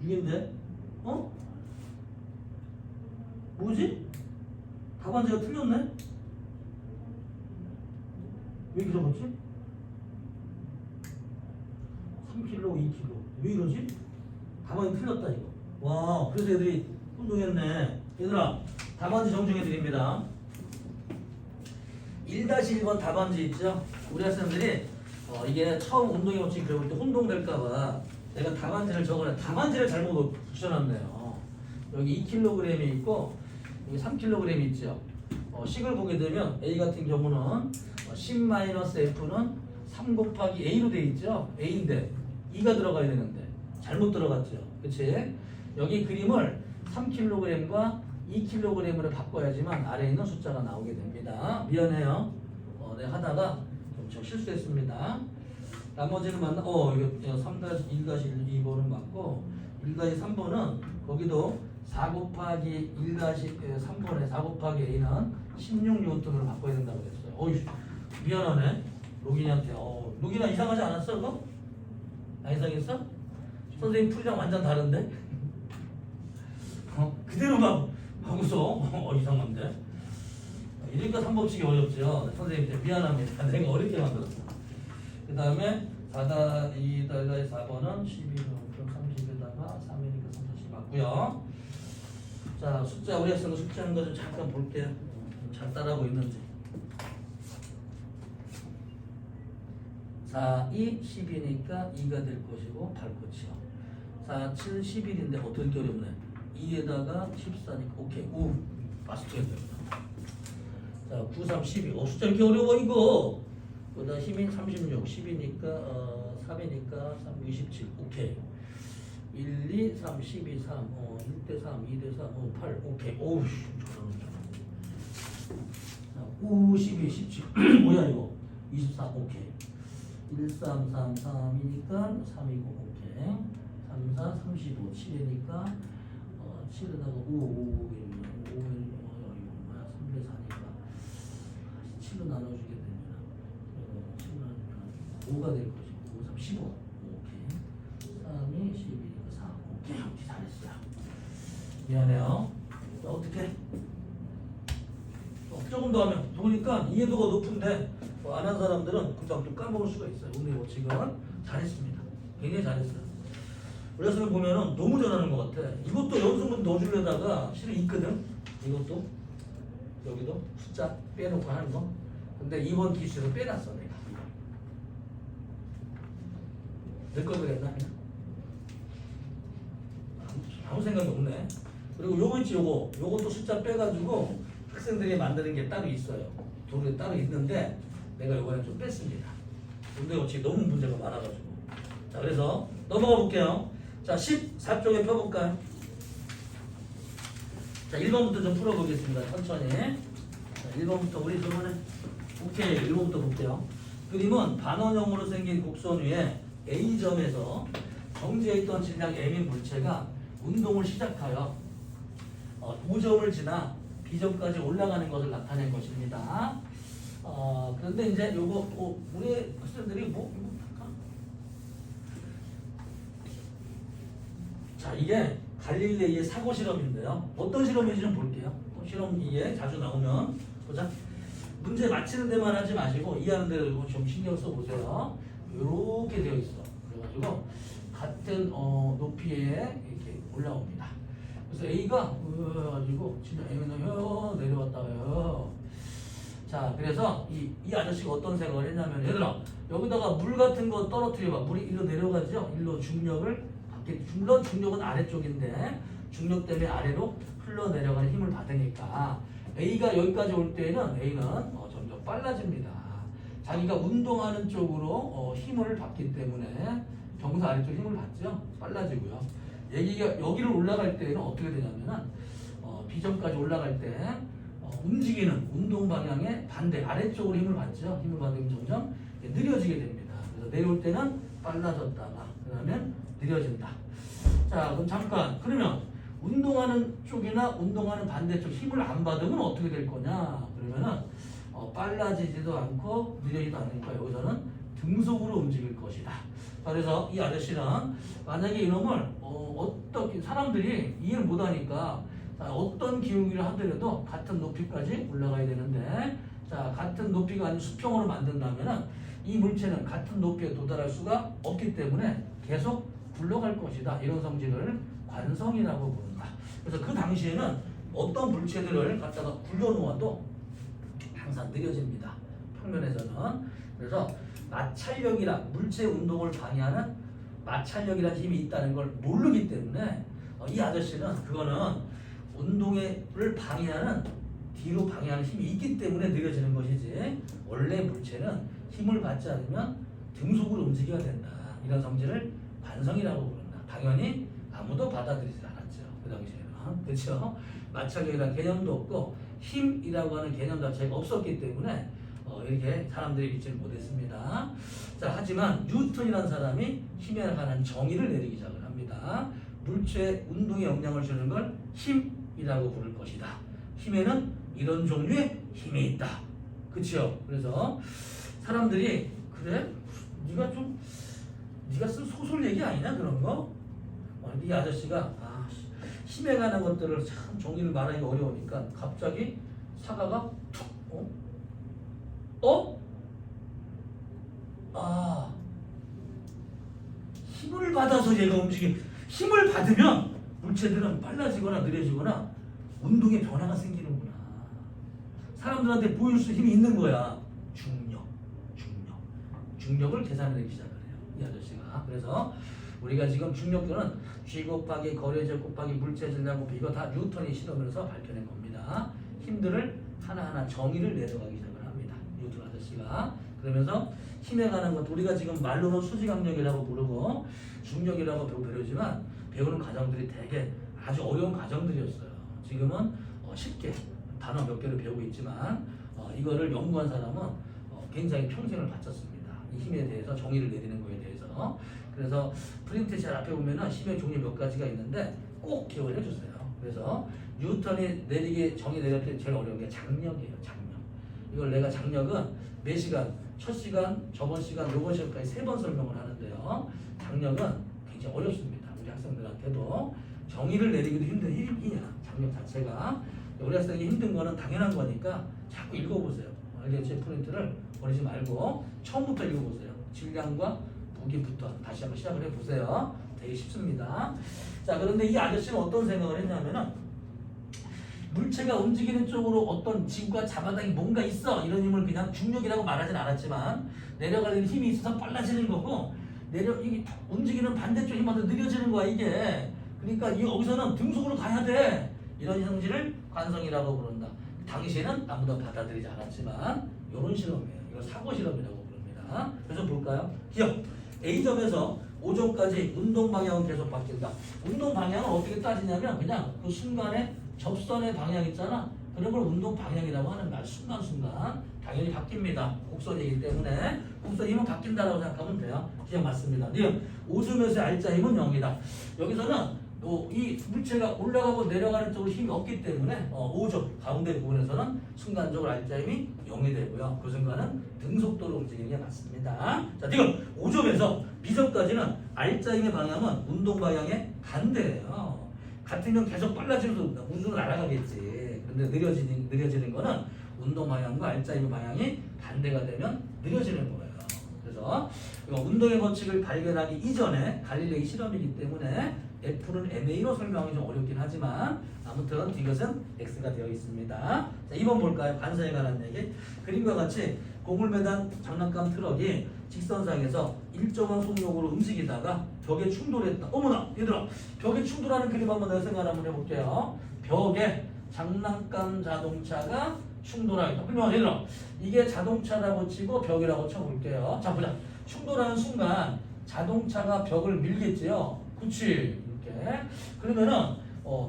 Speaker 1: 6인데? 뭐지? 답안지가 틀렸네? 왜 그러겠지? 3kg, 2kg. 왜 이러지? 답안이 틀렸다 이거. 와, 그래서 애들이 혼동했네. 얘들아, 답안지 정정해 드립니다. 1-1번 답안지 있죠? 우리 학생들이 이게 처음 운동의 법칙 배울 때 혼동될까봐 내가 답안지를 적어놔. 답안지를 잘못 붙여놨네요. 여기 2kg이 있고 여기 3kg이 있죠. 식을 보게 되면 A 같은 경우는 10-F는 3 곱하기 A로 돼 있죠. A인데 2가 들어가야 되는데 잘못 들어갔죠. 그치? 여기 그림을 3kg과 2kg으로 바꿔야지만 아래에 있는 숫자가 나오게 됩니다. 미안해요. 내가 하다가 좀 실수했습니다. 나머지는 이거 3-1-2번은 맞고 1-3번은 거기도 4 곱하기 1-3번에 4 곱하기 A는 16N으로 바꿔야 된다고 그랬어요. 어이, 미안하네. 로긴이한테. 로긴아 이상하지 않았어 그거? 안 이상했어? 선생님 풀이랑 완전 다른데? 그대로 막 하고서 이상한데? 이러니까 3법칙이 어렵죠. 선생님한테 미안합니다. 내가 어렵게 만들었어. 그 다음에 4-2-4번은 12는 30에다가 3이니까 3-4 맞고요. 자, 숫자 우리 학생도 숙제하는 거 좀 잠깐 볼게요. 잘 따라하고 있는지. 4, 2, 10이니까 2가 될 것이고 8코치요. 4, 7, 11인데 어떻게 어렵네. 2에다가 14니까 오케이. 오, 마스터해야 됩니다. 자, 9, 3, 12. 숫자 이렇게 어려워 이거. 그다음 힘이 36, 10이니까 3이니까 3, 27. 오케이. 1, 2, 3, 12, 3. 1대 3, 2대 3, 8. 오케이. 오우, 5, 12, 17 뭐야 이거 24 오케이 1, 3, 3, 3이니까 3이고 오케이 3, 4, 35 7이니까 7에다가 5, 5이면 5는 뭐야 3대 4니까 7로 나눠주게 되면 7로 나누면 5가 될 것이고 5, 3, 15 오케이 3이 12니까 4 오케이 잘했어요. 미안해요. 자, 어떻게? 조금 더 하면 보니까 이해도가 높은데 안 한 사람들은 금방 또 까먹을 수가 있어요. 근데 뭐 지금 잘했습니다. 굉장히 잘했어요. 그래서 보면은 너무 잘하는 것 같아. 이것도 연습문 넣어주려다가 실은 있거든. 이것도 여기도 숫자 빼놓고 하는 거. 근데 이번 기수에서 빼놨어 내가. 내 걸 그랬나? 아무 생각이 없네. 그리고 요거 있지 요것도 숫자 빼가지고 학생들이 만드는 게 따로 있어요. 도구에 따로 있는데 내가 요거는 좀 뺐습니다. 근데 어차피 너무 문제가 많아가지고. 자 그래서 넘어가 볼게요. 자 14쪽에 펴볼까요? 자 1번부터 좀 풀어보겠습니다. 천천히. 자 1번부터 우리 저번에 오케이 1번부터 볼게요. 그림은 반원형으로 생긴 곡선 위에 A점에서 정지해 있던 질량 M인 물체가 운동을 시작하여 도점을 지나 B점까지 올라가는 것을 나타낸 것입니다. 그런데 이제 요거 우리 학생들이 뭐 할까? 자 이게 갈릴레이의 사고 실험인데요. 어떤 실험인지 좀 볼게요. 실험 이게 자주 나오면 보자. 문제 맞히는 데만 하지 마시고 이해하는 데도 좀 신경 써 보세요. 이렇게 되어 있어. 그래가지고 같은 높이에 이렇게 올라옵니다. 그래서 A가 가지고 진짜 A는 내려왔다고요. 자, 그래서 이 아저씨가 어떤 생각을 했냐면 얘들아 여기다가 물 같은 거 떨어뜨려봐. 물이 일로 내려가죠. 일로 중력을 받게. 물론 중력은 아래쪽인데 중력 때문에 아래로 흘러내려가는 힘을 받으니까 A가 여기까지 올 때는 A는 점점 빨라집니다. 자기가 운동하는 쪽으로 힘을 받기 때문에 경사 아래쪽 힘을 받죠. 빨라지고요. 얘기가 여기를 올라갈 때는 어떻게 되냐면은 B점까지 올라갈 때 움직이는 운동 방향의 반대 아래쪽으로 힘을 받죠. 힘을 받으면 점점 느려지게 됩니다. 그래서 내려올 때는 빨라졌다가 그러면 느려진다. 자 그럼 잠깐 그러면 운동하는 쪽이나 운동하는 반대쪽 힘을 안 받으면 어떻게 될 거냐? 그러면은 빨라지지도 않고 느려지도 않으니까 여기서는 등속으로 움직일 것이다. 그래서 이 아저씨는 만약에 이놈을 어떻게 사람들이 이해를 못하니까 어떤 기울기를 하더라도 같은 높이까지 올라가야 되는데 자 같은 높이가 아닌 수평으로 만든다면은 이 물체는 같은 높이에 도달할 수가 없기 때문에 계속 굴러갈 것이다. 이런 성질을 관성이라고 부른다. 그래서 그 당시에는 어떤 물체들을 갖다가 굴려놓아도 항상 느려집니다. 평면에서는. 그래서 마찰력이라 물체 운동을 방해하는 마찰력이라는 힘이 있다는 걸 모르기 때문에 이 아저씨는 그거는 운동을 방해하는 뒤로 방해하는 힘이 있기 때문에 느려지는 것이지 원래 물체는 힘을 받지 않으면 등속으로 움직여야 된다. 이런 성질을 관성이라고 부른다. 당연히 아무도 받아들이지 않았죠. 그 당시에는. 그렇죠? 마찰력이라는 개념도 없고 힘이라고 하는 개념 자체가 없었기 때문에 이렇게 사람들이 믿지를 못했습니다. 자, 하지만 뉴턴이라는 사람이 힘에 관한 정의를 내리기 시작을 합니다. 물체의 운동에 영향을 주는 걸 힘이라고 부를 것이다. 힘에는 이런 종류의 힘이 있다. 그렇죠? 그래서 사람들이 그래? 네가 쓴 소설 얘기 아니냐 그런 거? 이 아저씨가 힘에 관한 것들을 참 종이를 말하기가 어려우니까 갑자기 사과가 툭 힘을 받아서 얘가 힘을 받으면 물체들은 빨라지거나 느려지거나 운동에 변화가 생기는구나. 사람들한테 보일 수 힘이 있는 거야. 중력을 계산해내기 시작을 해요. 이 아저씨가. 그래서 우리가 지금 중력교는 G 곱하기 거리제 곱하기 물체 질량 곱하기 이거 다 뉴턴이 실험에서 밝혀낸 겁니다. 힘들을 하나하나 정의를 내려가기 시작을 합니다. 뉴턴 아저씨가. 그러면서 힘에 관한 것 우리가 지금 말로는 수지강력이라고 부르고 중력이라고 배우지만 배우는 과정들이 되게 아주 어려운 과정들이었어요. 지금은 쉽게 단어 몇 개를 배우고 있지만 이거를 연구한 사람은 굉장히 평생을 바쳤습니다. 이 힘에 대해서 정의를 내리는 거에 대해서. 그래서 프린트샷 앞에 보면은 힘의 종류 몇 가지가 있는데 꼭 기억을 해주세요. 그래서 뉴턴이 내리게 정의 내릴 때 제일 어려운 게 장력이에요. 장력. 이걸 내가 장력은 매 시간, 첫 시간, 저번 시간, 요번 시간까지 3번 설명을 하는데요. 장력은 굉장히 어렵습니다. 우리 학생들한테도 정의를 내리기도 힘든 일이냐, 장력 자체가. 우리 학생이 힘든 거는 당연한 거니까 자꾸 읽어보세요. 알겠지? 프린트를 버리지 말고 처음부터 읽어보세요. 질량과 무게부터 다시 한번 시작을 해보세요. 되게 쉽습니다. 자, 그런데 이 아저씨는 어떤 생각을 했냐면은 물체가 움직이는 쪽으로 어떤 지구가 잡아당기 뭔가 있어, 이런 힘을 그냥 중력이라고 말하진 않았지만 내려가는 힘이 있어서 빨라지는 거고, 이게 움직이는 반대쪽 힘마다 느려지는 거야 이게. 그러니까 여기서는 등속으로 가야 돼, 이런 형질을 관성이라고 부른다. 당시에는 아무도 받아들이지 않았지만 이런 실험이에요. 이걸 사고 실험이라고 부릅니다. 그래서 볼까요? 기억. A점에서 5점까지 운동 방향은 계속 바뀐다. 운동 방향은 어떻게 따지냐면 그냥 그 순간에 접선의 방향 있잖아. 그런 걸 운동 방향이라고 하는 거야. 순간순간 당연히 바뀝니다. 곡선이기 때문에 곡선 힘은 바뀐다라고 생각하면 돼요. 기억 맞습니다. 니은 5점에서의 알짜 힘은 0이다. 여기서는 이 물체가 올라가고 내려가는 쪽으로 힘이 없기 때문에 5점 가운데 부분에서는 순간적으로 알짜 힘이 0이 되고요. 그 순간은 등속도로 움직이는 게 맞습니다. 자, 지금 5점에서 B점까지는 알짜 힘의 방향은 운동 방향의 반대예요. 같으면 계속 빨라지면서 운동을 날아가겠지. 근데 느려지는 거는 운동 방향과 알짜 힘의 방향이 반대가 되면 느려지는 거예요. 그래서 운동의 법칙을 발견하기 이전에 갈릴레이 실험이기 때문에 F는 MA로 설명하기 좀 어렵긴 하지만 아무튼 이것은 X가 되어 있습니다. 자, 2번 볼까요? 관성에 관한 얘기. 그림과 같이 공을 매단 장난감 트럭이 직선상에서 일정한 속력으로 움직이다가 벽에 충돌했다. 어머나 얘들아, 벽에 충돌하는 그림 한번 내가 생각 한번 해볼게요. 벽에 장난감 자동차가 충돌하겠다. 그러면 얘들아, 이게 자동차라고 치고 벽이라고 쳐볼게요. 자, 보자. 충돌하는 순간 자동차가 벽을 밀겠지요. 그치? 이렇게. 그러면은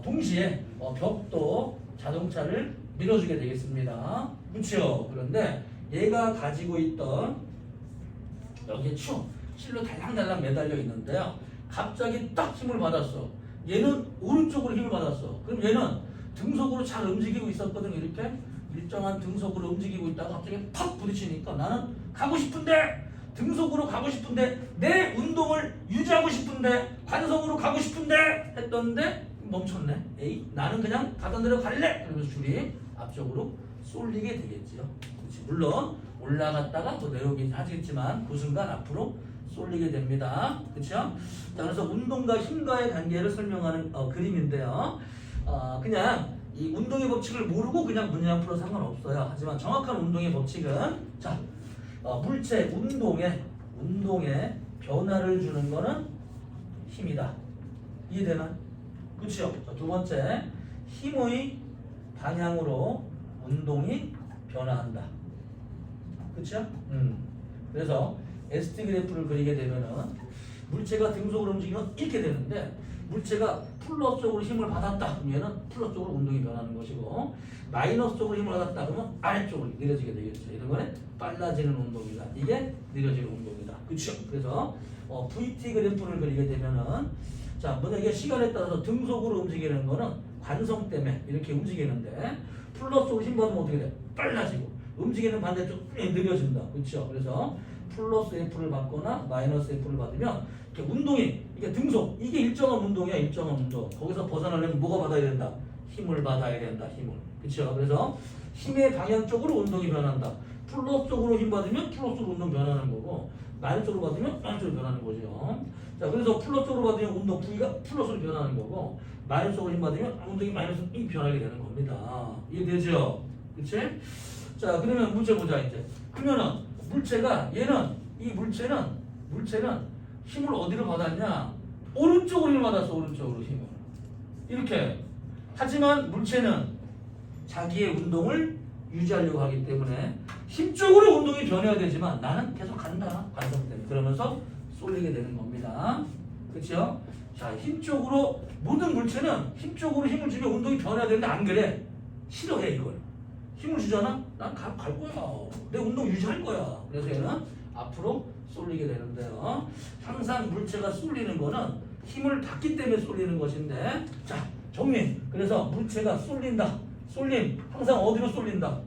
Speaker 1: 동시에 벽도 자동차를 밀어주게 되겠습니다. 그렇죠? 그런데 얘가 가지고 있던 여기에 실로 달랑달랑 매달려 있는데요. 갑자기 딱 힘을 받았어. 얘는 오른쪽으로 힘을 받았어. 그럼 얘는 등속으로 잘 움직이고 있었거든요. 이렇게 일정한 등속으로 움직이고 있다가 갑자기 팍 부딪히니까 나는 가고 싶은데, 등속으로 가고 싶은데, 내 운동을 유지하고 싶은데, 관성으로 가고 싶은데 했던데 멈췄네. 에이, 나는 그냥 가던 대로 갈래. 그러면서 줄이 앞쪽으로 쏠리게 되겠지요. 그렇지. 물론 올라갔다가 또 내려오긴 하겠지만 그 순간 앞으로 쏠리게 됩니다. 그렇죠? 자, 그래서 운동과 힘과의 관계를 설명하는 그림인데요. 그냥 이 운동의 법칙을 모르고 그냥 문양 풀어 상관없어요. 하지만 정확한 운동의 법칙은 자, 물체 운동에 변화를 주는 거는 힘이다. 이해되나? 그렇죠? 두 번째, 힘의 방향으로 운동이 변화한다. 그렇죠? 그래서 ST 그래프를 그리게 되면은 물체가 등속으로 움직이면 이렇게 되는데, 물체가 플러스 쪽으로 힘을 받았다 그러면 플러스 쪽으로 운동이 변하는 것이고, 마이너스 쪽으로 힘을 받았다 그러면 아래쪽으로 느려지게 되겠죠. 이런 거는 빨라지는 운동이다. 이게 느려지는 운동이다. 그렇죠? 그래서 VT 그래프를 그리게 되면은 자, 먼저 이게 시간에 따라서 등속으로 움직이는 거는 관성 때문에 이렇게 움직이는데, 플러스 쪽으로 힘 받으면 어떻게 돼? 빨라지고, 움직이는 반대쪽 느려진다. 그렇죠? 그래서 플러스 F를 받거나 마이너스 F를 받으면 이렇게 운동이, 이게 등속, 이게 일정한 운동이야. 일정한 운동. 거기서 벗어나려면 뭐가 받아야 된다? 힘을 받아야 된다. 힘을. 그렇죠? 그래서 힘의 방향 쪽으로 운동이 변한다. 플러스 쪽으로 힘 받으면 플러스로 운동 변하는 거고, 마이너스 쪽으로 받으면 마이너스 쪽으로 변하는 거죠. 자, 그래서 플러스 쪽으로 받으면 운동 부위가 플러스로 변하는 거고, 마이너스 쪽으로 힘 받으면 운동이 마이너스로 변하게 되는 겁니다. 이해되죠? 그렇지? 자, 그러면 문제 보자 이제. 그러면은 이 물체는 힘을 어디로 받았냐? 오른쪽으로 힘을 받았어. 오른쪽으로 힘을. 이렇게. 하지만 물체는 자기의 운동을 유지하려고 하기 때문에 힘 쪽으로 운동이 변해야 되지만 나는 계속 간다. 관성 때문에. 그러면서 쏠리게 되는 겁니다. 그렇죠? 자, 힘 쪽으로, 모든 물체는 힘 쪽으로 힘을 주면 운동이 변해야 되는데 안 그래. 싫어해 이걸. 힘을 주잖아? 난 갈 거야. 내 운동 유지할 거야. 그래서 얘는 앞으로 쏠리게 되는데요. 항상 물체가 쏠리는 거는 힘을 받기 때문에 쏠리는 것인데, 자, 정리. 그래서 물체가 쏠린다. 쏠림. 항상 어디로 쏠린다?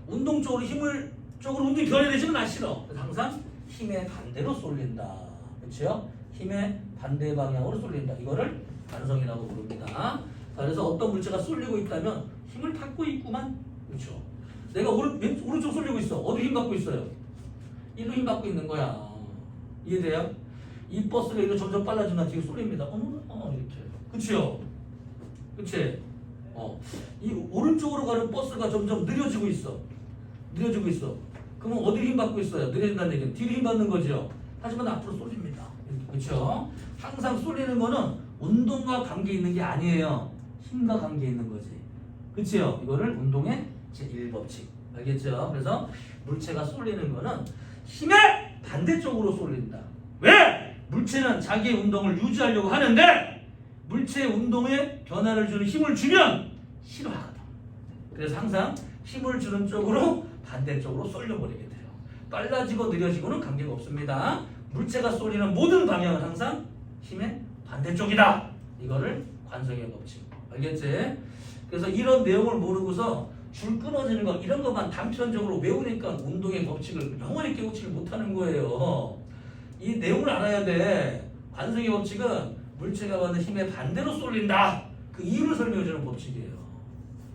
Speaker 1: 운동 쪽으로 힘을 쪽으로 운동이 변해되지는 않시러. 그래서 항상 힘의 반대로 쏠린다. 그렇죠? 힘의 반대 방향으로 쏠린다. 이거를 관성이라고 부릅니다. 자, 그래서 어떤 물체가 쏠리고 있다면 힘을 받고 있구만. 그렇죠? 내가 오른쪽 쏠리고 있어. 어디 힘 받고 있어요? 이로 힘 받고 있는 거야. 이해돼요? 이 버스가 이거 점점 빨라지면 뒤로 쏠립니다. 이렇게. 그치요? 그치? 이 오른쪽으로 가는 버스가 점점 느려지고 있어. 느려지고 있어. 그러면 어디 힘 받고 있어요? 느려진다는 얘기는 뒤로 힘 받는 거죠. 하지만 앞으로 쏠립니다. 그렇죠? 항상 쏠리는 거는 운동과 관계 있는 게 아니에요. 힘과 관계 있는 거지. 그렇죠? 이거를 운동의 제1법칙. 알겠죠? 그래서 물체가 쏠리는 거는 힘의 반대쪽으로 쏠린다. 왜? 물체는 자기의 운동을 유지하려고 하는데 물체의 운동에 변화를 주는 힘을 주면 싫어하거든. 그래서 항상 힘을 주는 쪽으로 반대쪽으로 쏠려버리게 돼요. 빨라지고 느려지고는 관계가 없습니다. 물체가 쏠리는 모든 방향은 항상 힘의 반대쪽이다. 이거를 관성의 법칙. 알겠지? 그래서 이런 내용을 모르고서 줄 끊어지는 것 이런 것만 단편적으로 외우니까 운동의 법칙을 영원히 깨우치를 못하는 거예요. 이 내용을 알아야 돼. 관성의 법칙은 물체가 받는 힘의 반대로 쏠린다. 그 이유를 설명해주는 법칙이에요.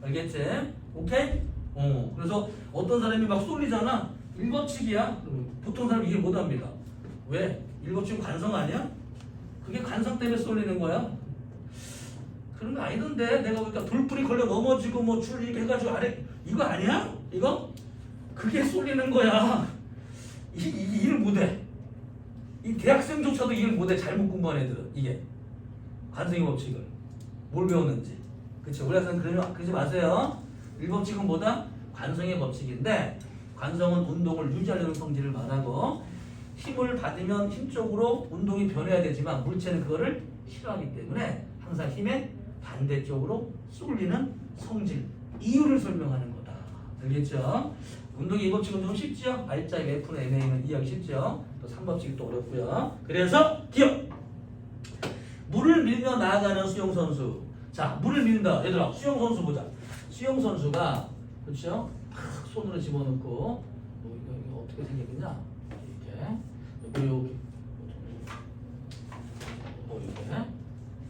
Speaker 1: 알겠지? 오케이? 그래서 어떤 사람이 막 쏠리잖아. 일법칙이야. 보통 사람 이해 못합니다. 왜? 일법칙은 관성 아니야? 그게 관성 때문에 쏠리는 거야. 그런 거 아니던데. 내가 보니까 돌뿌리 걸려 넘어지고 뭐 줄 이렇게 해가지고 아래 이거 아니야? 이거? 그게 쏠리는 거야. 이해를 못해. 이 대학생조차도 이해를 못해. 잘못 공부한 애들은. 이게 관성의 법칙을 뭘 배웠는지. 그치? 우리 학생 그러지 마세요. 일법칙은 뭐다? 관성의 법칙인데 관성은 운동을 유지하려는 성질을 말하고 힘을 받으면 힘 쪽으로 운동이 변해야 되지만 물체는 그거를 싫어하기 때문에 항상 힘의 반대쪽으로 쏠리는 성질, 이유를 설명하는 거다. 알겠죠? 운동의 2법칙은 좀 쉽죠? R자의 F는 MA는 이해하기 쉽죠? 또 3법칙이 또 어렵고요. 그래서 기억! 물을 밀며 나아가는 수영선수. 자, 물을 밀다. 얘들아, 수영선수 보자. 수영선수가, 그렇죠? 탁 손으로 집어넣고, 이거 어떻게 생겼냐? 이렇게. 이렇게.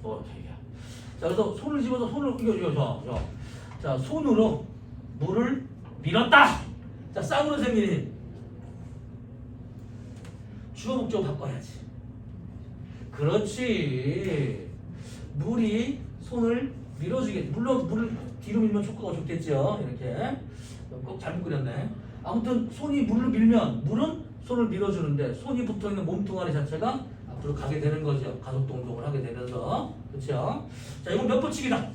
Speaker 1: 이렇게. 자, 그래서 손을 집어서 이거. 자, 손으로 물을 밀었다! 자, 쌍으로 생긴 힘. 주어 목적어 바꿔야지. 그렇지. 물이 손을 밀어주겠지. 물론 물을 뒤로 밀면 촉구가 좋겠죠. 이렇게. 꼭 잘못 그렸네. 아무튼 손이 물을 밀면 물은 손을 밀어주는데 손이 붙어있는 몸뚱아리 자체가 앞으로 가게 되는 거죠. 가속도 운동을 하게 되면서. 그렇죠? 자, 이건 몇 법칙이다?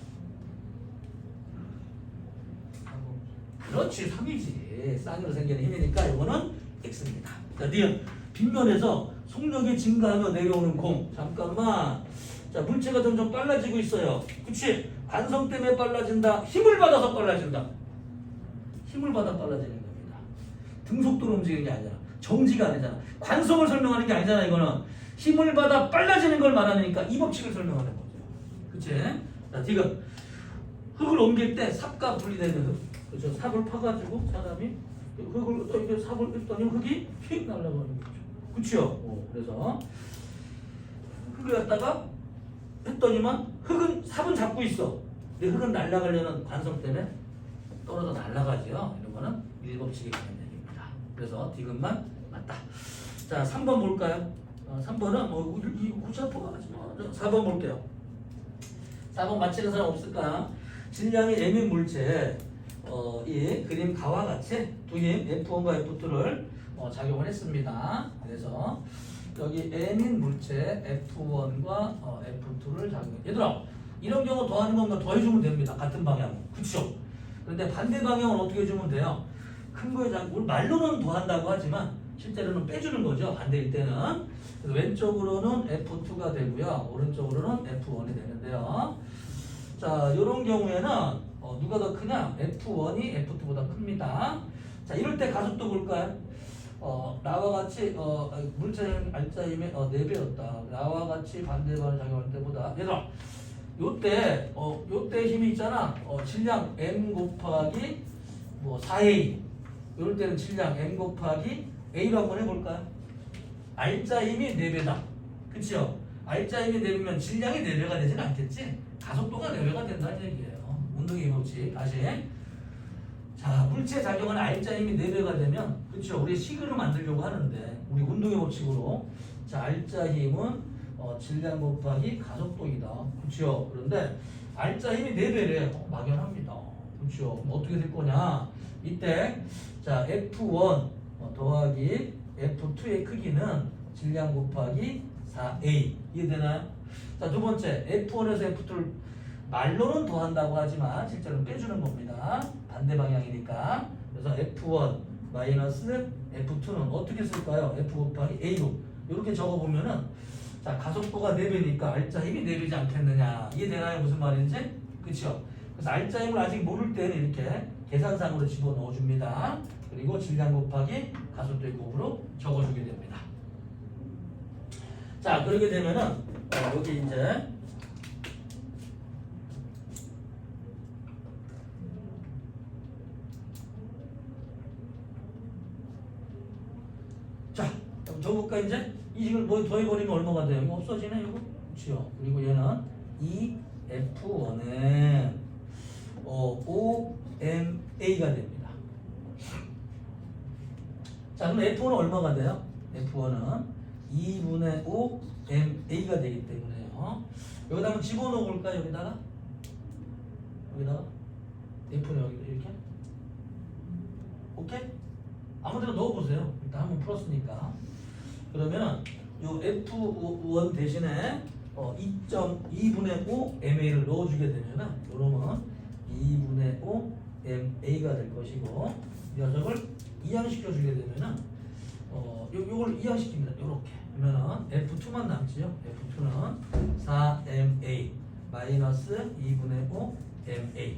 Speaker 1: 그렇지. 3이지. 쌍으로 생기는 힘이니까 이거는 X입니다. 자, 니은 빗면에서 속력이 증가하며 내려오는 공. 잠깐만. 자, 물체가 점점 빨라지고 있어요. 그치? 관성 때문에 빨라진다. 힘을 받아서 빨라진다. 힘을 받아 빨라지는 겁니다. 등속도로 움직이는 게 아니라 정지가 아니잖아. 관성을 설명하는 게 아니잖아. 이거는 힘을 받아 빨라지는 걸 말하니까 이 법칙을 설명하는 거죠. 그치? 자, 지금 흙을 옮길 때 삽과 분리되는 흙. 그렇죠? 삽을 파가지고 사람이 흙을 또 이렇게 삽을 했더니 흙이 휙 날아가는 거죠. 그치요? 그래서 흙을 갖다가 했더니만 삽은 잡고 있어. 근데 흙은 날아가려는 관성 때문에 떨어져 날아가지요. 이런 거는 일법칙이 되는 얘기입니다. 그래서 디귿만 맞다. 자, 3번 볼까요? 3번은 이 구차포가 하지 마. 4번 볼게요. 4번 맞히는 사람 없을까? 질량의 M인 물체 이 그림 가와 같이 두 힘 F1과 F2를 작용을 했습니다. 그래서 여기 M인 물체 F1과 F2를 작용해. 얘들아, 이런 경우 더하는 건가 더해주면 됩니다. 같은 방향. 그쵸? 그런데 반대 방향은 어떻게 해주면 돼요? 큰 거에 우리 말로는 더한다고 하지만 실제로는 빼주는 거죠. 반대일 때는. 그래서 왼쪽으로는 F2가 되고요. 오른쪽으로는 F1이 되는데요. 자, 이런 경우에는 누가 더 크냐? F1이 F2보다 큽니다. 자, 이럴 때 가속도 볼까요? 나와 같이 물체적 알짜임의 4배였다. 나와 같이 반대방을 작용할 때보다 얘들아 요때 힘이 있잖아. 질량 m 곱하기 4a. 이럴 때는 질량 m 곱하기 a로 한번 해볼까요? 알짜 힘이 4배다. 그치요? 알짜 힘이 4배면 질량이 4배가 되진 않겠지? 가속도가 4배가 된다는 얘기예요. 운동의 법칙. 다시. 자, 물체 작용은 알짜 힘이 4배가 되면, 그쵸? 우리 식으로 만들려고 하는데, 우리 운동의 법칙으로. 자, 알짜 힘은 질량 곱하기 가속도이다. 그쵸? 그런데 알짜 힘이 4배래요. 막연합니다. 그쵸? 그럼 어떻게 될 거냐? 이때, 자, F1 더하기 F2의 크기는 질량 곱하기 4A. 이해되나요? 자, 두 번째, F1에서 F2를 말로는 더한다고 하지만 실제로는 빼주는 겁니다. 반대 방향이니까. 그래서 F1 마이너스 F2는 어떻게 쓸까요? F 곱하기 A로 이렇게 적어보면은 자, 가속도가 4배니까 알짜 힘이 4배지 않겠느냐. 이해되나요? 무슨 말인지? 그쵸? 그래서 알짜 힘을 아직 모를 때는 이렇게 계산상으로 집어넣어 줍니다. 그리고 질량 곱하기 가속도의 곱으로 적어주게 됩니다. 자, 그렇게 되면은 여기 이제 자, 그럼 적어볼까 이제? 이 식을 뭐 더해버리면 얼마가 돼요? 이거 없어지네 이거? 그렇죠. 그리고 얘는 이 F1은 5MA가 됩니다. 자, 그럼 F1은 얼마가 돼요? F1은 2분의 5MA가 되기 때문에요. 여기다 한번 집어넣어 볼까요? 여기다가 F는 여기 이렇게. 오케이? 아무데나 넣어보세요. 일단 한번 풀었으니까. 그러면 요 F1 대신에 2.2분의 5 MA를 넣어주게 되면은 요놈은 2분의 5 MA가 될 것이고 이 녀석을 이항시켜주게 되면은 요걸 이항시킵니다. 요렇게. 그러면은 F2만 남지요. F2는 4MA 마이너스 2분의 5 MA.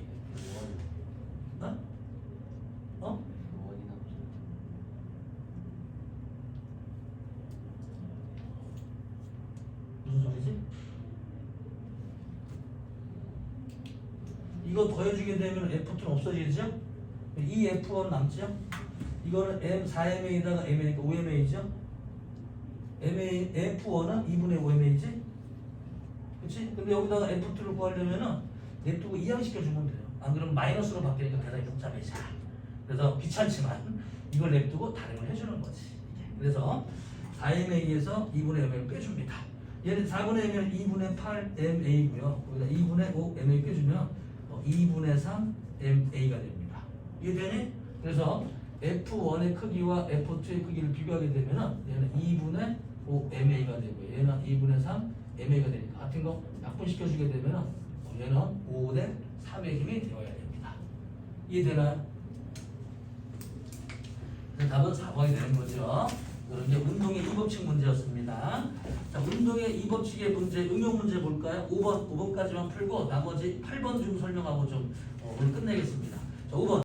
Speaker 1: 무슨 소리지? 이거 더해주게 되면 F2는 없어지죠? 이 F1 남죠? 이거는 M4MA에다가 MA니까 5MA죠? F1은 2분의 5MA지? 그치? 근데 여기다가 F2를 구하려면은 냅두고 이항시켜주면 돼요. 안 그러면 마이너스로 바뀌니까 대단히 복잡해져. 그래서 귀찮지만 이걸 냅두고 다른 걸 해주는 거지. 그래서 4MA에서 2분의 MA를 빼줍니다. 얘는 4분의 M이면 2분의 8 MA고요. 거기다 2분의 5 MA 빼주면 2분의 3 MA가 됩니다. 이해되니? 그래서 F1의 크기와 F2의 크기를 비교하게 되면 얘는 2분의 5 MA가 되고 얘는 2분의 3 MA가 되니까 같은 거 약분시켜주게 되면 얘는 5대 3의 힘이 되어야 됩니다. 이해되나요? 답은 4번이 되는 거죠. 이게 운동의 이 법칙 문제였습니다. 자, 운동의 이 법칙의 문제, 응용 문제 볼까요? 5번까지만 풀고 나머지 8번 좀 설명하고 좀 오늘 끝내겠습니다. 자, 5번.